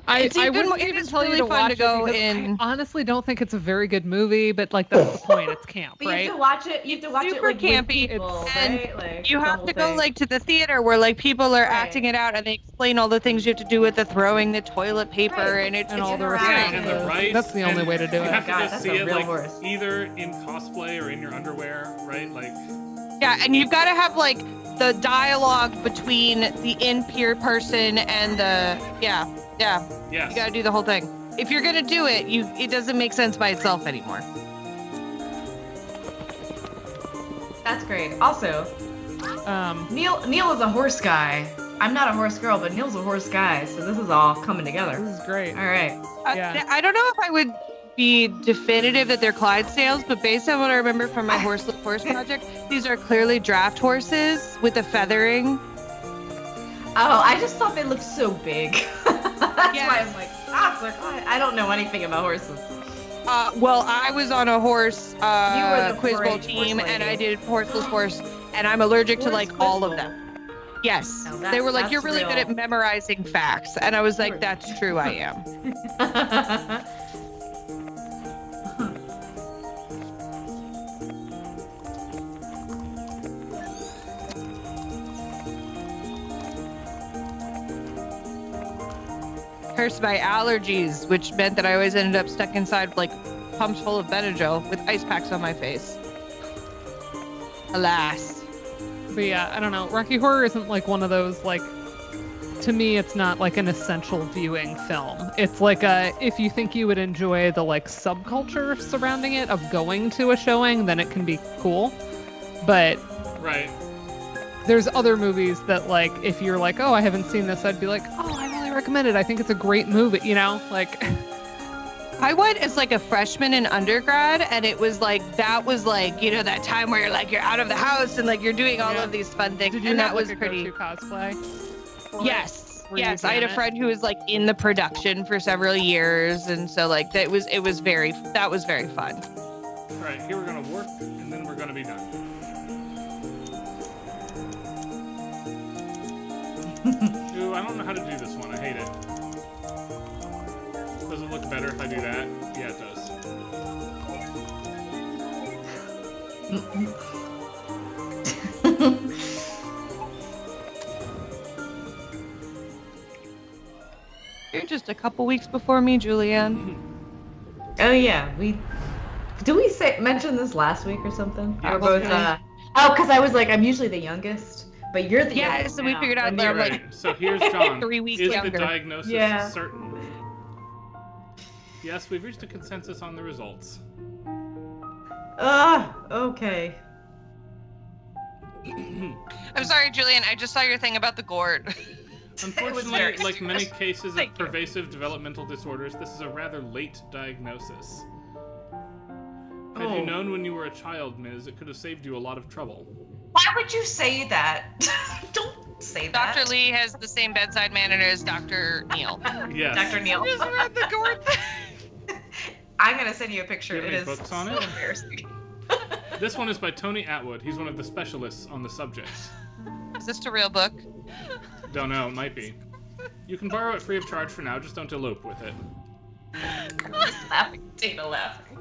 I It's even- wouldn't it even is tell really you to fun watch to go it because in- I honestly don't think it's a very good movie, but like that's the point. It's camp, But right? you have to watch it. You have to watch Super it like campy. with people, And right? Like, You the have whole to go thing. like to the theater where like people are Right. acting it out and they explain all the things you have to do with the throwing the toilet paper Right. and it's And all the interactive. Yeah, references. and the rice. That's the only and way to do You it. have to God, just that's see a it real like horse. either in cosplay or in your underwear, right? Like, yeah, and you've got to have like the dialogue between the in-peer person and the yeah. yes. You got to do the whole thing. If you're gonna do it, it doesn't make sense by itself anymore. That's great. Also, Neil is a horse guy. I'm not a horse girl, but Neil's a horse guy, so this is all coming together. This is great. All right. Yeah. I don't know if I would be definitive that they're Clydesdales, but based on what I remember from my horse project, these are clearly draft horses with the feathering. Oh, I just thought they looked so big. That's Yes. why I'm like, I don't know anything about horses. Well, I was on a horse You were the quiz bowl horse team, lady. and I did horseless horse, and I'm allergic to Horse like quiz all of bowl. them. Yes, Now they were like, that's "You're really good real. at memorizing facts," and I was You like, were- "That's true, I am." Cursed by allergies, which meant that I always ended up stuck inside like pumps full of Benadryl with ice packs on my face. Alas. But yeah, I don't know. Rocky Horror isn't like one of those like. To me, it's not like an essential viewing film. It's like if you think you would enjoy the like subculture surrounding it of going to a showing, then it can be cool. But Right. there's other movies that like if you're like, oh, I haven't seen this, I'd be like, oh, I really recommend it. I think it's a great movie. You know, like. I went as like a freshman in undergrad, and it was like that was like that time where you're like you're out of the house and like you're doing all Yeah. of these fun things, Did you and have that like was a pretty. go-to cosplay? for it? Yes, Were you yes. I had a Janet? friend who was like in the production for several years, and so like that was very fun. All right, here we're gonna work, and then we're gonna be done. Ooh, I don't know how to do this one. I hate it. Does it look better if I do that? Yeah, it does. You're just a couple weeks before me, Julianne. Oh yeah, did we mention this last week or something? Yeah, We're both because I was like I'm usually the youngest, but you're the Yeah, youngest so we now. figured out And that you're I'm Right. like So here's John. 3 weeks Is younger. the diagnosis Yeah. certain? Yes, we've reached a consensus on the results. Okay. I'm sorry, Julian. I just saw your thing about the gourd. Unfortunately, very like many cases of Thank you. pervasive developmental disorders, this is a rather late diagnosis. Had you Oh. known when you were a child, Ms., it could have saved you a lot of trouble. Why would you say that? Don't say that. Dr. Lee has the same bedside manner as Dr. Neil. Yes. Dr. Neil. Just read the gourd thing. I'm gonna send you a picture. Do you have It any is books on so it? embarrassing. This one is by Tony Atwood. He's one of the specialists on the subject. Is this a real book? Don't know, it might be. You can borrow it free of charge for now, just don't elope with it. laughing. Dana laughing.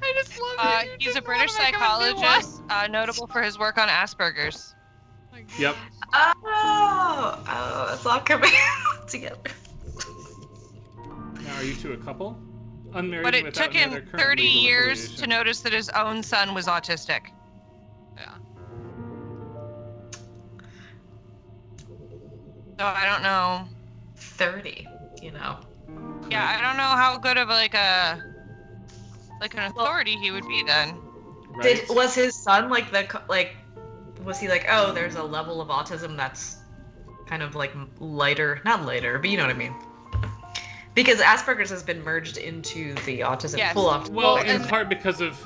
I just love it. He's a British psychologist. notable for his work on Asperger's. Yep. Oh, it's all coming together. Now, are you two a couple? Unmarried But it without took him another current 30 legal years to affiliation. notice that his own son was autistic. Yeah. So I don't know. 30, you know. Yeah, I don't know how good of an authority he would be then. Right? Was his son was he like, oh, there's a level of autism that's kind of like lighter, not lighter, but you know what I mean? Because Asperger's has been merged into the autism, Yes. full autism. Well, Well, in and- part because of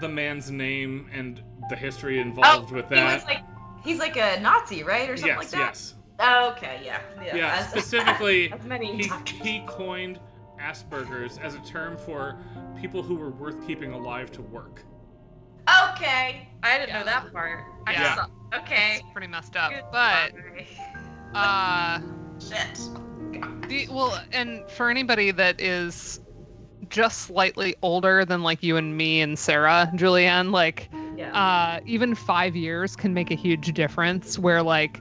the man's name and the history involved with that. He's like a Nazi, right, or something Yes, like that. yes. Oh, okay, yeah. Yeah, as- specifically, as many he coined Asperger's as a term for people who were worth keeping alive to work. Okay, I didn't Yeah. know that part. I Yeah. just thought, okay. It's pretty messed up. Goodbye. But Shit. and for anybody that is just slightly older than like you and me and Sarah, Julianne, like Yeah. even 5 years can make a huge difference. Where like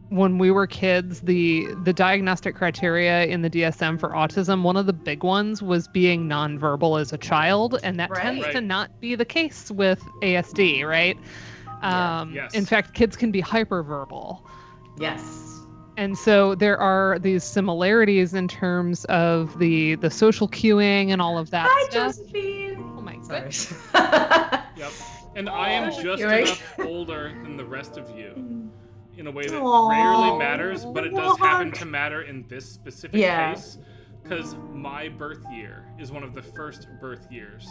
when we were kids, the diagnostic criteria in the DSM for autism, one of the big ones was being nonverbal as a child, and that tends Right. to not be the case with ASD, right? Yes. In fact, kids can be hyperverbal. Yes. And so there are these similarities in terms of the social cueing and all of that Hi, stuff. Josephine. Oh my Sorry. goodness. Yep. And I am Oh, just you're right. enough older than the rest of you in a way that Aw. rarely matters, but it does happen to matter in this specific Yeah. case because my birth year is one of the first birth years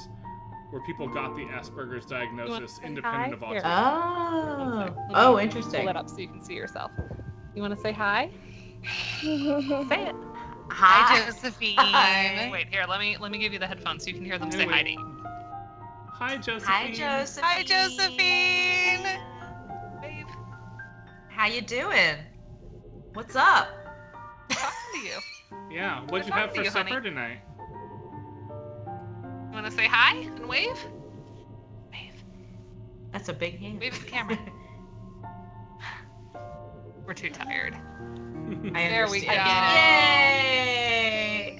where people got the Asperger's diagnosis say independent of hi? Here. autism. Oh, Pull interesting. it up so you can see yourself. You want to say hi? Say it. Hi, Josephine. Hi. Wait, here. Let me give you the headphones so you can hear them say Anyway. hi to you. Hi, Josephine. Hi, Josephine. Hi, Josephine. Wave. How you doing? What's up? Talking to you. Yeah, what'd you Good have talking for to you, supper honey. tonight? You want to say hi and wave? Wave. That's a big hand. Wave at the camera. We're too tired. I There we understand. go. Yay!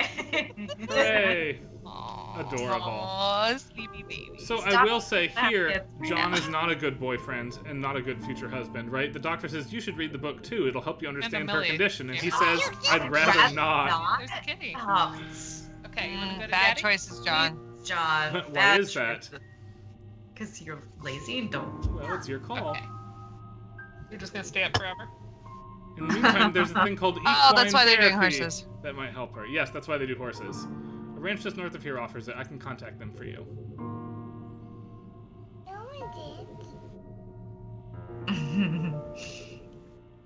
Hooray! Aww. Adorable. Aw, sleepy baby. So I Stop will say that, here, it's John now. is not a good boyfriend and not a good future husband, right? The doctor says you should read the book too. It'll help you understand her Millie. condition, and he Yeah. says I'd rather not. There's a kitty. Oh, Okay, you want to go to Bad Daddy? choices, John. John. Why is that? Because you're lazy and don't. Well, it's your call. Okay. You're just gonna stay up forever? In the meantime, there's a thing called equine Oh, that's why they're doing therapy horses. that might help her. Yes, that's why they do horses. A ranch just north of here offers it. I can contact them for you.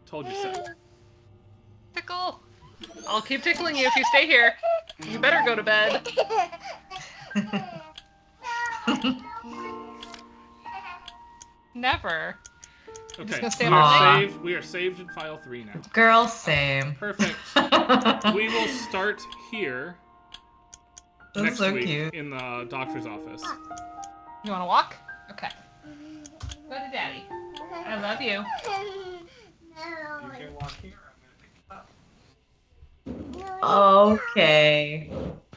Told you so. Tickle. I'll keep tickling you if you stay here. You better go to bed. Never. Okay, gonna stay we up are all night? saved. We are saved in file 3 now. Girl, same. Perfect. We will start here That's next so week cute. in the doctor's office. You want to walk? Okay. Go to Daddy. I love you. You can walk here. Okay.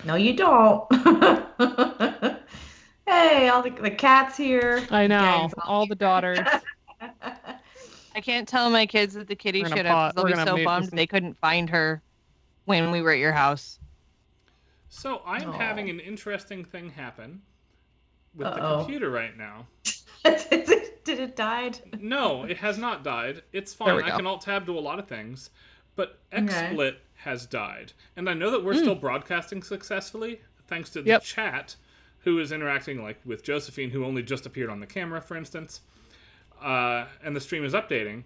No, you don't. Hey, all the cat's here. I know. Gang's All the daughters. I can't tell my kids that the kitty We're gonna shit up. 'Cause They'll we're be gonna so mute bummed this- they couldn't find her when we were at your house. So I'm Aw. having an interesting thing happen with the Uh-oh. computer right now. Did it died? No, it has not died. It's There fine. we I go. can alt-tab to a lot of things. But Okay. XSplit has died. And I know that we're still broadcasting successfully, thanks to the Yep. chat, who is interacting like with Josephine, who only just appeared on the camera, for instance. And the stream is updating.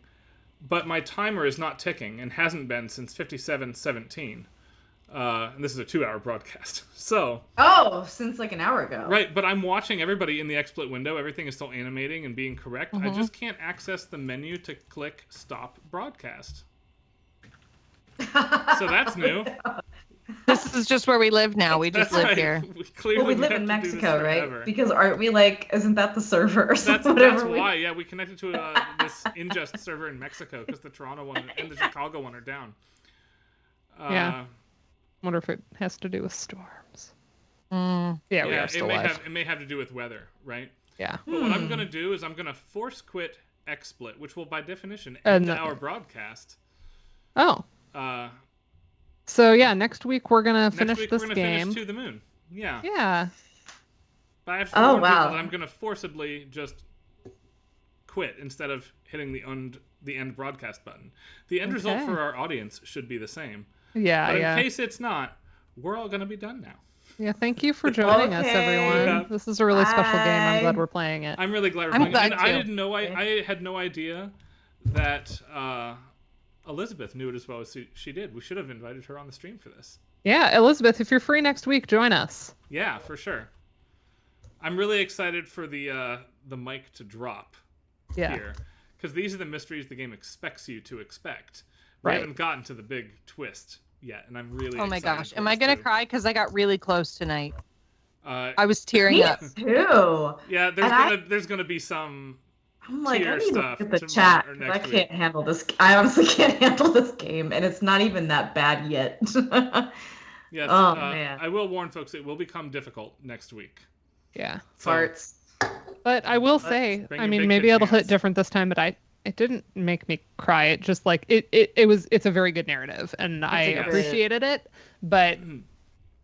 But my timer is not ticking and hasn't been since 57:17. And this is a 2-hour broadcast. So, Oh, since like an hour ago. right, but I'm watching everybody in the XSplit window. Everything is still animating and being correct. I just can't access the menu to click stop broadcast. So that's new. This is just where we live now. We just That's live right. here. We live in Mexico, right? Because aren't we like, isn't that the server or something? That's why, yeah, we connected to this ingest server in Mexico because the Toronto one and the Chicago one are down. Yeah. Wonder if it has to do with storms. Mm. Yeah, we are still alive. It may have to do with weather, right? Yeah. But what I'm going to do is I'm going to force quit XSplit, which will by definition end our broadcast. Oh. So yeah, next week we're going to finish this game. Finish To the Moon. Yeah. Yeah. But I have to warn people that I'm going to forcibly just quit instead of hitting the end broadcast button. The end result for our audience should be the same. Yeah, but in case it's not, we're all going to be done now. Yeah, thank you for joining us, everyone. Yeah. This is a really special game. I'm glad we're playing it. I'm really glad we're playing it. And I didn't know. I had no idea that Elizabeth knew it as well as she did. We should have invited her on the stream for this. Yeah, Elizabeth, if you're free next week, join us. Yeah, for sure. I'm really excited for the mic to drop here, because these are the mysteries the game expects you to expect. We haven't gotten to the big twist yet, and I'm really Oh my gosh. Am I going to cry? Because I got really close tonight. I was tearing me up. Too. Yeah, there's gonna be some I'm like, I need to stuff look at the chat. I can't handle this. I honestly can't handle this game, and it's not even that bad yet. Yes. Oh, man. I will warn folks, it will become difficult next week. Yeah. Farts. But I will say, I mean, maybe it'll hit different this time, but it didn't make me cry. It just like it's a very good narrative, and I appreciated it, but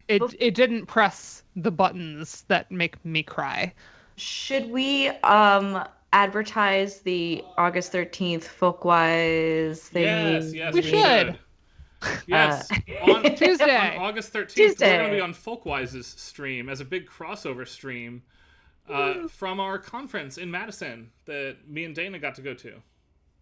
it didn't press the buttons that make me cry. Should we advertise the August 13th Folkwise thing? Yes, we should. Yes, on Tuesday, on August 13th, we're going to be on Folkwise's stream as a big crossover stream from our conference in Madison that me and Dana got to go to.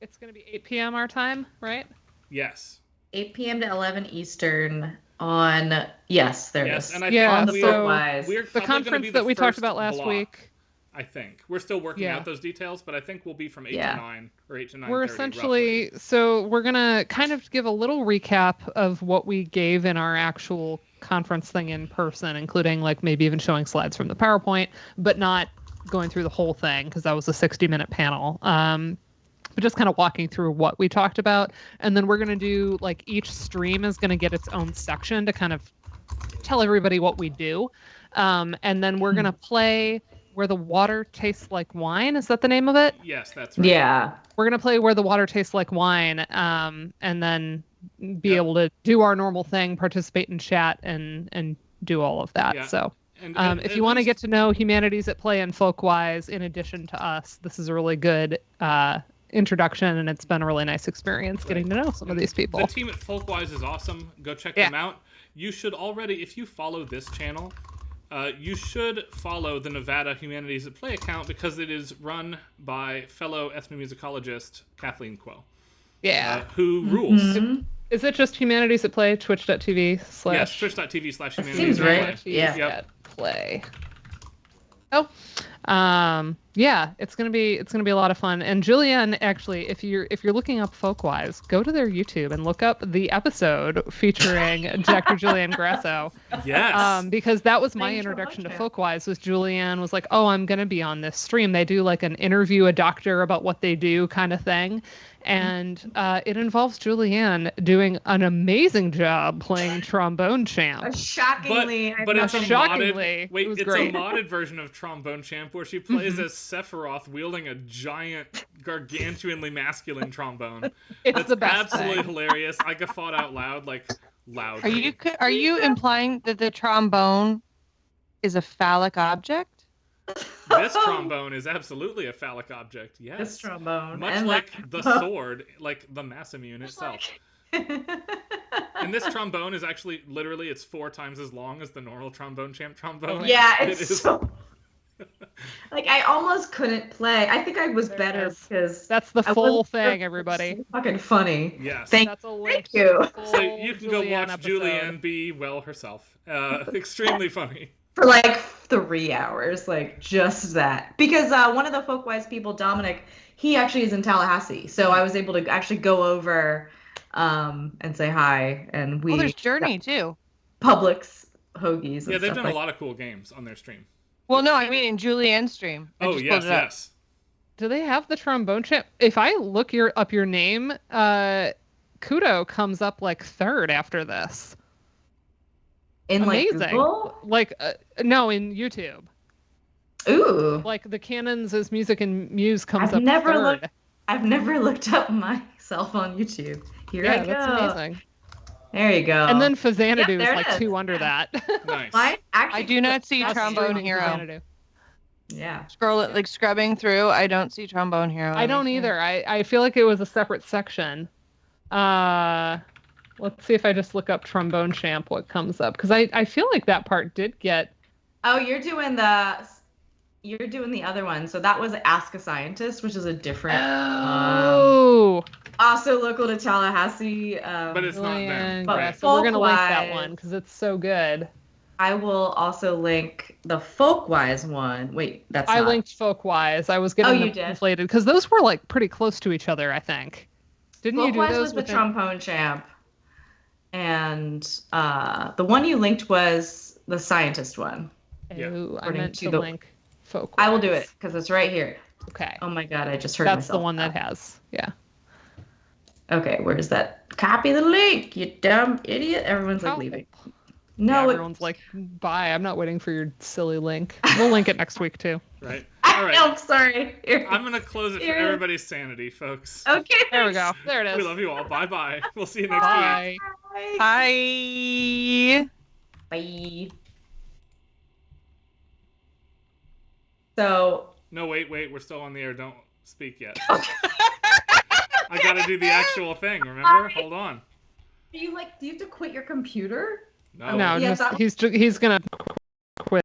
It's going to be 8 p.m. our time, right? Yes. 8 p.m. to 11 Eastern on there it is. And I on the think Folkwise. we're the conference that we talked about last week. I think we're still working out those details, but I think we'll be from 8 to 9 or 8 to 9. We're essentially we're gonna kind of give a little recap of what we gave in our actual conference thing in person, including like maybe even showing slides from the PowerPoint, but not going through the whole thing because that was a 60-minute panel. But just kind of walking through what we talked about, and then we're gonna do like each stream is gonna get its own section to kind of tell everybody what we do, and then we're gonna play Where the Water Tastes Like Wine. Is that the name of it? Yes, that's right. Yeah. We're going to play Where the Water Tastes Like Wine, and then be able to do our normal thing, participate in chat, and do all of that. Yeah. So if you want to get to know Humanities at Play and Folkwise, in addition to us, this is a really good introduction, and it's been a really nice experience getting to know some of these people. The team at Folkwise is awesome. Go check them out. You should already, if you follow this channel, you should follow the Nevada Humanities at Play account because it is run by fellow ethnomusicologist Kathleen Kuo. Yeah. Who rules. Is it just Humanities at Play, twitch.tv/? Yes, twitch.tv/humanities. Seems right. Yeah. Yep. Play. Oh. Yeah, it's gonna be a lot of fun. And Julianne, actually, if you're looking up Folkwise, go to their YouTube and look up the episode featuring Dr. Julianne Grasso. Yes. Because that was my introduction to Folkwise. Was Julianne was like, oh, I'm gonna be on this stream. They do like an interview a doctor about what they do kind of thing. And it involves Julianne doing an amazing job playing Trombone Champ. Shockingly, but it's a modded version of Trombone Champ where she plays as Sephiroth wielding a giant, gargantuanly masculine trombone. It's the best absolutely thing. hilarious. I guffawed out loud, loudly. Are you implying that the trombone is a phallic object? This trombone is absolutely a phallic object. Yes. This trombone, much like the sword, like the Massamune itself. And this trombone is actually literally it's 4 times as long as the normal Trombone Champ trombone. Yeah, it's so. Like I almost couldn't play. I think I was better because that's the full thing, everybody. So fucking funny. Yes. Thank you. So you can go watch Julianne be herself. Extremely funny. For like 3 hours, like just that. Because one of the Folkwise people, Dominic, he actually is in Tallahassee, so I was able to actually go over and say hi. And there's Journey too. Publix hoagies. And Yeah, they've stuff done like a lot of cool games on their stream. Well, no, I mean in Julianne's stream. I Oh, just yes, pulled it up. yes. Do they have the trombone champ? If I look up your name, Kudo comes up like third after this. In Amazing. like Google? Like no, in YouTube. Ooh. Like the Canons as Music and Muse comes I've up never third. I've never looked up myself on YouTube. Here I Yeah, go. that's amazing. There you go. And then Fazanadu Yep, there is it like is. 2 under that. Nice. Mine actually I do not see Us Trombone shooting Hero. Fazanadu. Yeah. Scroll it, like scrubbing through. I don't see Trombone Hero. I don't either. I feel like it was a separate section. Let's see if I just look up Trombone Champ, what comes up. Because I feel like that part did get... Oh, you're doing the other one. So that was Ask a Scientist, which is a different Oh! also local to Tallahassee. But it's not them. But Yeah, so we're going to link that folk-wise- one because it's so good. I will also link the Folkwise one. Wait, that's I not. linked Folkwise. I was getting Oh, them you did? conflated because those were like pretty close to each other, I think. Didn't you do Folkwise those was the within- trombone champ, and the one you linked was the scientist one. Yeah. Oh, I According meant to to the- link Folkwise. I will do it because it's right here. Okay. Oh my god, I just heard That's myself. the one that has. Yeah. Okay, where is that? Copy the link, you dumb idiot. Everyone's like Oh. leaving. Yeah, No, everyone's like, bye. I'm not waiting for your silly link. We'll link it next week too. Right. All right. No, sorry. Here. I'm going to close it for Here. everybody's sanity, folks. Okay, There we go. thanks. There it is. We love you all. Bye-bye. We'll see you next week. Bye. Bye. Hi. Bye. So, No, wait. We're still on the air. Don't speak yet. I got to do the actual thing, remember? Hold on. do you have to quit your computer? No. No, Yeah, just, that- he's gonna